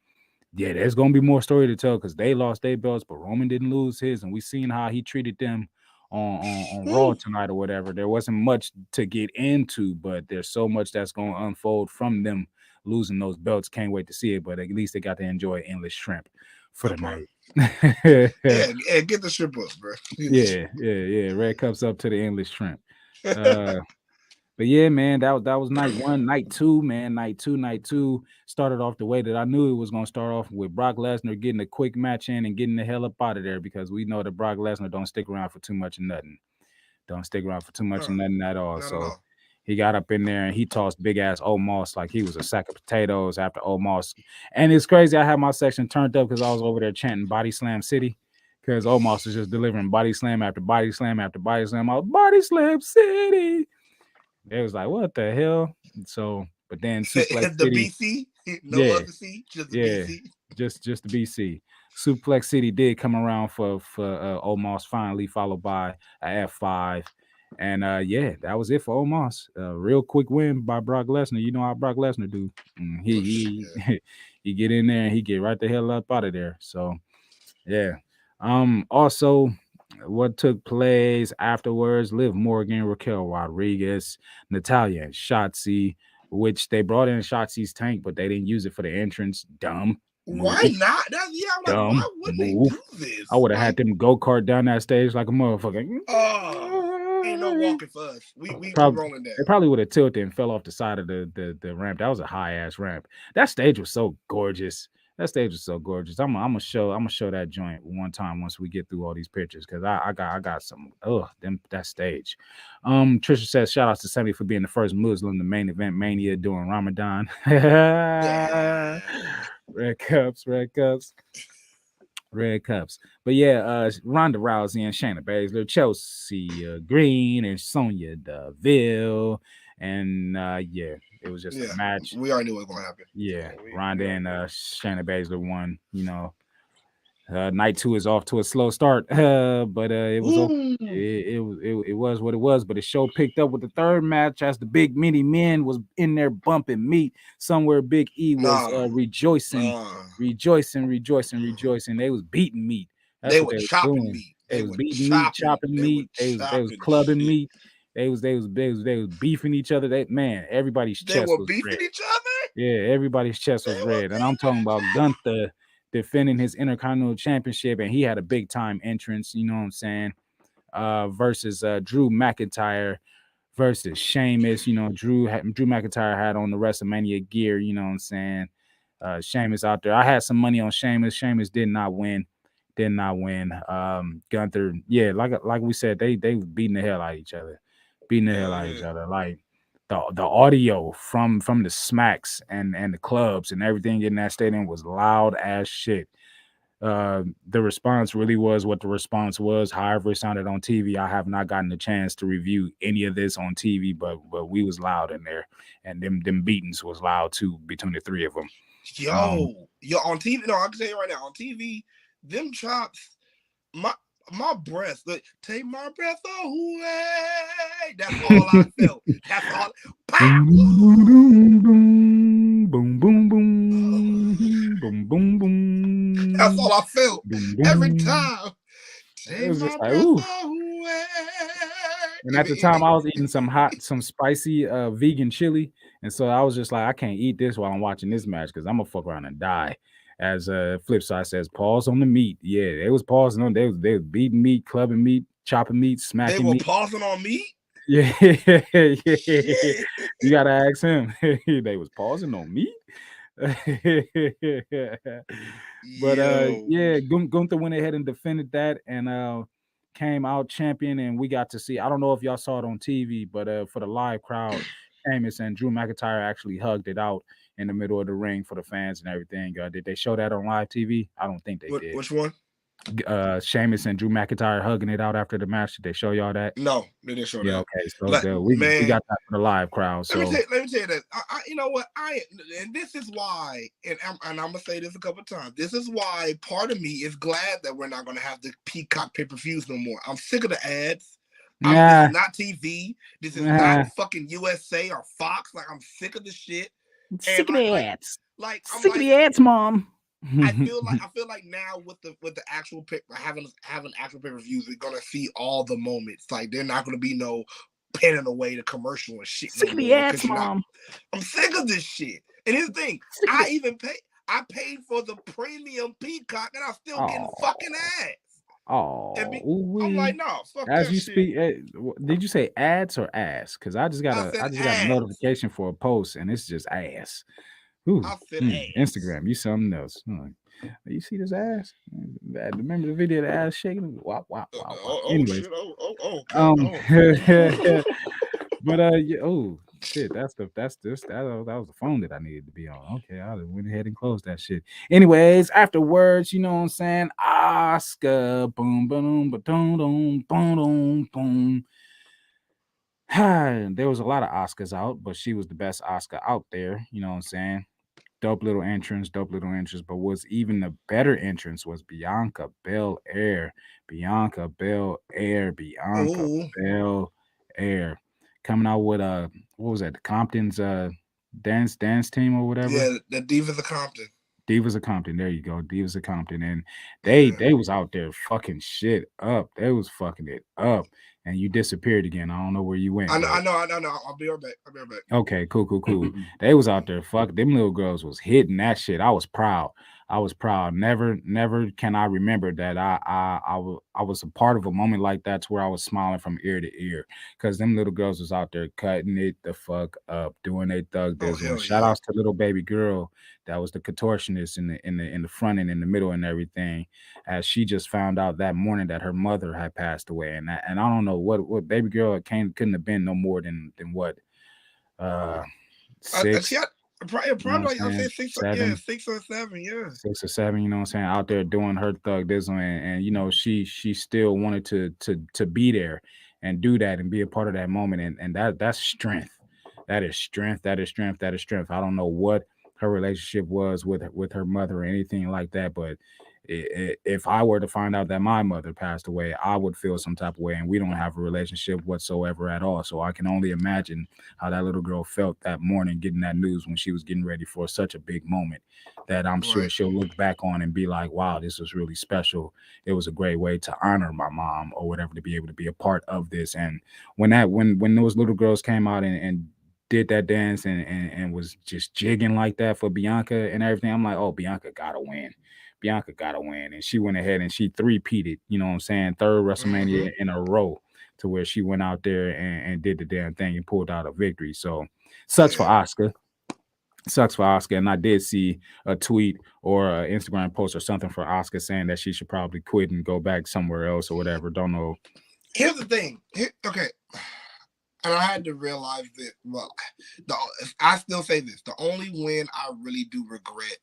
yeah, there's going to be more story to tell because they lost their belts, but Roman didn't lose his, and we seen how he treated them on Raw tonight or whatever. There wasn't much to get into, but there's so much that's going to unfold from them losing those belts. Can't wait to see it, but at least they got to enjoy endless shrimp for the night. yeah, get the shrimp up, bro. Yeah. Red cups up to the endless shrimp. But yeah, man, that was night one. Night two, man, night two started off the way that I knew it was going to start off, with Brock Lesnar getting a quick match in and getting the hell up out of there, because we know that Brock Lesnar don't stick around for too much of nothing. Don't stick around for too much of nothing at all. So he got up in there and he tossed big ass Omos like he was a sack of potatoes after Omos. And it's crazy. I had my section turned up because I was over there chanting Body Slam City, because Omos was just delivering body slam after body slam after body slam. I was Body Slam City. It was like, what the hell? So, but then Suplex the City, BC, no other C, just the BC. Just the BC. Suplex City did come around for Omos finally, followed by a F5. And that was it for Omos. Real quick win by Brock Lesnar. You know how Brock Lesnar do. He get in there and he get right the hell up out of there. So yeah. Also, what took place afterwards: Liv Morgan, Raquel Rodriguez, Natalya, and Shotzi, which they brought in Shotzi's tank, but they didn't use it for the entrance. Dumb. Why not? Dumb. Why wouldn't they do this? I would have had them go-kart down that stage like a motherfucker. Ain't no walking for us. We rolling down. They probably would have tilted and fell off the side of the ramp. That was a high-ass ramp. That stage was so gorgeous. I'm gonna show that joint one time once we get through all these pictures, because I got some that stage. Trisha says shout out to Sammy for being the first Muslim to main event Mania during Ramadan. Red cups. But yeah, Ronda Rousey and Shayna Baszler, Chelsea Green and Sonya Deville, and it was just a match. We already knew what was going to happen. Yeah, Ronda and Shayna Baszler won. You know, night two is off to a slow start, but it was what it was. But the show picked up with the third match as the big mini men was in there bumping meat. Somewhere Big E was rejoicing. They was beating meat. They were chopping meat. They was beating meat, chopping meat. They was clubbing meat. They was beefing each other. Everybody's chest was red. They were beefing each other? Yeah, everybody's chest was red. And I'm talking about Gunther defending his Intercontinental Championship, and he had a big time entrance, you know what I'm saying? Versus Drew McIntyre versus Sheamus. You know, Drew McIntyre had on the WrestleMania gear, you know what I'm saying? Sheamus out there. I had some money on Sheamus. Sheamus did not win. Gunther, like we said, they was beating the hell out of each other. Like the audio from the smacks and the clubs and everything in that stadium was loud as shit. The response really was what the response was. However it sounded on TV, I have not gotten a chance to review any of this on TV, but we was loud in there, and them beatings was loud too between the three of them. Yo, on TV. No, I can tell you right now, on TV, them chops, my breath, take my breath away. That's all I felt. That's all. Pow! Boom, boom, boom, boom, boom, boom. That's all I felt every time. It was just like, ooh. And at the time, I was eating some spicy vegan chili, and so I was just like, I can't eat this while I'm watching this match because I'm gonna fuck around and die. As Flipside says, pause on the meat. Yeah, they was pausing on. They was beating meat, clubbing meat, chopping meat, smacking meat. They were pausing on meat? Yeah. You gotta ask him. They was pausing on meat. But yeah, Gunther went ahead and defended that and came out champion, and we got to see. I don't know if y'all saw it on TV, but for the live crowd, Sheamus and Drew McIntyre actually hugged it out in the middle of the ring for the fans and everything. Did they show that on live TV? I don't think they did. Which one? Sheamus and Drew McIntyre hugging it out after the match. Did they show y'all that? No, they didn't show that. Okay, so we got that for the live crowd. So let me tell you that. You know what? And this is why, and I'm gonna say this a couple of times. This is why part of me is glad that we're not gonna have the Peacock pay-per-views no more. I'm sick of the ads. This is not TV. This is not fucking USA or Fox. Like, I'm sick of the shit. Sick of the ads. Like, I'm sick of the ads, Mom. I feel like now with the actual having actual pay-per-views, we're gonna see all the moments. Like, they're not gonna be no pinning away the commercial and shit. Sick of the ads, Mom. I'm sick of this shit. And here's the thing, I paid for the premium Peacock, and I'm still getting fucking ads. I'm like, no, fuck as that you shit. Speak, did you say ads or ass? Because I just got a notification for a post, and it's just ass. Ooh, Instagram, you something else. You see this ass? Remember the video of the ass shaking? Wow. Anyways, but shit, that was the phone that I needed to be on. Okay, I went ahead and closed that shit. Anyways, afterwards, you know what I'm saying? Asuka, boom, boom, boom, boom, boom. There was a lot of Oscars out, but she was the best Oscar out there. You know what I'm saying? Dope little entrance. But what's even the better entrance was Bianca Belair. Coming out with what was that? The Compton's dance team or whatever. Yeah, the Divas of Compton. Divas of Compton. There you go. Divas of Compton. And they was out there fucking shit up. They was fucking it up. And you disappeared again. I don't know where you went. I know. I'll be right back. Okay, cool. They was out there. Fuck, them little girls was hitting that shit. I was proud. Never can I remember that I was a part of a moment like that to where I was smiling from ear to ear, because them little girls was out there cutting it the fuck up, doing their thug business. Shout outs to little baby girl that was the contortionist in the front and in the middle and everything, as she just found out that morning that her mother had passed away, and I don't know what baby girl couldn't have been no more than what 6. Probably I'll say 6 or 7. 6 or 7, you know what I'm saying, out there doing her thug dizzle, and you know, she still wanted to be there and do that and be a part of that moment, and that's strength. That is strength. I don't know what her relationship was with her mother or anything like that, but if I were to find out that my mother passed away, I would feel some type of way, and we don't have a relationship whatsoever at all. So I can only imagine how that little girl felt that morning getting that news when she was getting ready for such a big moment that I'm sure she'll look back on and be like, wow, this was really special. It was a great way to honor my mom or whatever, to be able to be a part of this. And when those little girls came out and did that dance and was just jigging like that for Bianca and everything, I'm like, oh, Bianca gotta win. And she went ahead and she three-peated, you know what I'm saying, third WrestleMania in a row, to where she went out there and did the damn thing and pulled out a victory. So sucks for Asuka. And I did see a tweet or an Instagram post or something for Asuka saying that she should probably quit and go back somewhere else or whatever. Don't know. Here's the thing. Okay. And I had to realize that, well, I still say this. The only win I really do regret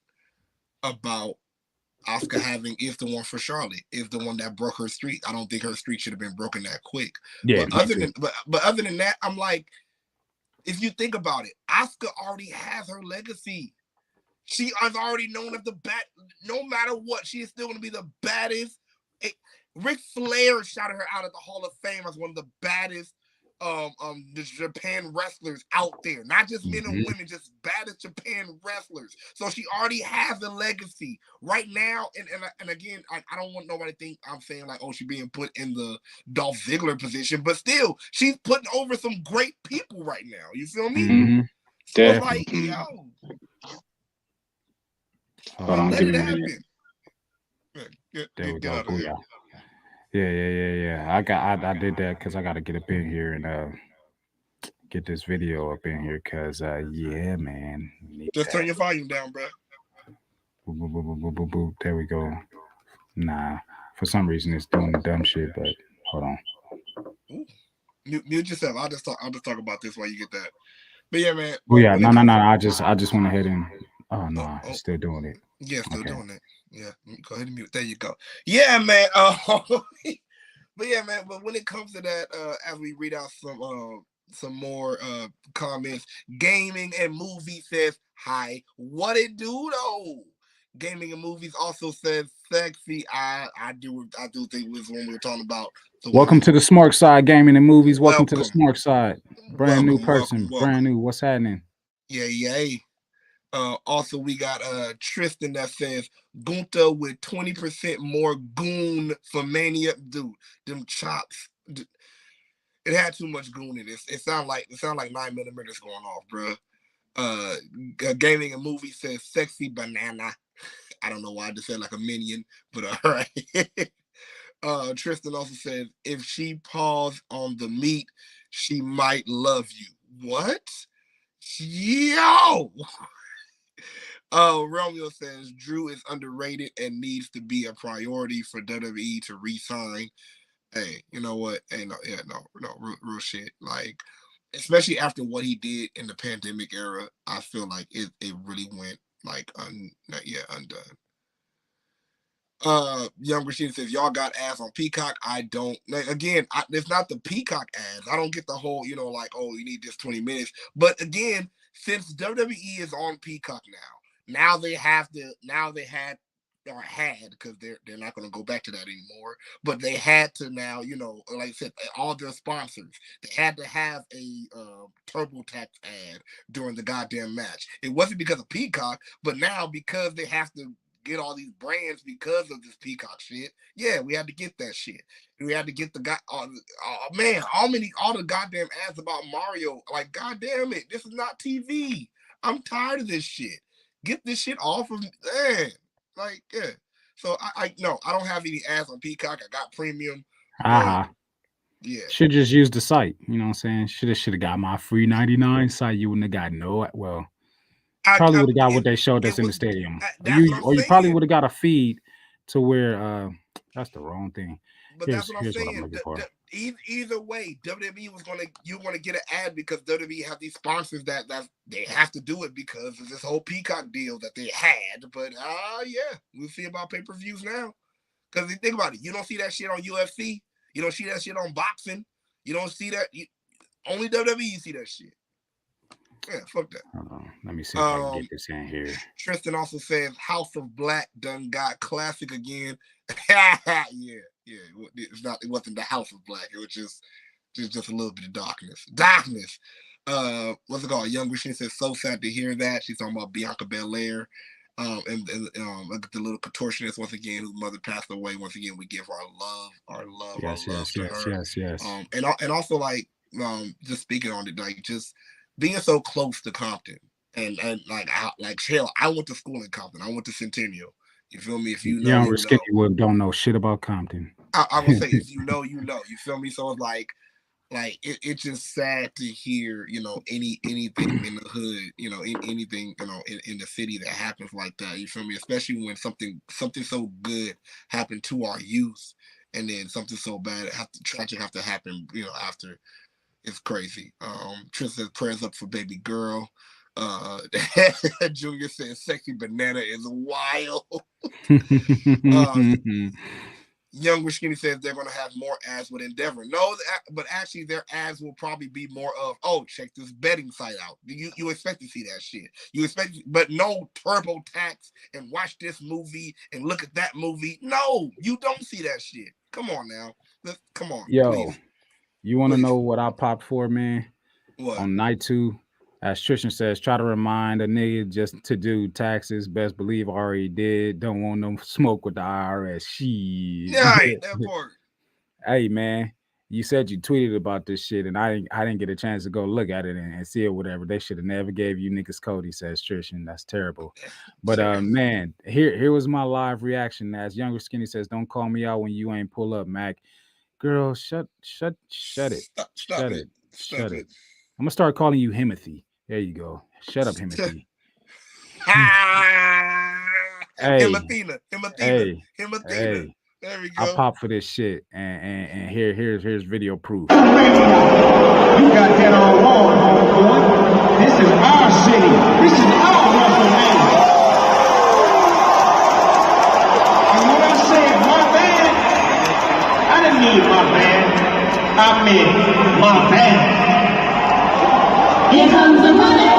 about Asuka having is the one for Charlotte, is the one that broke her streak. I don't think her streak should have been broken that quick. Yeah. But other than that, I'm like, if you think about it, Asuka already has her legacy. She is already known as the no matter what, she is still going to be the baddest. Ric Flair shouted her out at the Hall of Fame as one of the baddest the Japan wrestlers out there, not just men and women, just baddest Japan wrestlers. So she already has a legacy right now. And again, I don't want nobody to think I'm saying like, oh, she's being put in the Dolph Ziggler position, but still, she's putting over some great people right now. You feel me? So like, yo, let it happen. There we go. Yeah. I did that because I got to get up in here and get this video up in here because yeah, man. Just turn your volume down, bro. There we go. Nah, for some reason it's doing the dumb shit. But hold on. Mute yourself. I'll just talk about this while you get that. But yeah, man. Oh yeah, no. I just went ahead and. Oh no, it's still doing it. Yeah, still doing it. Yeah, go ahead and mute. There you go. Yeah, man. But yeah, man. But when it comes to that, as we read out some more comments, gaming and movies says hi. What it do though? Gaming and movies also says sexy. I do think this one we were talking about. Welcome to the Smark side, gaming and movies. Welcome to the Smark side. Brand new person. Brand new. What's happening? Yeah. Also, we got Tristan that says Gunther with 20% more goon for Mania. Dude, them chops. It had too much goon in it. It sound like 9mm going off, bro. Gaming and movie says sexy banana. I don't know why I just said like a minion, but all right. Tristan also says if she paws on the meat, she might love you. What? Yo. Romeo says Drew is underrated and needs to be a priority for WWE to re-sign. Hey, you know what? Hey, no, real shit. Like, especially after what he did in the pandemic era, I feel like it really went like undone. Young Rashid says y'all got ads on Peacock. I don't. Again, it's not the Peacock ads. I don't get the whole, like, oh, you need this 20 minutes. But again, since WWE is on Peacock now they had because they're not going to go back to that anymore. But they had to now, like I said, all their sponsors, they had to have a TurboTax ad during the goddamn match. It wasn't because of Peacock, but now because they have to get all these brands because of this Peacock shit. Yeah, we had to get that shit. We had to get the guy. All the goddamn ads about Mario. Like, goddamn it, this is not TV. I'm tired of this shit. Get this shit off of man. Like, yeah. So I don't have any ads on Peacock. I got premium. Yeah. Should just use the site. You know what I'm saying? Should have got my free 99 site. You wouldn't have got no. Well, probably would have got what they showed us in the stadium. Or you probably would have got a feed to where that's the wrong thing. But that's what I'm saying. Either way, WWE was going to get an ad because WWE have these sponsors that they have to do it because of this whole Peacock deal that they had. But yeah, we'll see about pay-per-views now. Because you think about it, you don't see that shit on UFC. You don't see that shit on boxing. You don't see that. Only WWE see that shit. Yeah, fuck that. Hold on. Let me see if I can get this in here. Tristan also says House of Black done got classic again. Yeah. It wasn't the House of Black. It was just a little bit of darkness. What's it called? Young Machine says so sad to hear that. She's talking about Bianca Belair. And the little contortionist once again, whose mother passed away. Once again, we give our love to her. Yes. And also like just speaking on it, like just being so close to Compton and like hell, I went to school in Compton. I went to Centennial. You feel me? If you know, Young Skinny Wood don't know shit about Compton. I would say if you know, you know. You feel me? So it's like it's just sad to hear, anything in the hood, anything, in the city that happens like that. You feel me? Especially when something so good happened to our youth, and then something so bad tragic have to happen, after. It's crazy. Tristan says prayers up for baby girl. Junior says sexy banana is wild. Young Skinny says they're going to have more ads with Endeavor. No, but actually their ads will probably be more of, check this betting site out. You expect to see that shit. But no TurboTax and watch this movie and look at that movie. No, you don't see that shit. Come on now. Come on. Yo, please. You want to know what I popped for, man? What? On night 2, as Tristan says, try to remind a nigga just to do taxes. Best believe I already did. Don't want no smoke with the IRS. Shit. Yeah, that part. Hey, man, you said you tweeted about this shit, and I didn't get a chance to go look at it and see it, whatever. They should have never gave you niggas Cody, says Tristan. That's terrible. But man, here was my live reaction. As Younger Skinny says, don't call me out when you ain't pull up, Mac. Girl, shut it. Shut it. I'm gonna start calling you Himothy. There you go. Shut up, Himothy. Athena. Hey. There we go. I pop for this shit, and here's video proof. You got that all wrong, homeboy. This is our city. This is our WrestleMania. And when I said my band, I didn't mean my band. I meant my band. Here comes the money.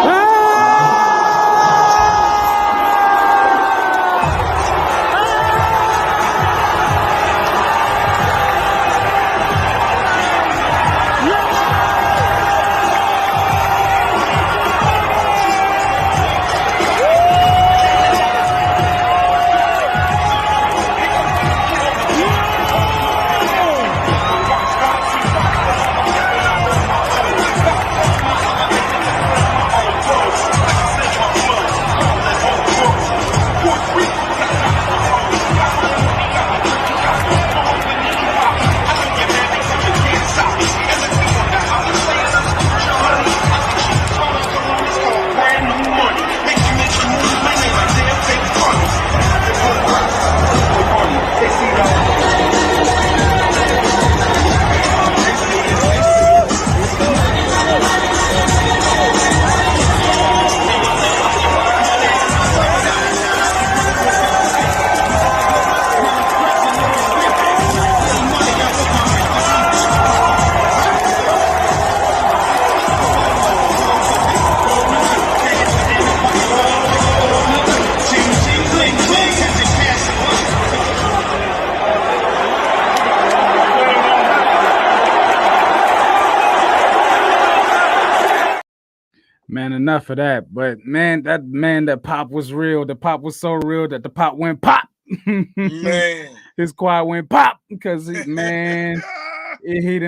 Man, enough of that. But that pop was real. The pop was so real that the pop went pop. Man, his quad went pop because he didn't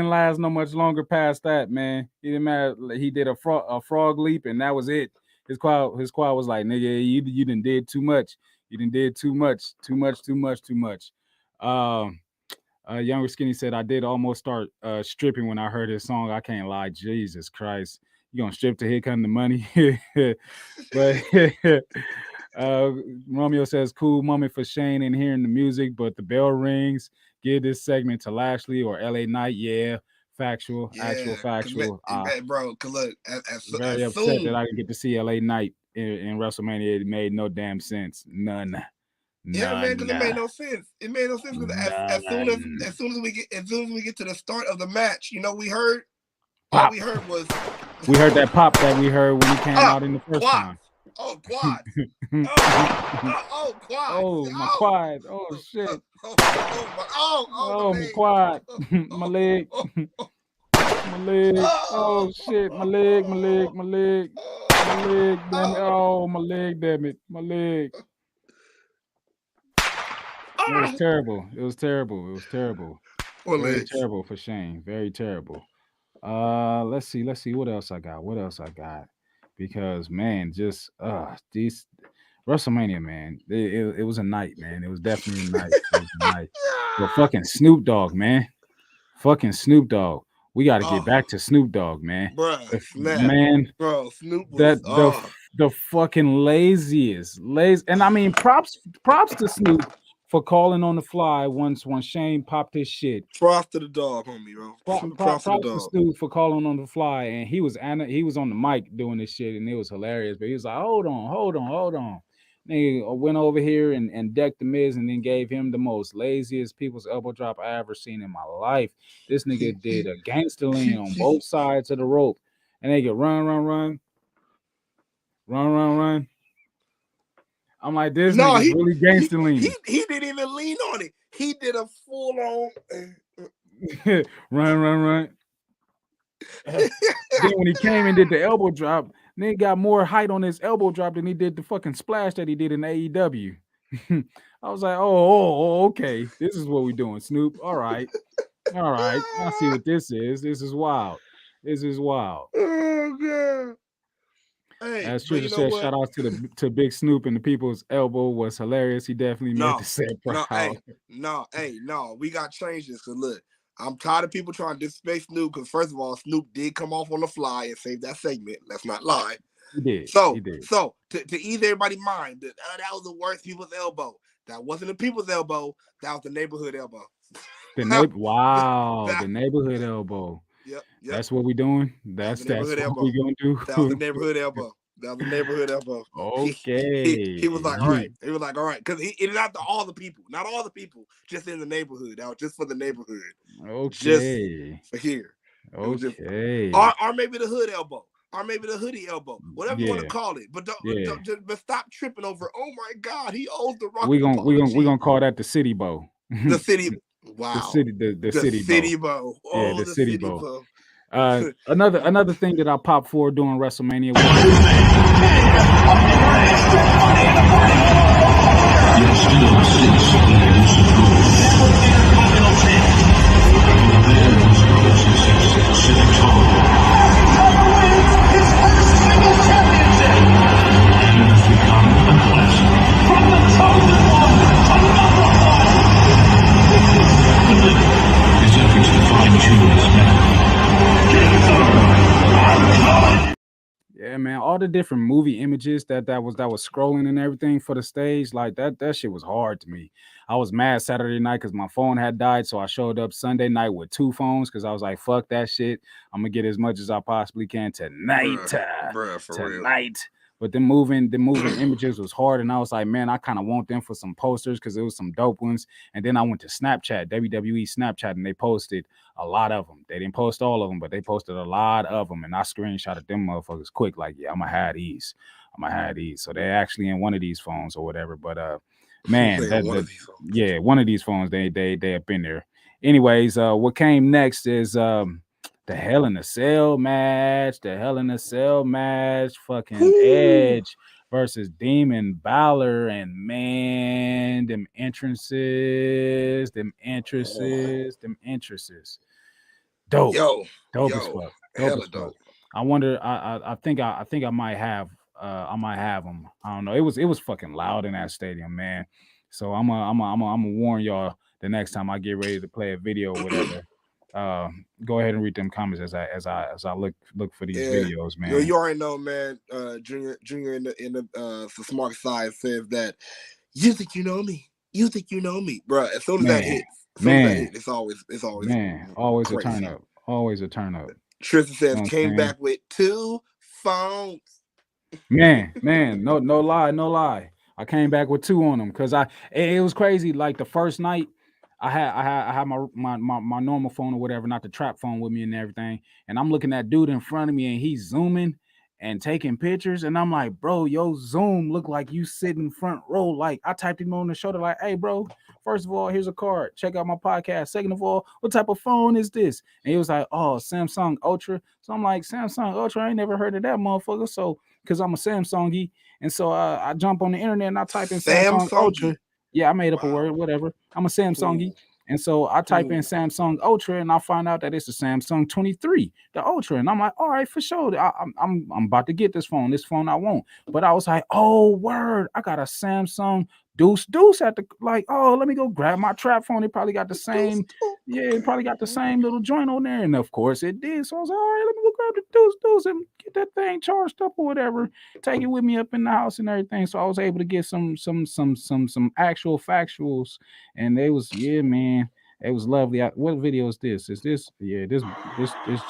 last no much longer past that. Man, he didn't matter. He did a frog leap, and that was it. His quad was like, nigga, you done did too much. You done did too much. Younger Skinny said, I did almost start stripping when I heard his song. I can't lie. Jesus Christ. You gonna strip to Here Come the Money? But Romeo says, cool moment for Shane and hearing the music, but the bell rings. Give this segment to Lashley or LA Knight. Yeah, factual, actual factual. Bro, cause look, very upset that I didn't get to see LA Knight in WrestleMania. It made no damn sense. None. Yeah, man, because it made no sense. It made no sense because as soon as we get to the start of the match, you know, we heard all we heard was that pop that we heard when he came out in the first time. Oh, quad. Quad. Oh, my quad. Oh, shit. My quad. My leg. My leg. Oh, shit. My leg. Damn it. Oh, my leg, damn it. My leg. It was terrible. Very terrible for Shane. Very terrible. Let's see what else I got. Because man, just these WrestleMania, man, it was a night, man. It was definitely a night. But fucking Snoop Dogg, man. We got to get back to Snoop Dogg, man. Bro, Snoop was the fucking laziest. And I mean, props to Snoop for calling on the fly once Shane popped his shit. Props to the dog, homie, bro. Props to Snoop for calling on the fly, and he was on the mic doing this shit, and it was hilarious. But he was like, hold on. Nigga went over here and decked the Miz, and then gave him the most laziest people's elbow drop I ever seen in my life. This nigga did a gangster lean on both sides of the rope, and they get run. I'm like, this nigga's really gangster lean. He didn't even lean on it. He did a full on run. Then when he came and did the elbow drop, nigga got more height on his elbow drop than he did the fucking splash that he did in AEW. I was like, oh, okay. This is what we doing, Snoop. All right. I see what this is. This is wild. Oh, God. Hey, as Trisha said, shout out to Big Snoop, and the people's elbow was hilarious. He definitely made the set proud. No, we got to change this. Because look, I'm tired of people trying to disrespect Snoop because, first of all, Snoop did come off on the fly and save that segment. Let's not lie. He did. So to ease everybody's mind, that was the worst people's elbow. That wasn't the people's elbow. That was the neighborhood elbow. The neighborhood elbow. Yep. That's what we doing. That's what we gonna do. That was the neighborhood elbow. Okay. He was like, all right. He was like, all right, because it's not all the people, just in the neighborhood. That was just for the neighborhood. Okay. Just for here. Okay. Or maybe the hood elbow. Or maybe the hoodie elbow, whatever you want to call it, but but stop tripping over. Oh my God, he owes the rock. We gonna call that the city bow. The city, wow. The city bow. Oh, the city bow. Another thing that I popped for during WrestleMania Yeah, man, all the different movie images that was scrolling and everything for the stage, like that shit was hard to me. I was mad Saturday night because my phone had died, so I showed up Sunday night with 2 phones because I was like, fuck that shit. I'm gonna get as much as I possibly can tonight. Bruh, for tonight. Real. But the moving images was hard, and I was like, man, I kind of want them for some posters because it was some dope ones. And then I went to Snapchat, WWE Snapchat, and they posted a lot of them. They didn't post all of them, but they posted a lot of them, and I screenshotted them motherfuckers quick, like, yeah, I'm gonna have these. So they're actually in one of these phones or whatever. But man, one of these phones, they have been there. Anyways, what came next is the Hell in a Cell match. Fucking Edge versus Demon Balor, and man, them entrances. Dope. Dope as fuck. I wonder. I think I might have them. I don't know. It was fucking loud in that stadium, man. So I'm gonna warn y'all the next time I get ready to play a video or whatever. Go ahead and read them comments as I look for these videos, man. You already know, man. Junior in the Smark side says that you think you know me, bro. As soon as that hits, it's always man, always crazy. a turn up. Tristan says came back with 2 phones. Man, no lie. I came back with 2 on them because it was crazy. Like the first night, I had my normal phone or whatever, not the trap phone with me and everything. And I'm looking at dude in front of me, and he's zooming and taking pictures. And I'm like, bro, yo, zoom look like you sitting front row. Like I typed him on the shoulder, like, hey, bro, first of all, here's a card. Check out my podcast. Second of all, what type of phone is this? And he was like, oh, Samsung Ultra. So I'm like, Samsung Ultra? I ain't never heard of that motherfucker. So because I'm a Samsungy. And so I jump on the internet and I type in Samsung Ultra. Yeah, I made up a word, whatever. I'm a Samsungy. And so I type in Samsung Ultra and I find out that it's a Samsung 23, the Ultra. And I'm like, all right, for sure. I'm about to get this phone I want. But I was like, oh, word, I got a Samsung Deuce at the, like, oh, let me go grab my trap phone. It probably got the same, little joint on there. And of course it did. So I was like, all right, let me go grab the Deuce and get that thing charged up or whatever. Take it with me up in the house and everything. So I was able to get some actual factuals. And they was, yeah, man, it was lovely. What video is this? Is this, yeah, this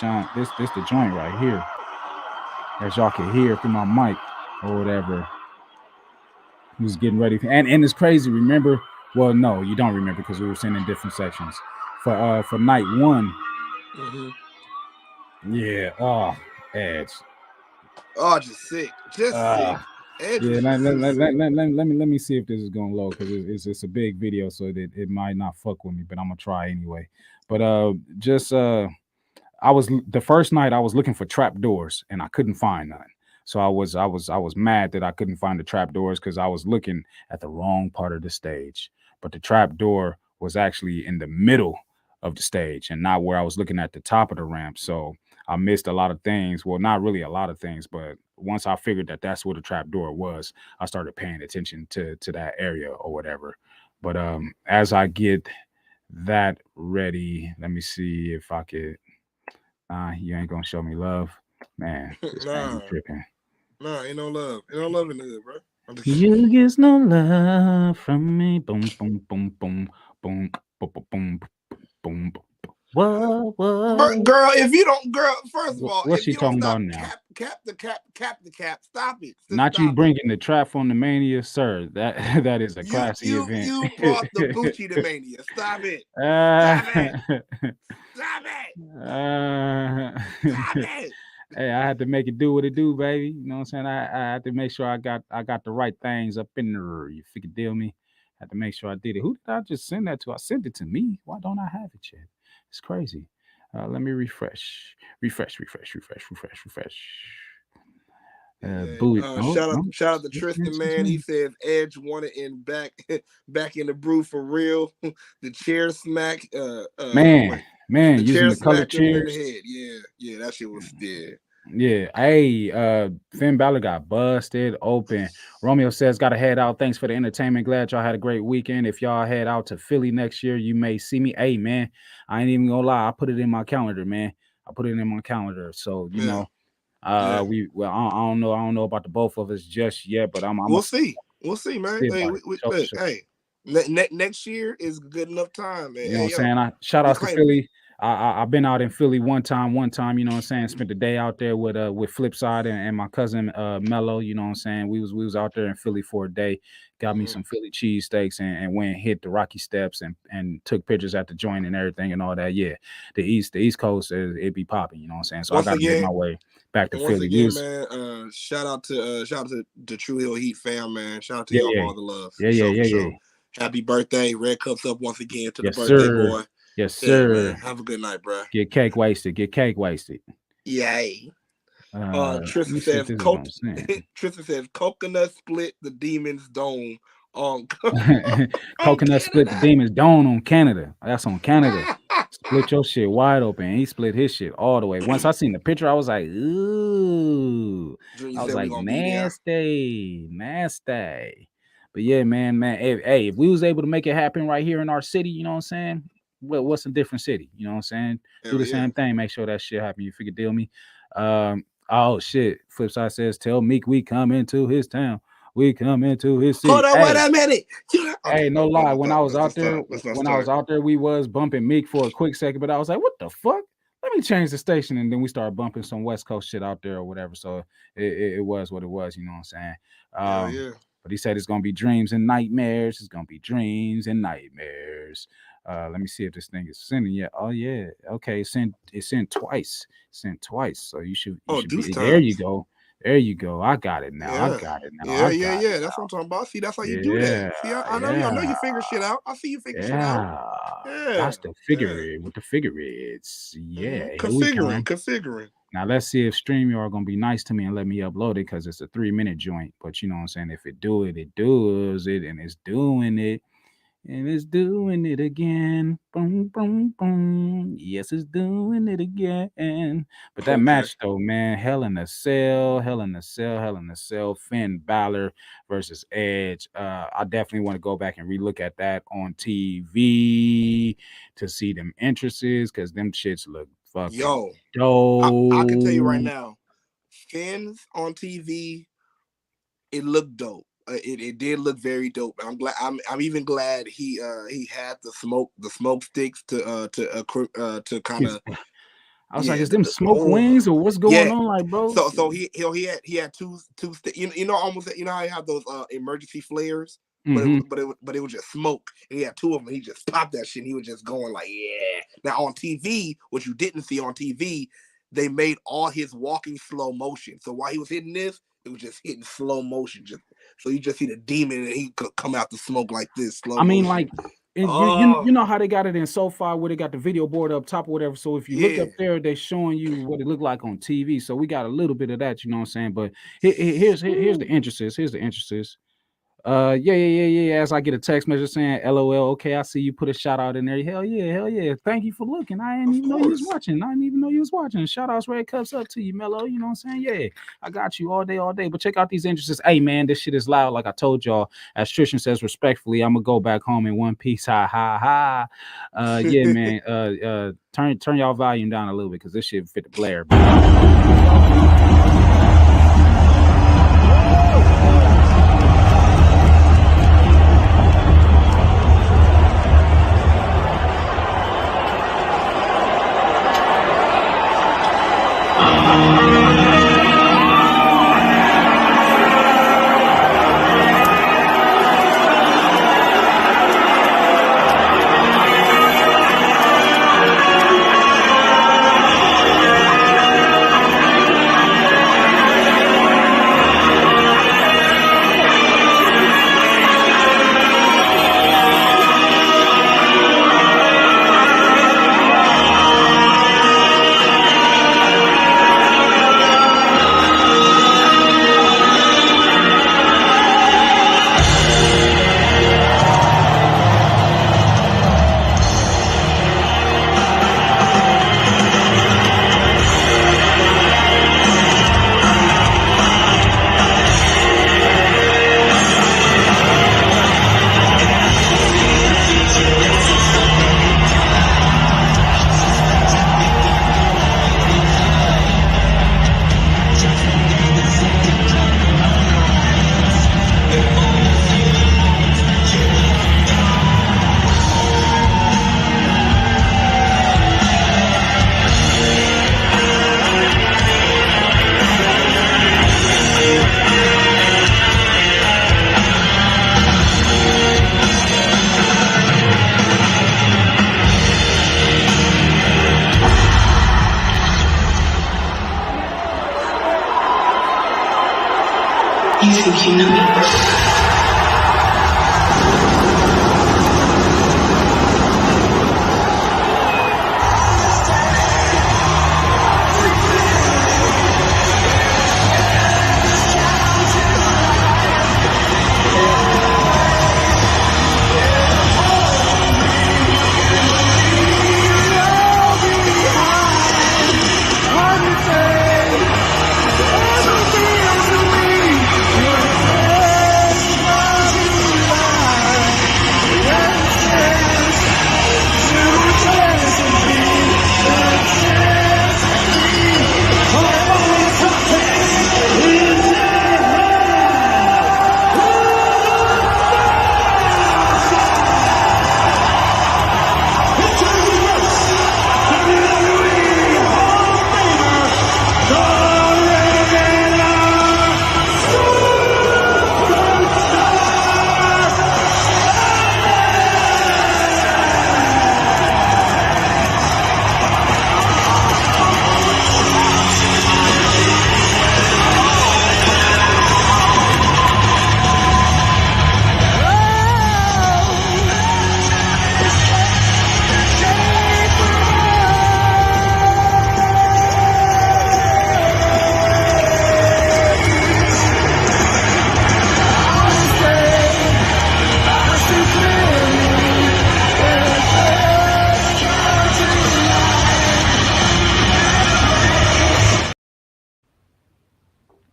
John, this the joint right here. As y'all can hear through my mic or whatever. He was getting ready, and it's crazy. Remember? Well, no, you don't remember because we were sitting in different sections. For night 1, yeah. Oh, Edge. Oh, just sick. Edge. Yeah, let me see if this is going low because it's a big video, so that it might not fuck with me, but I'm gonna try anyway. But I was the first night I was looking for trap doors and I couldn't find none. So I was mad that I couldn't find the trap doors because I was looking at the wrong part of the stage. But the trap door was actually in the middle of the stage and not where I was looking at the top of the ramp. So I missed a lot of things. Well, not really a lot of things, but once I figured that that's where the trap door was, I started paying attention to that area or whatever. But as I get that ready, let me see if I could. You ain't gonna show me love, man. This thing tripping. Nah, ain't no love. Ain't no love in the hood, bro. You get no love from me. Boom, boom, boom, boom, boom, boom, boom, boom, boom. What? Girl, if you don't, first of all, what's if she you don't talking stop, about now? cap the cap, stop it. Not stop you bringing the trap on the Mania, sir. That is a classy you, event. You brought the Bucci to Mania. Stop it. Stop it. Stop it. Stop it. Hey, I had to make it do what it do, baby. You know what I'm saying? I had to make sure I got the right things up in there. You figure deal me? I had to make sure I did it. Who did I just send that to? I sent it to me. Why don't I have it yet? It's crazy. Let me refresh. Shout out to Tristan, man. He says Edge wanted in back in the brew for real. The chair smack. Man, the using chair the color cheers. cheers. Yeah, that shit was Yeah. Hey, Finn Balor got busted open. Romeo says, gotta head out. Thanks for the entertainment. Glad y'all had a great weekend. If y'all head out to Philly next year, you may see me. Hey, man, I ain't even gonna lie. I put it in my calendar, man. So you know, I don't know about the both of us just yet, but we'll see, man. Hey, next year is good enough time, man. You know what I'm saying? Shout out to Philly. I've been out in Philly one time, you know what I'm saying? Spent the day out there with Flipside and my cousin Mello, you know what I'm saying? We was out there in Philly for a day, got me some Philly cheesesteaks and went and hit the Rocky Steps and took pictures at the joint and everything and all that. Yeah. The East Coast, it be popping, you know what I'm saying? So I gotta make my way back to Philly. Again, man, shout out to the True Hill Heat fam, man. Shout out to y'all for all the love. Yeah. Happy birthday. Red cups up once again to the birthday boy. Yes, sir. Man. Have a good night, bro. Get cake wasted. Yay. Tristan says coconut split the demon's dome on coconut split the demon's dome on Canada. That's on Canada. Split your shit wide open. He split his shit all the way. Once I seen the picture, I was like, ooh. I was like, nasty. But yeah, man. Hey, if we was able to make it happen right here in our city, you know what I'm saying? Well, what's a different city? You know what I'm saying? Do the same thing. Make sure that shit happen. You figure deal me? Oh shit. Flipside says, tell Meek we come into his town. We come into his city. Hold on, wait a minute. Hey, no lie. When I was out there, we was bumping Meek for a quick second, but I was like, what the fuck? Let me change the station, and then we started bumping some West Coast shit out there or whatever. So it was what it was. You know what I'm saying? But he said it's gonna be dreams and nightmares. It's gonna be dreams and nightmares. Let me see if this thing is sending yet. Oh yeah, okay. It's sent twice. So you should be, there you go. I got it now. Yeah. That's what I'm talking about. See, that's how you do that. See, I know you figure shit out. I see you figure shit out. Yeah, that's the figure it with the figure it's. Yeah, configuring. Now let's see if StreamYard gonna be nice to me and let me upload it because it's a 3-minute joint. But you know what I'm saying? If it do it, it does it, and it's doing it. And it's doing it again. Boom, boom, boom. Yes, it's doing it again. But that match, though, man, Hell in a Cell. Finn Balor versus Edge. I definitely want to go back and relook at that on TV to see them entrances because them shits look fucking dope. I can tell you right now, Finn's on TV, it looked dope. It did look very dope. I'm glad. I'm even glad he had the smoke sticks to kind of. I was like, is them smoke wings or what's going on, like, bro? So he had two you know almost how you have those emergency flares, but it was just smoke. And he had two of them. He just popped that shit. And he was just going like, yeah. Now on TV, what you didn't see on TV, they made all his walking slow motion. So while he was hitting this, it was just hitting slow motion. So you just see the demon and he could come out the smoke like this. Slow motion. Like, you know how they got it in so far where they got the video board up top or whatever. So if you look up there, they're showing you what it looked like on TV. So we got a little bit of that, you know what I'm saying? But here's the entrances. Yeah. As I get a text message saying, LOL, okay, I see you put a shout out in there. Hell yeah. Thank you for looking. I didn't even know you was watching. Shout outs, red cups up to you, Mello. You know what I'm saying? Yeah, I got you all day. But check out these entrances. Hey, man, this shit is loud. Like I told y'all, as Tristan says respectfully, I'm going to go back home in one piece. Ha. Yeah, man. Turn y'all volume down a little bit because this shit fit the blare.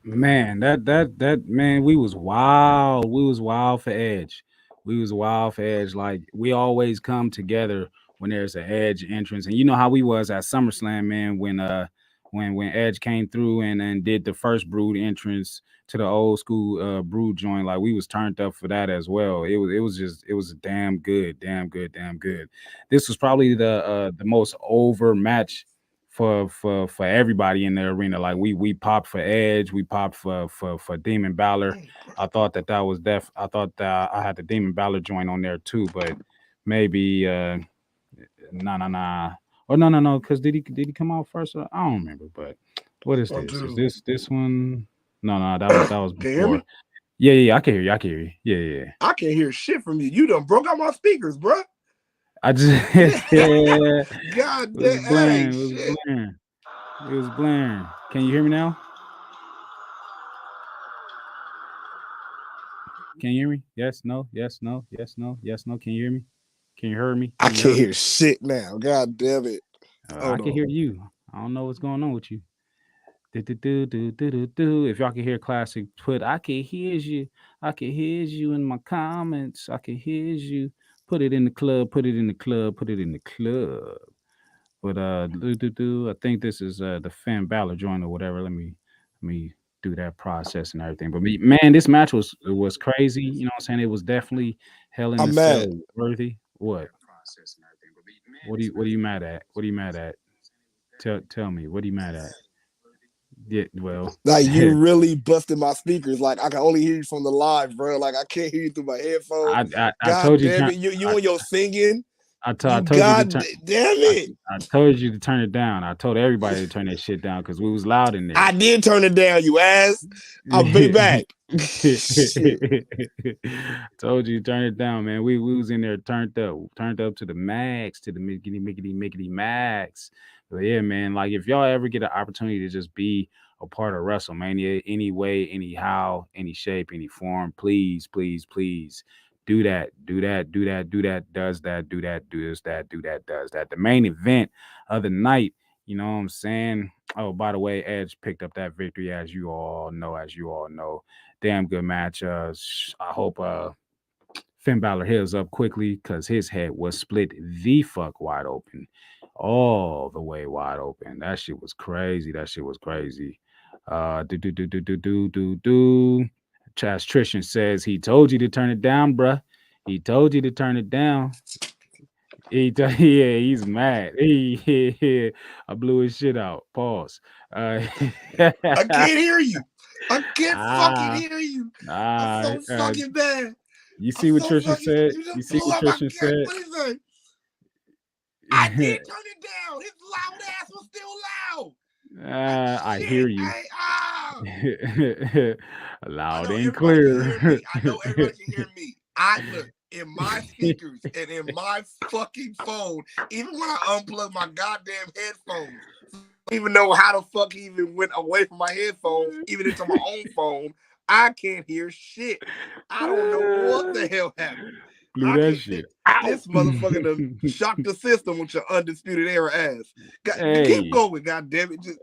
Man, that man, we was wild. We was wild for Edge. We was wild for Edge. Like we always come together when there's an Edge entrance, and you know how we was at SummerSlam, man. When Edge came through and did the first Brood entrance to the old school Brood joint, like we was turned up for that as well. It was damn good, damn good, damn good. This was probably the most over match for everybody in the arena. Like we popped for Edge, we popped for Demon Balor. I thought that was I thought that I had the Demon Balor joint on there too, but maybe nah. Oh no, because did he come out first? I don't remember, but what is this? Is this one? No, that was before. Yeah, I can hear you. Yeah. I can't hear shit from you. You done broke out my speakers, bro. I just God damn, it was blaring. Can you hear me now? Can you hear me? Yes, no. Can you hear me? Can you hear me? I can't hear shit now. God damn it. I can hear you. I don't know what's going on with you. If y'all can hear Classic, put I can hear you. I can hear you in my comments. I can hear you. Put it in the club. Put it in the club. Put it in the club. But I think this is the Finn Balor joint or whatever. Let me do that process and everything. But man, this match was crazy. You know what I'm saying? It was definitely Hell in a Cell worthy. What? What are you mad at? What are you mad at? Tell me. What are you mad at? Yeah, well, like you really busted my speakers. Like I can only hear you from the live, bro. Like I can't hear you through my headphones. I told you, damn it, you and your singing. I told you damn it! I told you to turn it down. I told everybody to turn that shit down because we was loud in there. I did turn it down, you ass. I'll be back. Told you to turn it down, man. We was in there turned up to the max, to the mickety max. But yeah, man, like if y'all ever get an opportunity to just be a part of WrestleMania, any way, anyhow, any shape, any form, please do that, does that, do that, does that, do that, does that. The main event of the night, you know what I'm saying? Oh, by the way, Edge picked up that victory, as you all know. Damn good match. I hope Finn Balor heals up quickly because his head was split the fuck wide open. All the way wide open. That shit was crazy. As Trishan says, he told you to turn it down, bruh. He told you to turn it down. Yeah, he's mad. I blew his shit out. Pause. I can't hear you. I can't fucking hear you. I'm so fucking bad. You see what Trishan said? You see what Trishan said? I did turn it down. His loud ass was still loud. I hear you. Loud and everybody clear. can hear me. I know everybody can hear me. I look in my speakers and in my fucking phone, even when I unplug my goddamn headphones, I don't even know how the fuck he even went away from my headphones, even into my own phone. I can't hear shit. I don't know what the hell happened. Blew that shit. This motherfucker done shocked the system with your undisputed era ass. Keep going, goddamn it. Just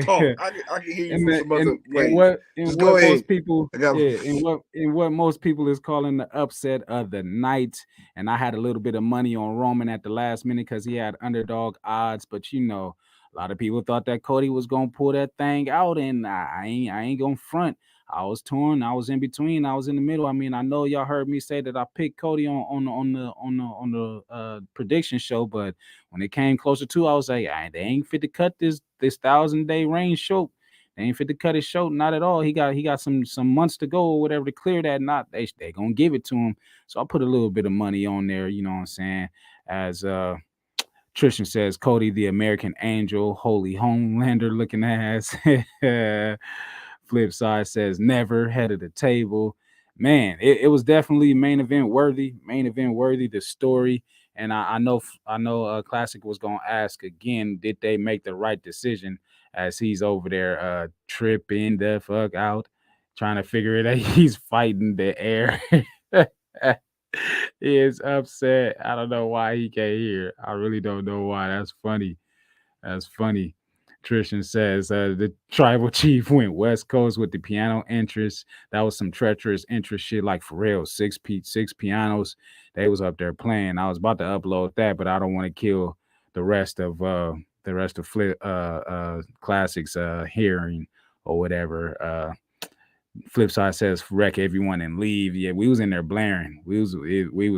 talk. I can hear you from some other way. Just go ahead. Most people, in what most people is calling the upset of the night. And I had a little bit of money on Roman at the last minute because he had underdog odds. But you know, a lot of people thought that Cody was gonna pull that thing out, and I ain't gonna front. I was torn. I was in between. I was in the middle. I mean, I know y'all heard me say that I picked Cody on the prediction show, but when it came closer to, I was like, they ain't fit to cut this 1,000-day reign short. They ain't fit to cut it short, not at all. He got some months to go or whatever to clear that. Not they gonna give it to him. So I put a little bit of money on there. You know what I'm saying? As Trishan says, Cody, the American Angel, holy Homelander looking ass. Flip side says never, head of the table. Man, it was definitely main event worthy. The story, and I know Classic was gonna ask again, did they make the right decision? As he's over there tripping the fuck out, trying to figure it out. He's fighting the air. He is upset. I don't know why he can't hear. I really don't know why. That's funny. Trishan says the tribal chief went West Coast with the piano interest. That was some treacherous interest shit, like for real. Six pianos. They was up there playing. I was about to upload that, but I don't want to kill the rest of Classic's hearing or whatever. Flip side says wreck everyone and leave. Yeah, we was in there blaring. We was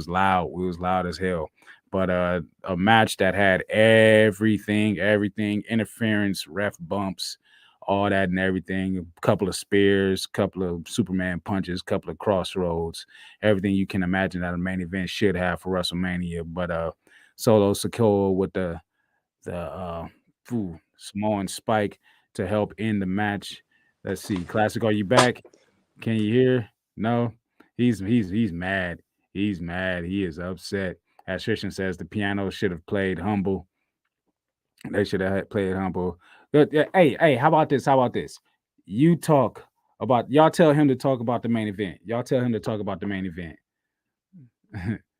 loud. We was loud as hell. But a match that had everything, interference, ref bumps, all that and everything, a couple of spears, couple of Superman punches, couple of crossroads, everything you can imagine that a main event should have for WrestleMania. But Solo Sikoa with the Small and Spike to help end the match. Let's see. Classic, are you back? Can you hear? No? He's mad. He's mad. He is upset. As Trishan says, the piano should have played humble. They should have played humble. But hey, how about this? You talk about, y'all tell him to talk about the main event.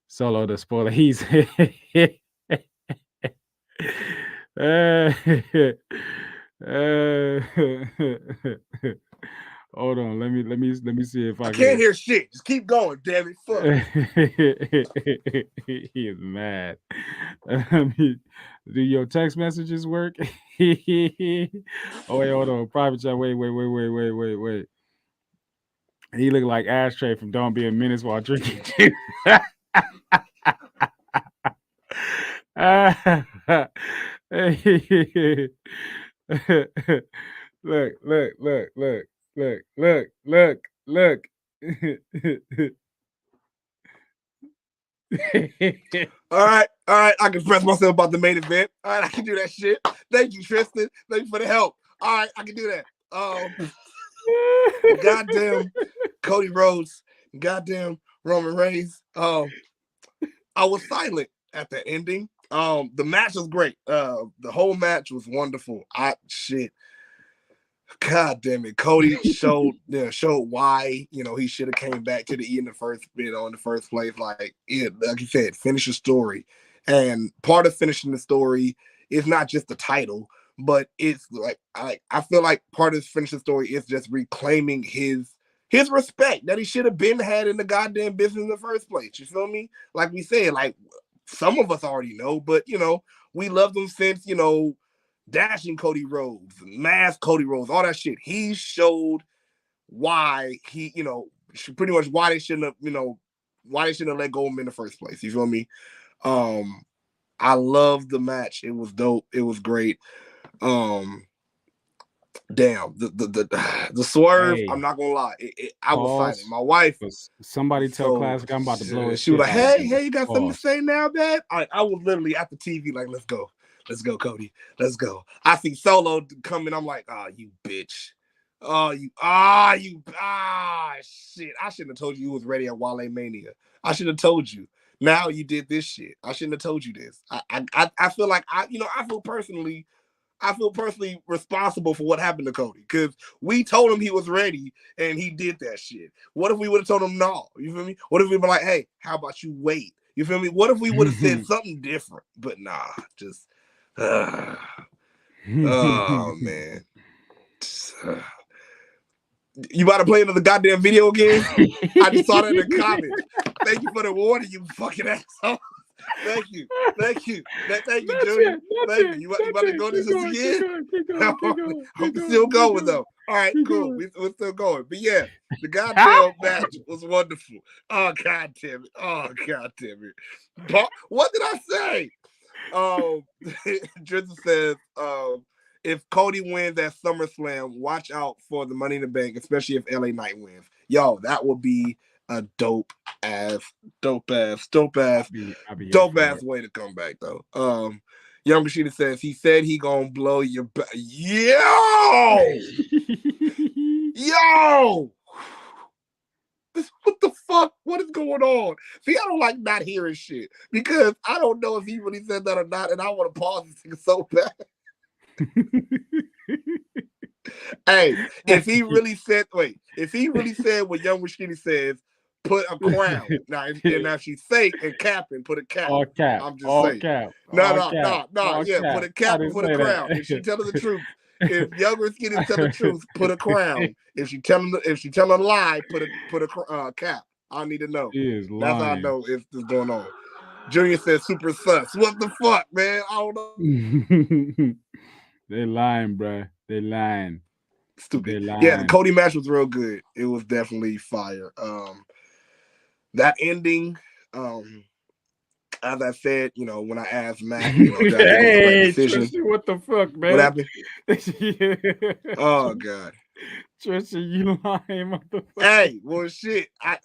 Solo the spoiler. He's hold on, let me see if I can't hear shit. Just keep going, damn it. Fuck. He is mad. Do your text messages work? Oh wait, hold on. Private chat. Wait. He looked like Ashtray from Don't Be a Menace while drinking too. Look. All right. I can express myself about the main event. All right, I can do that shit. Thank you, Tristan. Thank you for the help. All right, I can do that. Goddamn Cody Rhodes, goddamn Roman Reigns. I was silent at the ending. The match was great. The whole match was wonderful. God damn it. Cody showed why, he should have came back to the E in the first place. Like you said, finish the story. And part of finishing the story is not just the title, but it's like I feel like part of finishing the story is just reclaiming his respect that he should have been had in the goddamn business in the first place. You feel me? Like we said, like some of us already know, but we loved him since, Dashing Cody Rhodes, Mask Cody Rhodes, all that shit. He showed why he, pretty much why they shouldn't have let go of him in the first place. You feel me? I loved the match. It was dope. It was great. Damn, the swerve. Hey, I'm not gonna lie. I was silent. My wife. Somebody tell Classic I'm about to blow it. She was like, "Hey, you got something to say now, babe?" I was literally at the TV like, "Let's go." Let's go, Cody. Let's go. I see Solo coming. I'm like, you bitch. Shit. I shouldn't have told you was ready at Wale Mania. I should have told you. Now you did this shit. I shouldn't have told you this. I feel like I feel personally responsible for what happened to Cody because we told him he was ready and he did that shit. What if we would have told him no? You feel me? What if we were like, hey, how about you wait? You feel me? What if we would have said something different? But nah, just oh man. You about to play another goddamn video game? I just saw that in the comments. Thank you for the warning, you fucking asshole. Thank you, Junior. Thank you. You about to go this again? I'm still going though. All right, cool. We're still going. But yeah, the goddamn match was wonderful. Oh god damn it. What did I say? Drizzy says, if Cody wins at SummerSlam, watch out for the Money in the Bank, especially if LA Knight wins. Yo, that would be a dope ass way to come back though. Young Rashida says he said he gonna blow your back. Yo! What the fuck? What is going on? See, I don't like not hearing shit because I don't know if he really said that or not, and I want to pause this thing so bad. Hey, if he really said what Young Rashidi says, put a crown. Now, and if she's fake and capping, put a cap. All cap. I'm just all saying. Cap. No. All Yeah, cap. put a cap and put a crown. If she telling the truth, if Young Rashidi tell the truth, put a crown. If she telling a lie, put a cap. I need to know. That's how I know if this is going on. Junior says super sus. What the fuck, man? I don't know. They lying, bro. They lying. Stupid. They lying. Yeah, the Cody match was real good. It was definitely fire. That ending, as I said, when I asked Matt, hey, Trisha, what the fuck, man? What happened? Oh God. Trisha, you lying, motherfucker. Hey, well shit. I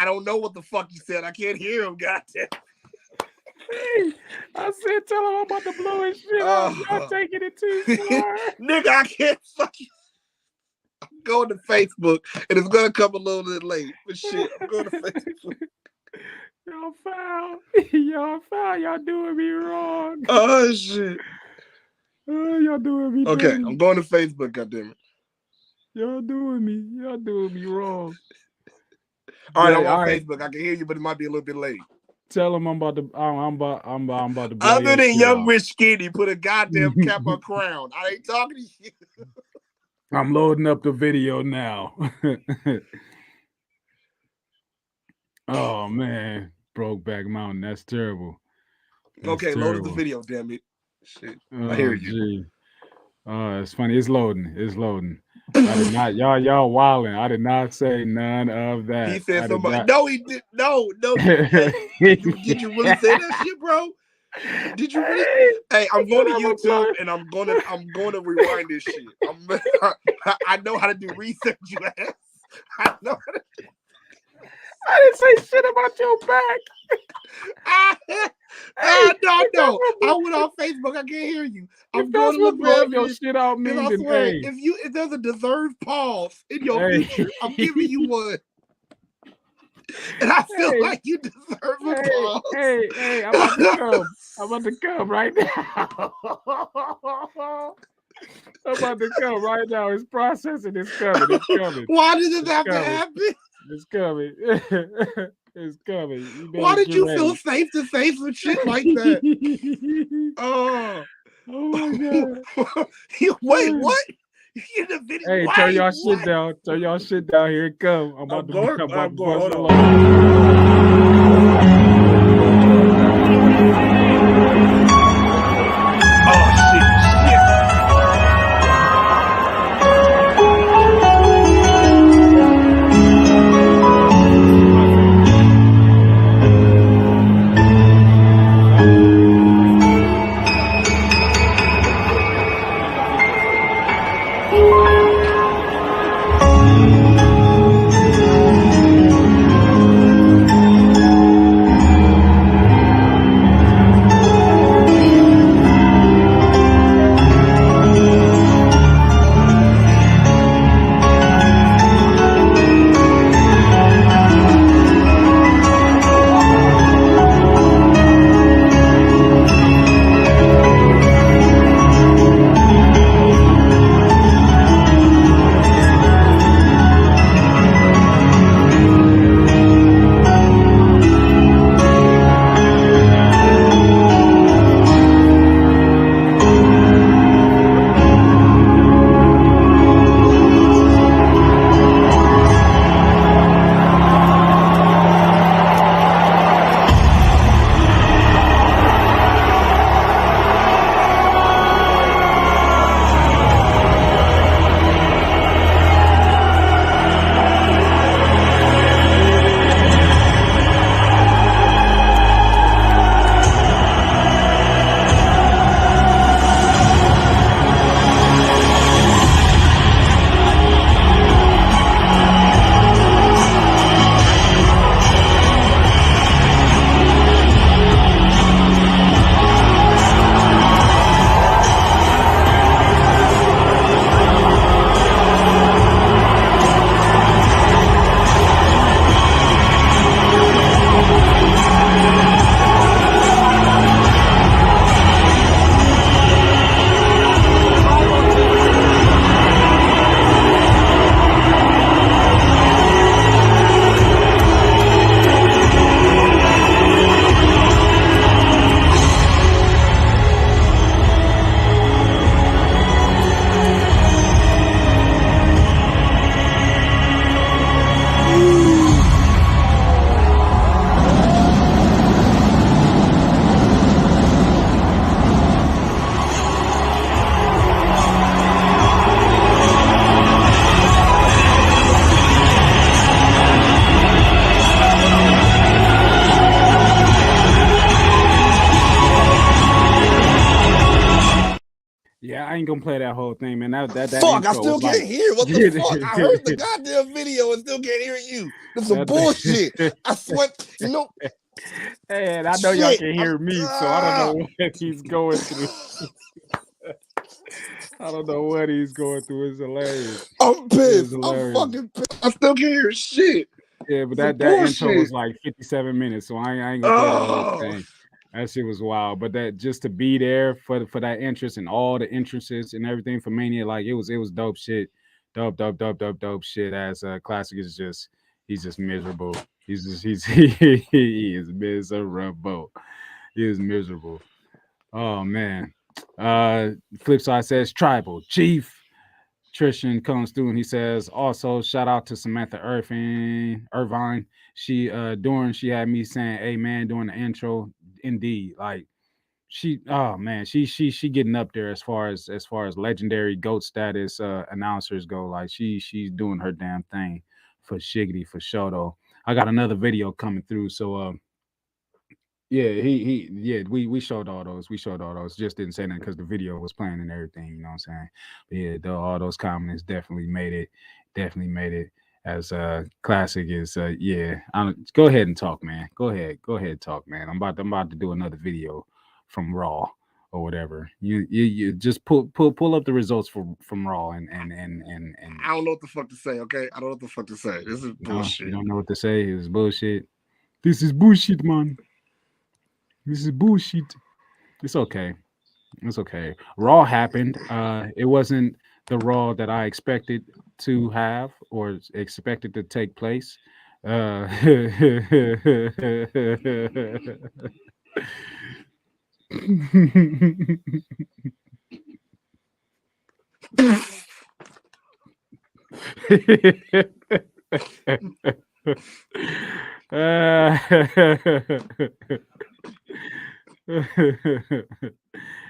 don't know what the fuck you said. I can't hear him, goddamn. I said, tell him I'm about to blow his shit off. Y'all taking it too far. Nigga, I can't fucking. I'm going to Facebook, and it's gonna come a little bit late. But shit, I'm going to Facebook. Y'all foul. Y'all doing me wrong. Oh shit. Y'all doing me. Okay, dirty. I'm going to Facebook. Goddammit. Y'all doing me wrong. All right, I'm on Facebook. I can hear you, but it might be a little bit late. Tell him I'm about to. I'm about to. Other than Young Rich Skinny, put a goddamn cap on crown. I ain't talking to you. I'm loading up the video now. Oh man, Brokeback Mountain. That's terrible. Okay, load the video. Damn it. Shit. I hear you. Oh, it's funny. It's loading. I did not. Y'all wilding. I did not say none of that. He said somebody. No, he did. No. Did you really say that shit, bro? Did you really? Hey, I'm going to YouTube and I'm going to rewind this shit. I know how to do research, you ass. I know how to. I didn't say shit about your back. No. I went on Facebook. I can't hear you. I'm going to look your shit out. I swear, if there's a deserved pause in your future, I'm giving you one. And I feel like you deserve a pause. Hey, I'm about to come. I'm about to come right now. I'm about to come right now. It's processing. It's coming. Why does it have to happen? It's coming. It's coming. Why did you feel safe to say some shit like that? Oh my God. Wait, what? In the video. Hey, turn y'all shit down. Turn y'all shit down. Here it come. I'm about to hold on. I ain't gonna play that whole thing, man. That fuck, I still can't hear. What the fuck? I heard the goddamn video and still can't hear you. This is some bullshit. I swear, you know. Hey, and I know y'all can hear me, so I don't know what he's going through. I don't know what he's going through. It's hilarious. I'm pissed. I'm fucking pissed. I still can't hear shit. Yeah, but that intro was like 57 minutes, so I ain't gonna play the whole thing. That shit was wild. But that just to be there for that entrance and all the entrances and everything for Mania, like it was dope shit. Dope shit. As Classic is just he's just miserable. He is miserable. He is miserable. Oh man. Flipside says Tribal Chief. Trishan comes through and he says also shout out to Samantha Irvine. She had me saying amen during the intro. Indeed, like she getting up there as far as legendary GOAT status announcers go. Like she's doing her damn thing for Shiggity for sure though. I got another video coming through, so we showed all those. Just didn't say that because the video was playing and everything, you know what I'm saying? But yeah, all those comments definitely made it. As Classic is go ahead and talk, man. Go ahead talk, man. I'm about to do another video from Raw or whatever. You just pull up the results from Raw and I don't know what the fuck to say, okay? I don't know what the fuck to say. This is bullshit. You don't know what to say? It's bullshit. This is bullshit, man. This is bullshit. It's okay. Raw happened. It wasn't the Raw that I expected to have or expected to take place.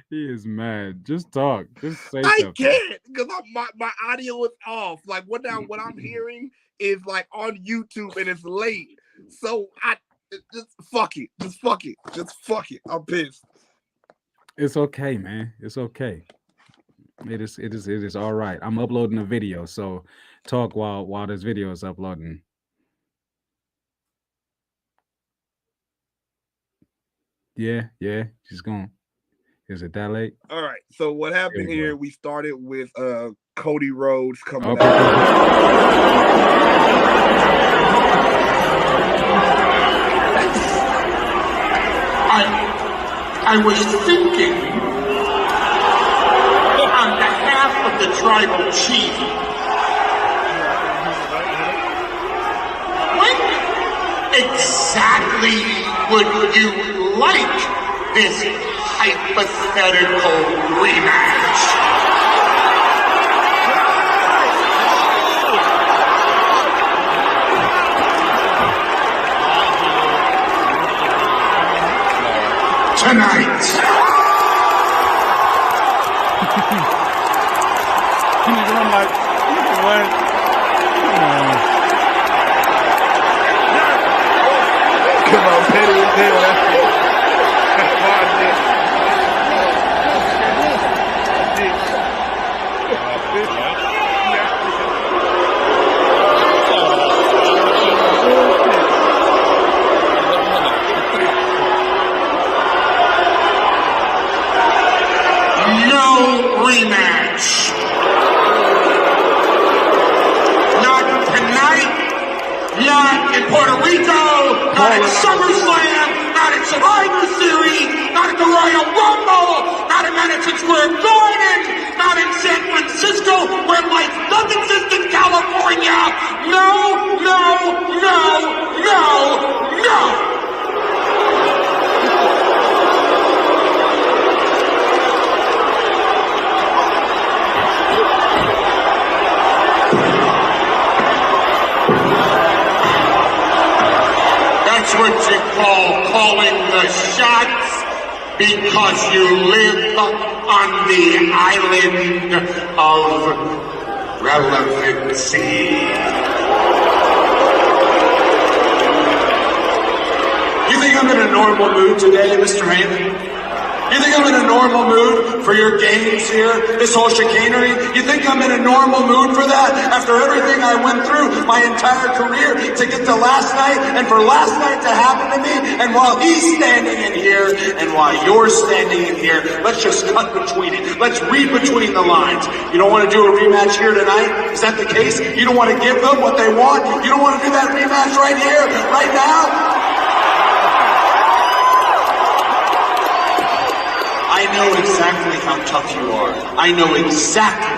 He is mad. Just talk. Just say something. I can't because my audio is off. Like what I'm hearing is like on YouTube and it's late. So just fuck it. I'm pissed. It's okay, man. It's okay. It is all right. I'm uploading a video, so talk while this video is uploading. Yeah, she's gone. Is it that late? All right. So what happened here? We started with Cody Rhodes coming out. I was thinking on behalf of the tribal chief. When exactly would you like this hypothetical rematch? Tonight. I'm like, what? Come on, Petty and Tail. Rematch. Not tonight, not in Puerto Rico, not at SummerSlam, not at Survivor Series, not at the Royal Rumble, not at Madison Square Garden, not in San Francisco, where life does exist in California. No. That's what you call calling the shots, because you live on the island of relevancy. You think I'm in a normal mood today, Mr. Heyman? You think I'm in a normal mood for your games here, this whole chicanery? You think I'm in a normal mood for that? After everything I went through my entire career to get to last night, and for last night to happen to me, and while he's standing in here, and while you're standing in here, let's just cut between it. Let's read between the lines. You don't want to do a rematch here tonight? Is that the case? You don't want to give them what they want? You don't want to do that rematch right here, right now? I know exactly how tough you are. I know exactly.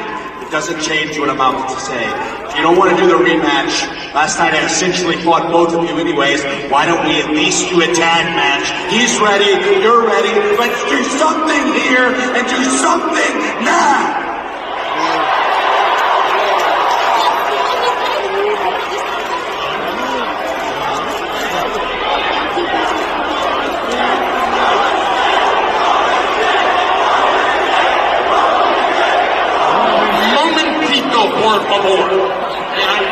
It doesn't change what I'm about to say. If you don't want to do the rematch, last night I essentially fought both of you anyways. Why don't we at least do a tag match? He's ready, you're ready. Let's do something here and do something now. Por favor. And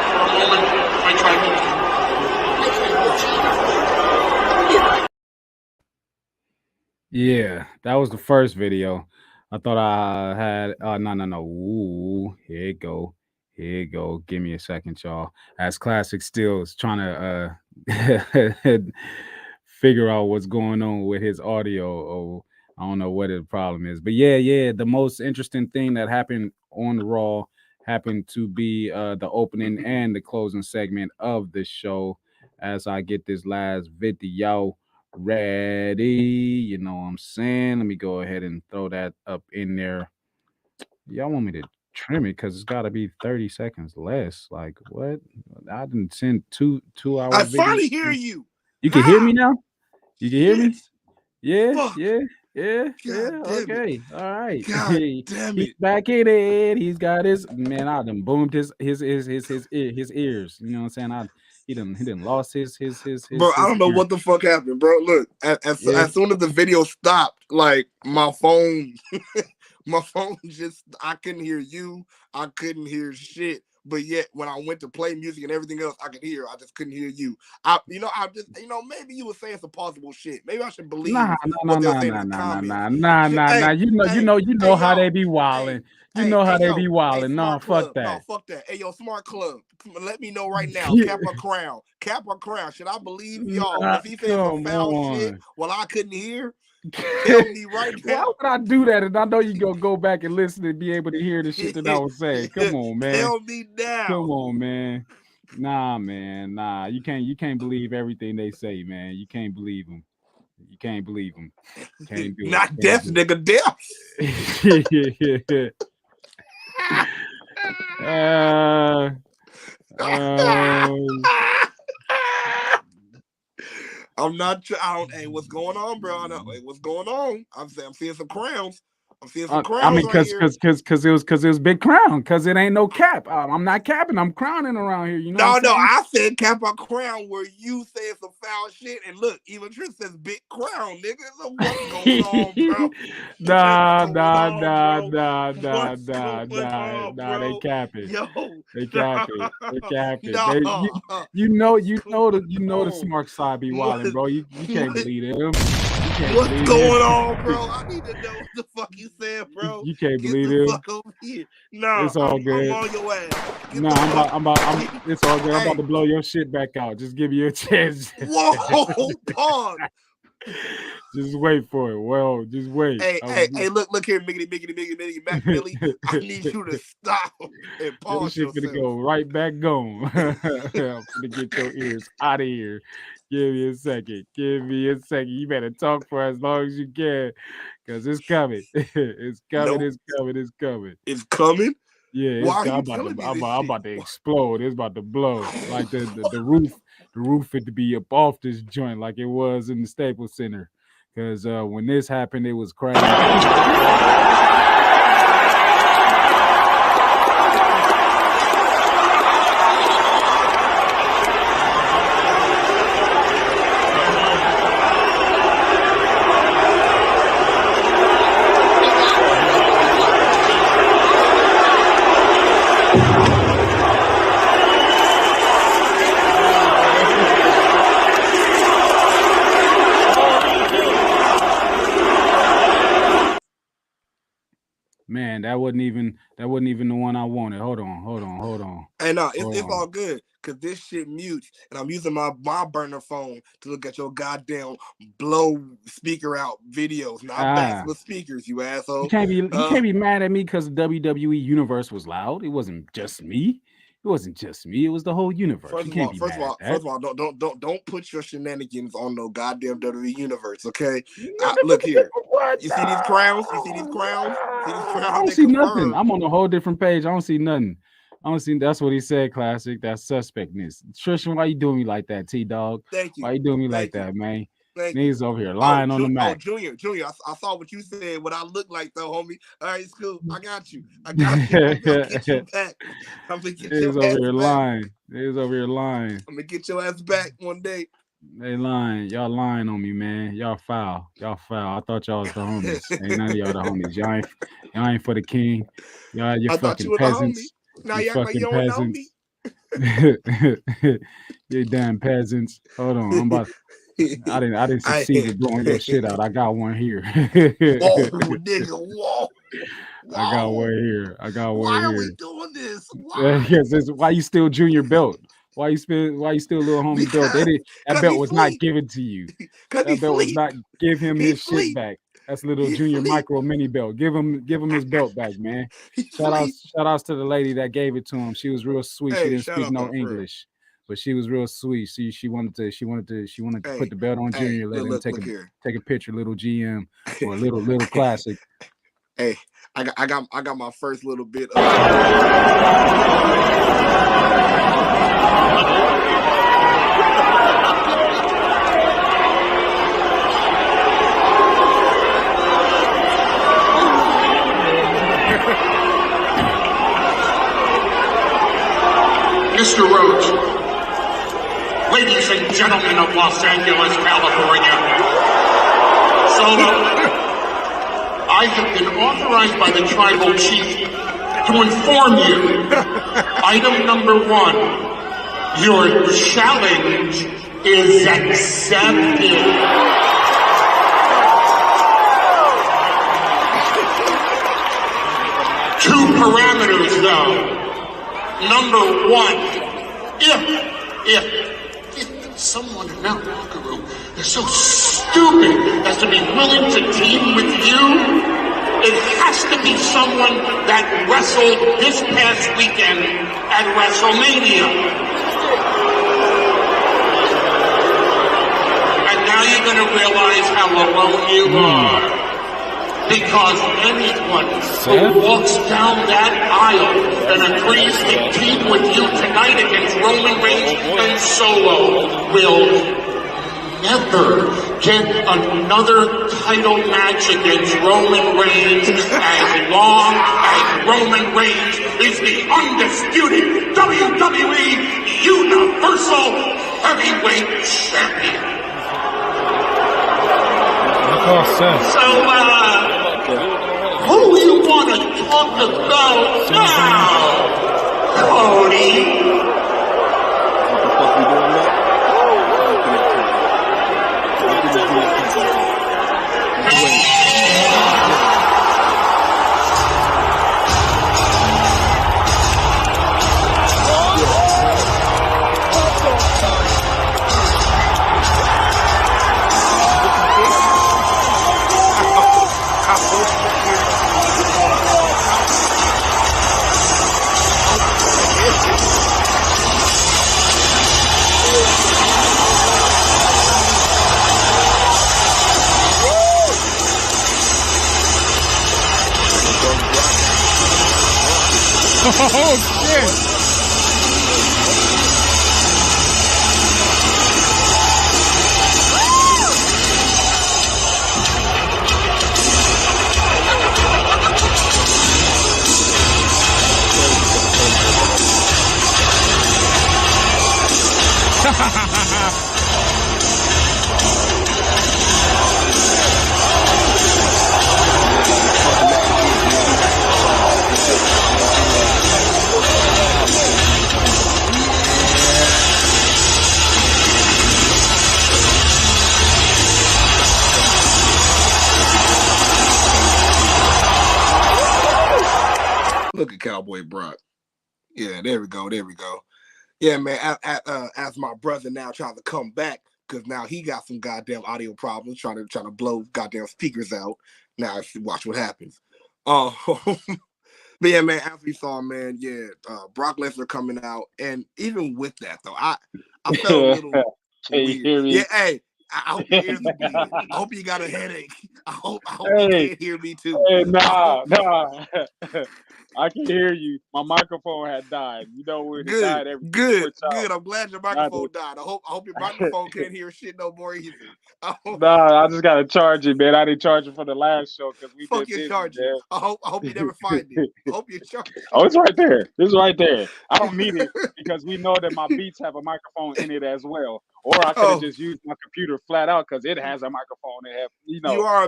for a moment, I tried to... Yeah, that was the first video. I thought I had, no. Ooh, here it go. Here it go. Give me a second, y'all. As Classic still is trying to figure out what's going on with his audio. Oh, I don't know what the problem is. But yeah, the most interesting thing that happened on the Raw happened to be the opening and the closing segment of the show. As I get this last video ready, you know what I'm saying? Let me go ahead and throw that up in there. Y'all want me to trim it because it's got to be 30 seconds less. Like, what? I didn't send two hour I videos. finally hear you. You can hear me now? You can hear me? Yeah, Fuck. Okay. All right. God damn it. He's back in it. He's got his man. I done boomed his ears. You know what I'm saying? He done lost his Bro, I don't know what the fuck happened, bro. Look, as soon as the video stopped, like my phone just, I couldn't hear you. I couldn't hear shit. But yet, when I went to play music and everything else, I could hear. I just couldn't hear you. Maybe you were saying some possible shit. Maybe I should believe what they're saying in the comments. Nah. You know how they be wilding. You know how they be wilding. No, fuck that. No, fuck that. Hey, yo, Smart Club, let me know right now. Cap or crown. Should I believe y'all? Was he saying some foul shit while I couldn't hear? Tell me right now. Why would I do that? And I know you gonna go back and listen and be able to hear the shit that I was saying. Come on, man. Tell me now. Come on, man. Nah, man. Nah, you can't believe everything they say, man. You can't believe them. You can't believe them. Can't do Not it. death, nigga. Death. I'm not. Hey, what's going on, bro? Hey, what's going on? I'm seeing some crowns. I'm seeing some crowns. I mean, because it was big crown. Because it ain't no cap. I'm not capping. I'm crowning around here. You know. No. I said cap or crown where you said some foul shit. And look, even Trish says big crown, nigga. So what's going on, bro? Nah. They cap it. Yo, they cap it. No. You know the Smark side be wilding, bro. You can't believe him. What's going on, bro? I need to know what the fuck you said, bro. You can't believe Get the him. fuck over here. No, it's all good. I'm on your ass. It's all good. I'm about to blow your shit back out. Just give you a chance. Whoa, pause. Just wait for it. Well, just wait. Hey, look here, Miggity, Mac Millie. I need you to stop and pause yourself. This shit gonna go right back gone. I'm gonna get your ears out of here. Give me a second. You better talk for as long as you can, because it's coming. It's coming. Nope. It's coming. It's coming? Yeah, I'm about to explode. It's about to blow. Like the roof had to be up off this joint like it was in the Staples Center. Because when this happened, it was crazy. Man, that wasn't even the one I wanted. Hold on. Hey, no, it's all good because this shit mutes, and I'm using my burner phone to look at your goddamn blow speaker out videos, not bats with speakers, you asshole. You can't be mad at me because the WWE universe was loud. It wasn't just me. It wasn't just me. It was the whole universe. First of all, don't put your shenanigans on no goddamn WWE universe, okay? Look here. You see these crowns? I don't see nothing. I'm on a whole different page. I don't see nothing. That's what he said, Classic. That's suspectness. Trishan, why you doing me like that, T-Dog? Thank you. Why you doing me like that, man? Niggas over here lying on the mat. Junior, I saw what you said, what I look like though, homie. All right, it's cool. I got you. I'm gonna get you back. I'm gonna get your ass back. Niggas over here lying. I'm gonna get your ass back one day. They lying. Y'all lying on me, man. Y'all foul. I thought y'all was the homies. Ain't none of y'all the homies. Y'all ain't for the king. You're fucking peasants. Now you act like you don't know me. You damn peasants. Hold on. I'm about. I didn't succeed in blowing your shit out. I got one here. Whoa. I got one here. Why are we doing this? Why? Why you still junior belt? Why you still little homie belt? That belt was not given to you. That belt was not give him his shit back. That's little junior micro mini belt. Give him his belt back, man. Shout outs to the lady that gave it to him. She was real sweet. She didn't speak no English. But she was real sweet. She wanted to put the belt on Junior, let him take a picture, little GM or little classic. Hey, I got my first little bit of Mr. Rhodes. Ladies and gentlemen of Los Angeles, California, Solo, I have been authorized by the tribal chief to inform you. Item number 1, your challenge is accepted. Two parameters, though. Number 1, if someone in that locker room is so stupid as to be willing to team with you, it has to be someone that wrestled this past weekend at WrestleMania. And now you're going to realize how alone you are. Because anyone who walks down that aisle and agrees to team with you tonight against Roman Reigns and Solo will never get another title match against Roman Reigns as long as Roman Reigns is the undisputed WWE Universal Heavyweight Champion. So, who you want to talk about now, Cody? Oh, shit. Cowboy Brock. Yeah, there we go. Yeah, man. As my brother now trying to come back because now he got some goddamn audio problems, trying to blow goddamn speakers out. Now watch what happens. But yeah, man, as we saw, man, yeah, Brock Lesnar coming out, and even with that though, I felt a little weird. Yeah, hey, I hope your ears are bleeding. I hope you got a headache. I hope you can't hear me too. Hey, nah. I can hear you. My microphone had died. You know when it died, everything good. I'm glad your microphone died. I hope your microphone can't hear shit no more either. Nah, I just gotta charge it, man. I didn't charge it for the last show because we fuck did your charger. I hope you never find it. I hope you charge it. Oh, it's right there. It's right there. I don't need it because we know that my beats have a microphone in it as well. Or I could have just used my computer flat out because it has a microphone. It have,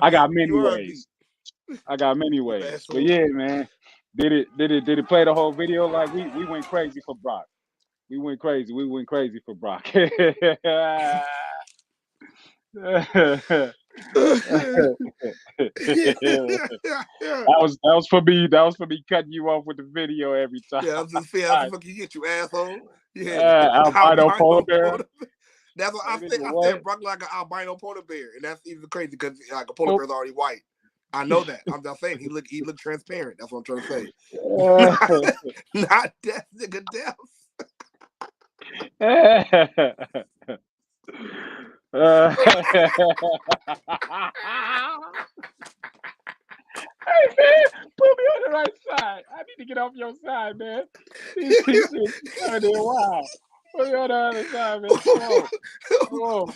I got many ways. But yeah, man. Did it play the whole video? Like we went crazy for Brock. We went crazy for Brock. that was for me. That was for me cutting you off with the video every time. Yeah, I was just saying, how the fuck you get, you asshole? Yeah, albino polar bear. That's what I said Brock like an albino polar bear, and that's even crazy because like a polar bear's already white. I know that. I'm just saying he look transparent. That's what I'm trying to say. Not death, nigga, death. Hey man, put me on the right side. I need to get off your side, man. Wow. Put me on the other side, man. Come on.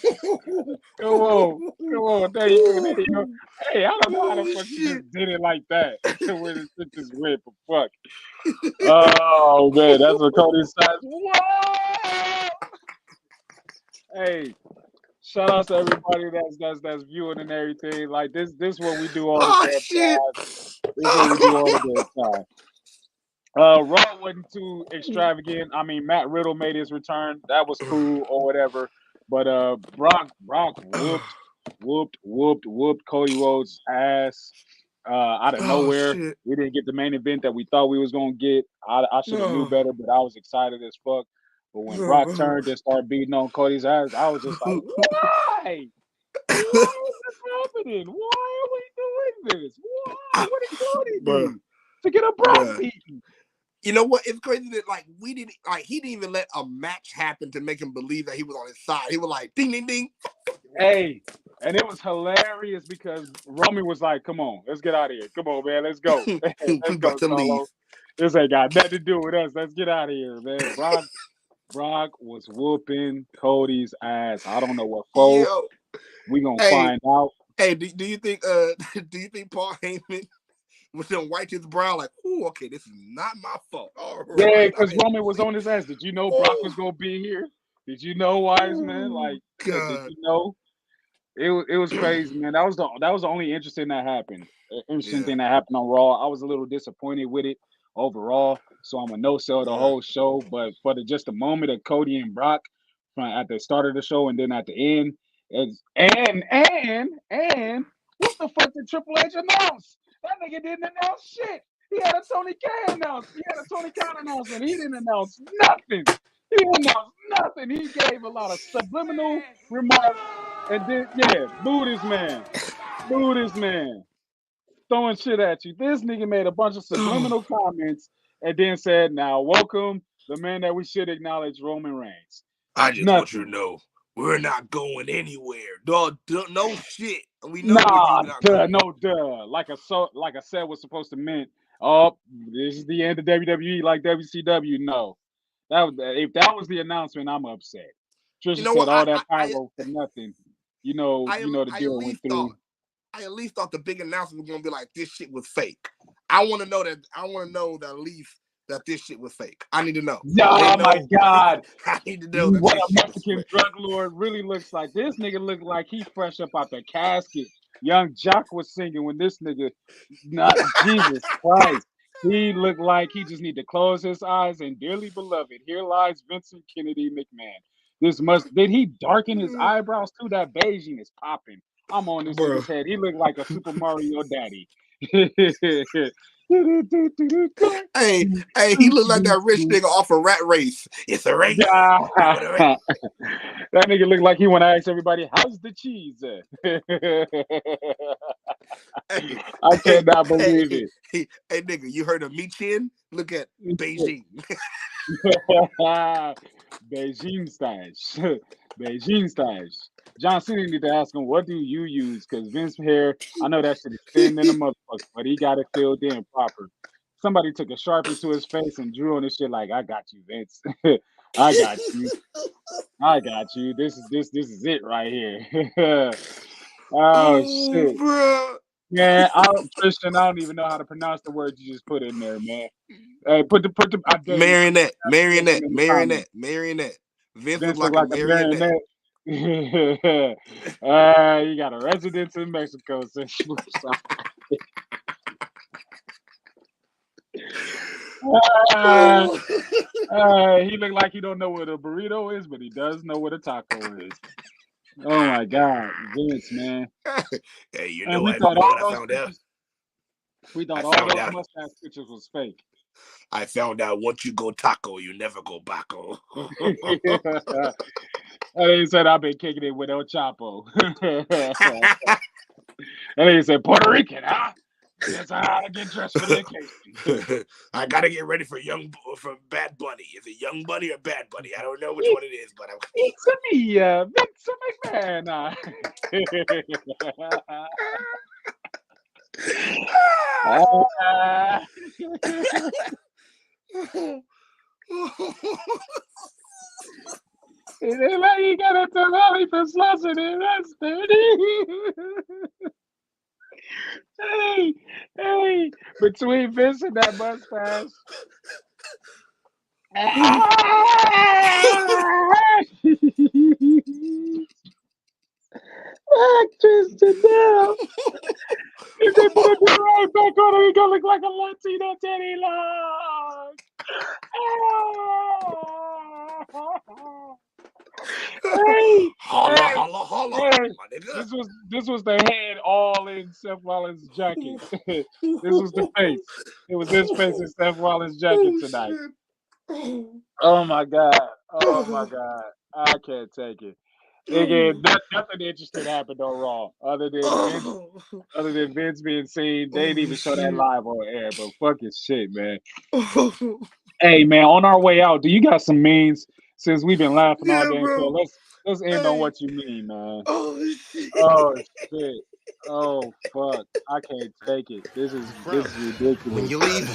There you go. Hey, I don't know how the fuck you just did it like that. Where the shit just went for fuck. Oh man, that's what Cody's size. Whoa! Hey, shout out to everybody that's viewing and everything. Like this what we do all the damn time. This what we do all the damn time. Raw wasn't too extravagant. I mean, Matt Riddle made his return. That was cool or whatever. But Brock whooped Cody Rhodes' ass out of nowhere. Shit. We didn't get the main event that we thought we was gonna get. I should have knew better, but I was excited as fuck. But when Brock turned and started beating on Cody's ass, I was just like, why? Why is this happening? Why are we doing this? Why? What did Cody do to get a Brock beaten? You know what? It's crazy that he didn't even let a match happen to make him believe that he was on his side. He was like, ding, ding, ding. Hey, and it was hilarious because Roman was like, come on, let's get out of here. Come on, man, let's go. Let's go, Solo. This ain't got nothing to do with us. Let's get out of here, man. Brock was whooping Cody's ass. I don't know what for. We gonna find out. Hey, do you think Paul Heyman was then white his brow like, ooh, okay, this is not my fault. All right. Yeah, because Roman was on his ass. Did you know Brock was gonna be here? Did you know, wise man? Like, did you know? It was crazy, man. That was the only interesting that happened. Interesting thing that happened on Raw. I was a little disappointed with it overall, so I'm a no-sell the whole show. But for just a moment of Cody and Brock at the start of the show and then at the end, and what the fuck did Triple H announce? That nigga didn't announce shit. He had a Tony Khan announcement. He had a Tony Khan announcement. He didn't announce nothing. He announced nothing. He gave a lot of subliminal remarks. And then, boo this man. Throwing shit at you. This nigga made a bunch of subliminal comments and then said, now, welcome the man that we should acknowledge, Roman Reigns. I just want you to know, we're not going anywhere. No shit. We know Like I said was supposed to mean, oh, this is the end of WWE like WCW. No. If that was the announcement, I'm upset. Trisha said all that pyro for nothing. You know the deal went through. I at least thought the big announcement was gonna be like this shit was fake. I want to know that at least that this shit was fake. I need to know. Oh my God. I need to know what a Mexican drug lord really looks like. This nigga looked like he fresh up out the casket. Young Jock was singing when this nigga, not Jesus Christ. He looked like he just need to close his eyes and dearly beloved, here lies Vincent Kennedy McMahon. Did he darken his eyebrows too? That beiging is popping. I'm on this nigga's head. He looked like a Super Mario daddy. Hey, he looked like that rich nigga off a Rat Race. It's a race. That nigga looked like he want to ask everybody, how's the cheese at? I cannot believe it. Hey, nigga, you heard of Michin? Look at Beijing. Beijing stash. Beijing stash. John Cena need to ask him, what do you use? Because Vince hair, I know that shit is thin in a motherfucker, but he got it filled in proper. Somebody took a Sharpie to his face and drew on this shit like, I got you, Vince. I got you. I got you. This is it right here. Oh shit. Bro. Man, Tristan, I don't even know how to pronounce the word you just put in there, man. Put the marionette. Vince looks like a marionette. You got a residence in Mexico since you were he looked like he don't know what a burrito is, but he does know what a taco is. Oh my God, Vince, man. Hey, you know we thought all those mustache pictures was fake. I found out once you go taco, you never go baco. And he said, I've been kicking it with El Chapo. And he said, Puerto Rican, huh? Yes, I gotta get dressed for the occasion. I gotta get ready for Bad Bunny. Is it Young Bunny or Bad Bunny? I don't know which one it is, but I'm. It's me, Vince McMahon. You gotta tell Ollie for slushing it. That's dirty. Hey, between Vince and that mustache. Tristan now. If they put it right back on him, he gonna look like a Latino Teddy Long. Hey, holla, my nigga. This was the head all in Seth Rollins' jacket. This was the face. It was his face in Seth Rollins' jacket tonight. Oh my God. I can't take it. Again, nothing interesting happened on Raw other than Vince being seen. They didn't even show that live on air, but fucking shit, man. Hey man, on our way out, do you got some memes? Since we've been laughing all day, so let's end on what you mean, man. Oh shit. Oh fuck. I can't take it. This is ridiculous. When you leave,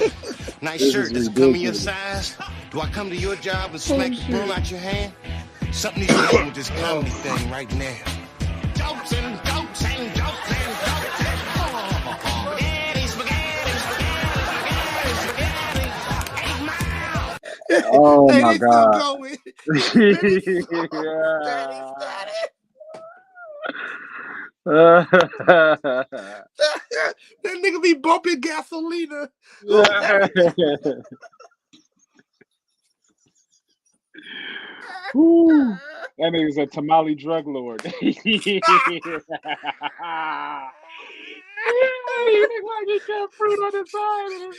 nice shirt. Does it come in your size? Do I come to your job and smack the broom out your hand? Something needs to happen with this comedy thing right now. Jokes and jokes and jokes and jokes and oh my God. That nigga be bumping gasolina. That nigga's a tamale drug lord. He look like he got fruit on the side.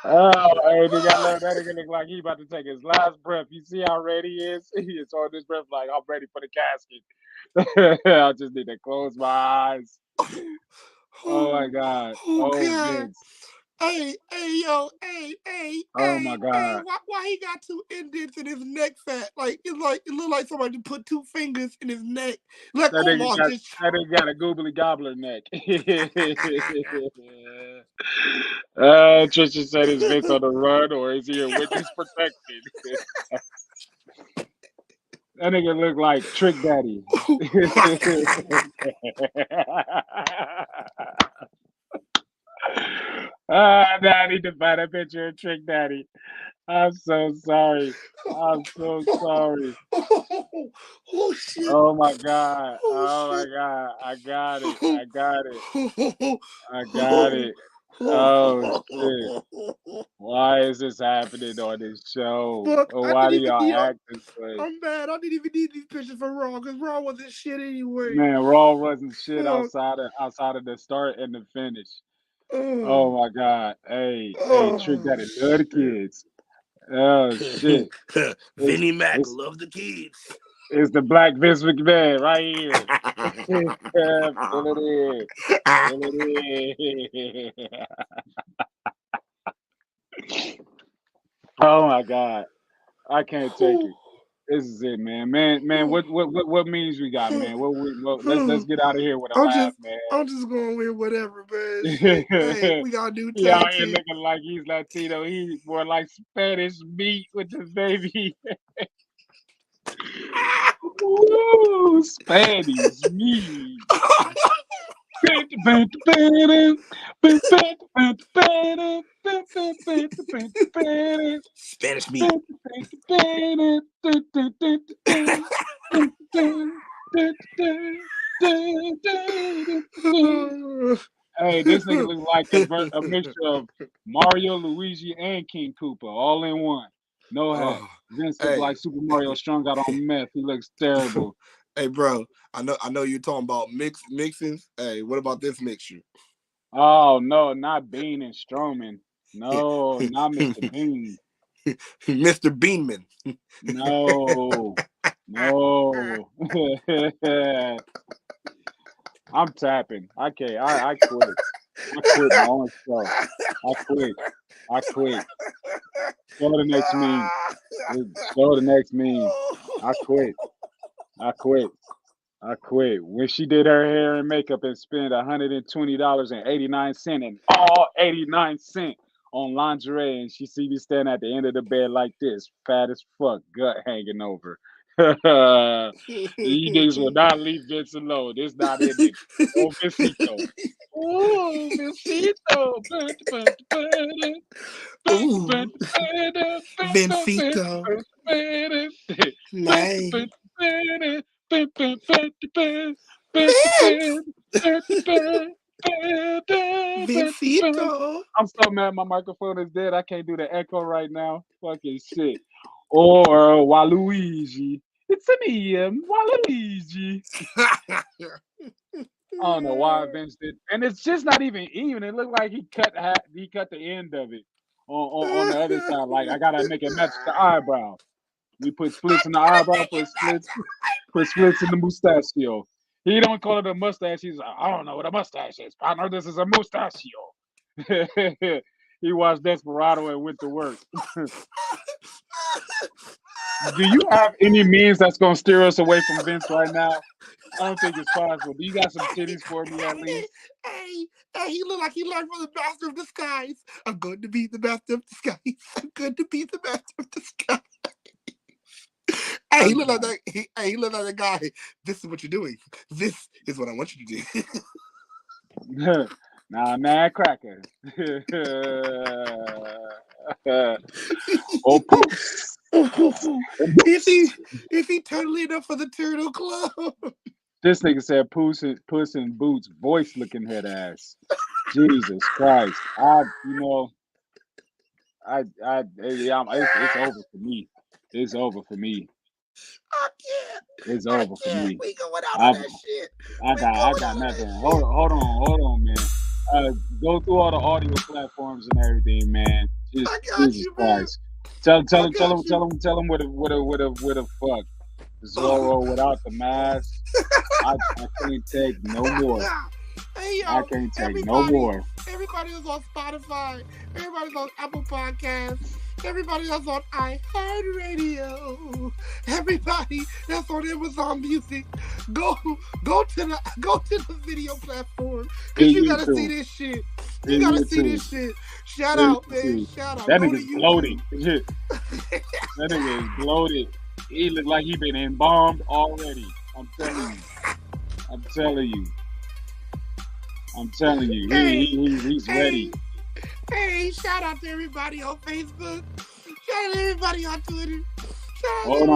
Hey, nigga, I love that nigga look like he about to take his last breath. You see how ready he is? He is on this breath like, I'm ready for the casket. I just need to close my eyes. Oh my God. Oh, Vince. Hey. Oh my God. Hey, why he got two indents in his neck fat? Like it looked like somebody put two fingers in his neck. Like that nigga got a goobly gobbler neck. Tristan said, is Vince on the run or is he a witness protected? That nigga look like Trick Daddy. Now I need to find a picture of Trick Daddy. I'm so sorry. Oh shit. Oh my God. I got it. Oh shit! Why is this happening on this show? Look, Why do y'all act this way? I'm mad. I didn't even need these pictures for Raw because Raw wasn't shit anyway. Man, Raw wasn't shit outside of the start and the finish. Oh my God! Hey, Trick Daddy, love the kids. Oh shit! Vinnie Mac, love the kids. It's the Black Vince McMahon right here. Oh my God, I can't take it. This is it, man. What means we got, man? Let's get out of here with a laugh, man. I'm just going with whatever, man. Hey, we got a new He out here looking like he's Latino. He's more like Spanish meat with the baby. Ooh, Spanish meat. Spanish meat. Hey, this nigga looks like a mixture of Mario, Luigi, and King Koopa all in one. No hat. Vince looks like Super Mario strung out on meth. He looks terrible. Hey, bro, I know you're talking about mixings. Hey, what about this mixture? Oh no, not Bean and Strowman. No, not Mr. Bean. Mr. Beanman. No. I'm tapping. I can't. I quit. I quit my own show. I quit. Go to the next meme. Go to the next meme. I quit. When she did her hair and makeup and spent $120.89 and all 89 cents on lingerie, and she see me standing at the end of the bed like this, fat as fuck, gut hanging over. You niggas will not leave Vince alone. This not in it. Oh, Vincito. Oh, Vincito. Vincito. Vincito. I'm so mad my microphone is dead. I can't do the echo right now. Fucking shit. Or Waluigi. It's me, Waluigi. I don't know why Vince did, and it's just not even. It looked like he cut the end of it on the other side. Like I gotta make it match the eyebrow. We put splits in the eyebrow, put splits in the mustachio. He don't call it a mustache. He's like, I don't know what a mustache is. I know this is a mustachio. He watched Desperado and went to work. Do you have any means that's gonna steer us away from Vince right now? I don't think it's possible. Do you got some titties for me at least? Hey, he look like he learned from the master of disguise. I'm going to be the master of disguise. I'm going to be the master of disguise. Hey, he look like that. He look like that guy. This is what you're doing. This is what I want you to do. Nah, man, cracker. Oh, poops. Is he totally enough for the Turtle Club? This nigga said Puss in Boots, voice looking head ass. Jesus Christ. It's over for me. It's over for me. I can't. It's over for me. We going out of that shit. I got nothing. Hold on, man. Go through all the audio platforms and everything, man. Jesus Christ. Tell him with a fuck. Zorro without the mask. I can't take no more. Hey, yo, I can't take no more. Everybody is on Spotify. Everybody's on Apple Podcasts. Everybody that's on iHeartRadio. Everybody that's on Amazon Music. Go to the video platform. Cause you gotta see this shit. You gotta see this shit. Shout out, man. Shout out. That nigga's bloated. That nigga is bloated. He look like he been embalmed already. I'm telling you. He's ready. Hey, shout out to everybody on Facebook. Shout out to everybody on Twitter. Hold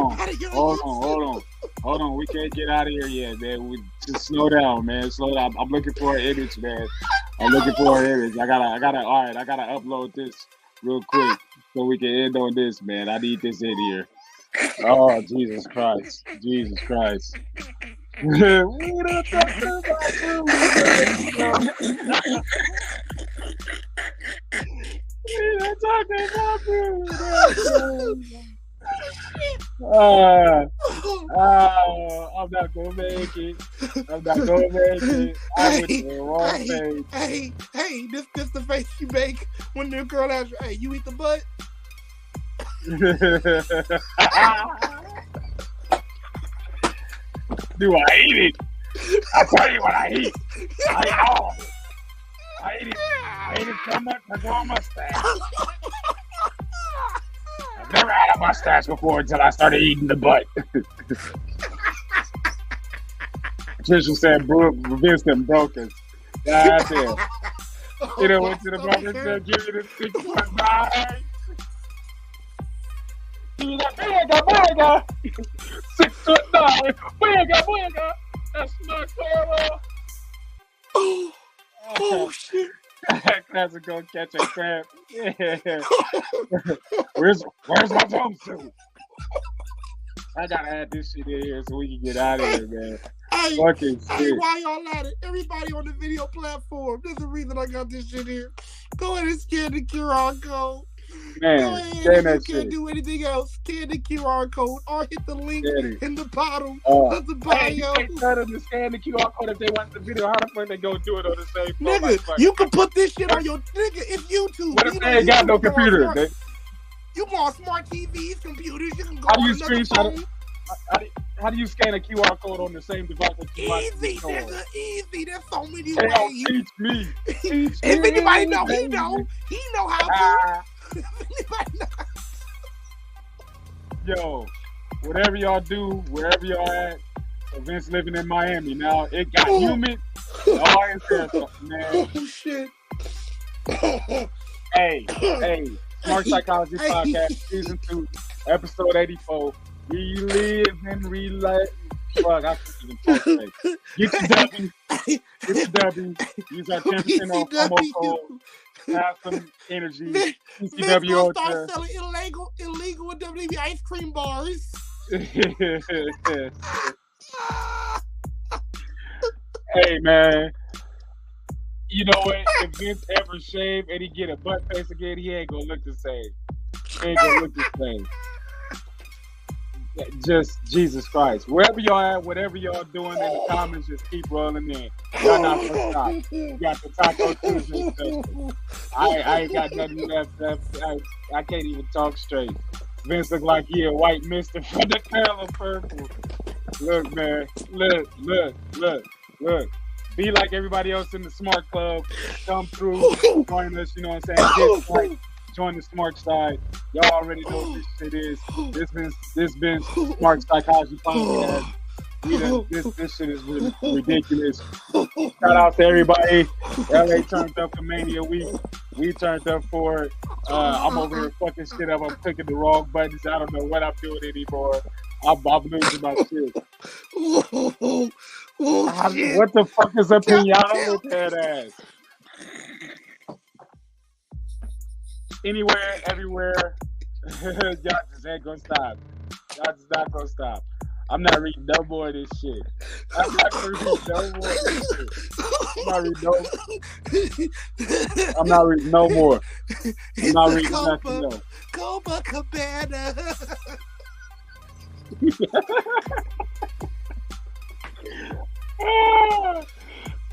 on. We can't get out of here yet, man. Just slow down, man. Slow down. I'm looking for an image, man. I'm looking for an image. I gotta upload this real quick so we can end on this, man. I need this in here. Oh, Jesus Christ. Jesus Christ. We don't talk about food. We don't talk about food. I'm not gonna make it. I'm not gonna make it. I went to the wrong page. Hey, this the face you make when the girl asks you, hey, you eat the butt? Do I eat it? I'll tell you what I eat. I eat all. I eat it. I ate it so much I grow a mustache. I've never had a mustache before until I started eating the butt. Trisha said, Vince them brokers. God damn. You know, went to the barber and said, give me the 6.9. Give me that booyah. 6'9". Booyah. That's my girl. Oh shit. Classic gonna catch a crab. Yeah. Where's my jumpsuit? I gotta add this shit in here so we can get out of here, man. Hey, shit. Why y'all at it? Everybody on the video platform. There's a reason I got this shit here. Go ahead and scan the QR code. Man, go ahead. If you can't do anything else, scan the QR code or hit the link in the bottom of the bio. Hey, you can't tell them to scan the QR code if they want the video. How the fuck they go do it on the same phone? Nigga, you can put this shit on your nigga. It's YouTube. What if they ain't got no computer? You want smart TVs, computers. You can go how do you on another screenshot phone. How do you scan a QR code on the same device that you Easy, nigga, easy. There's so many ways. Teach me. If anybody know, he know how to. Yo, whatever y'all do, wherever y'all at, Vince living in Miami now. It got humid. All is there, man. Oh shit. Hey, Smart Psychology Podcast, Season 2, Episode 84. We live and relax. Fuck, I can't even talk today. Get your W. Use our 10% off promo code. Have some energy. PCWULTRA. Start selling illegal WWE ice cream bars. Hey, man. You know what? If Vince ever shave and he get a butt face again, he ain't gonna look the same. He ain't gonna look the same. Just Jesus Christ. Wherever y'all at, whatever y'all doing in the comments, just keep rolling in. Y'all not gonna stop. You got the Taco Tuesday special. I ain't got nothing left. I can't even talk straight. Vince look like he a white mister from the color purple. Look, man. Look. Be like everybody else in the Smart Club. Come through, join us, you know what I'm saying? Join the Smart side. Y'all already know what this shit is. This been Smart Psychology Podcast. This shit is ridiculous. Shout out to everybody. LA turned up for Mania week. We turned up for it. I'm over here fucking shit up. I'm clicking the wrong buttons. I don't know what I'm doing anymore. I'm losing my shit. Shit. What the fuck is up in y'all with that ass? Anywhere, everywhere, y'all just ain't gonna stop. Y'all just not gonna stop. I'm not reading no more of this shit. I'm not gonna read no more of this shit. I'm not reading no more. I'm not reading nothing else. Copacabana.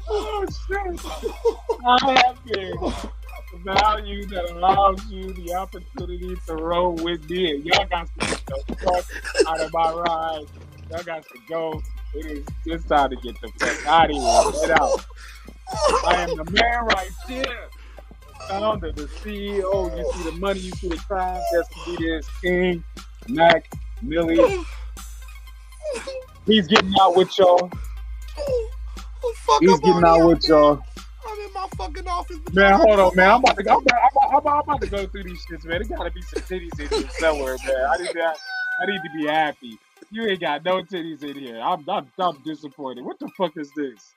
Oh shit! I have been the value that allows you the opportunity to roll with me. Y'all got to get the fuck out of my ride. Y'all got to go. It's time to get the fuck out of here. Get out. I am the man right here. Founder, the CEO. You see the money, you see the crime. Destiny is King, Mac, MILLI. He's getting out with y'all. He's getting out with y'all. I'm in my fucking office. Man, hold on, man. I'm about to go through these shits, man. There gotta be some titties in here somewhere, man. I need to be happy. You ain't got no titties in here. I'm disappointed. What the fuck is this?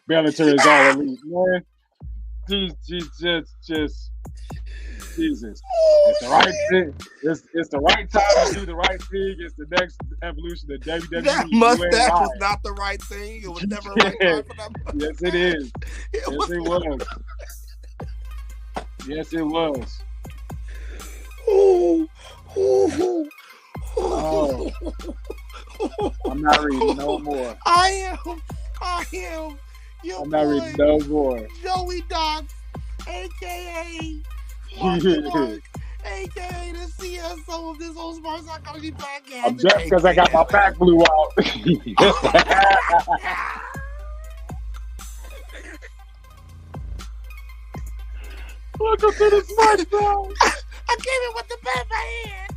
Bellator is all elite, man. Jesus. It's the right thing. It's the right time to do the right thing. It's the next evolution of WWE. That mustache was not the right thing. It was never the right time for that mustache. Yes, it is. Yes, it was. Yes, it was. Oh. I'm not reading no more. I am. I'm not reading no more. Joey Docs, a.k.a. Mark, a.k.a. the CSO of this whole Smart Psychology podcast. I'm just because I got my back blew out. Welcome to the Smart Zone. I came in with the pen in my hand.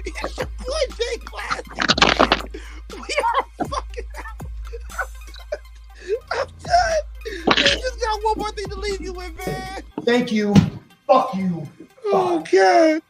It's your boy J Classic. We are fucking out. I'm done. We just got one more thing to leave you with, man. Thank you. Fuck you. Oh, God.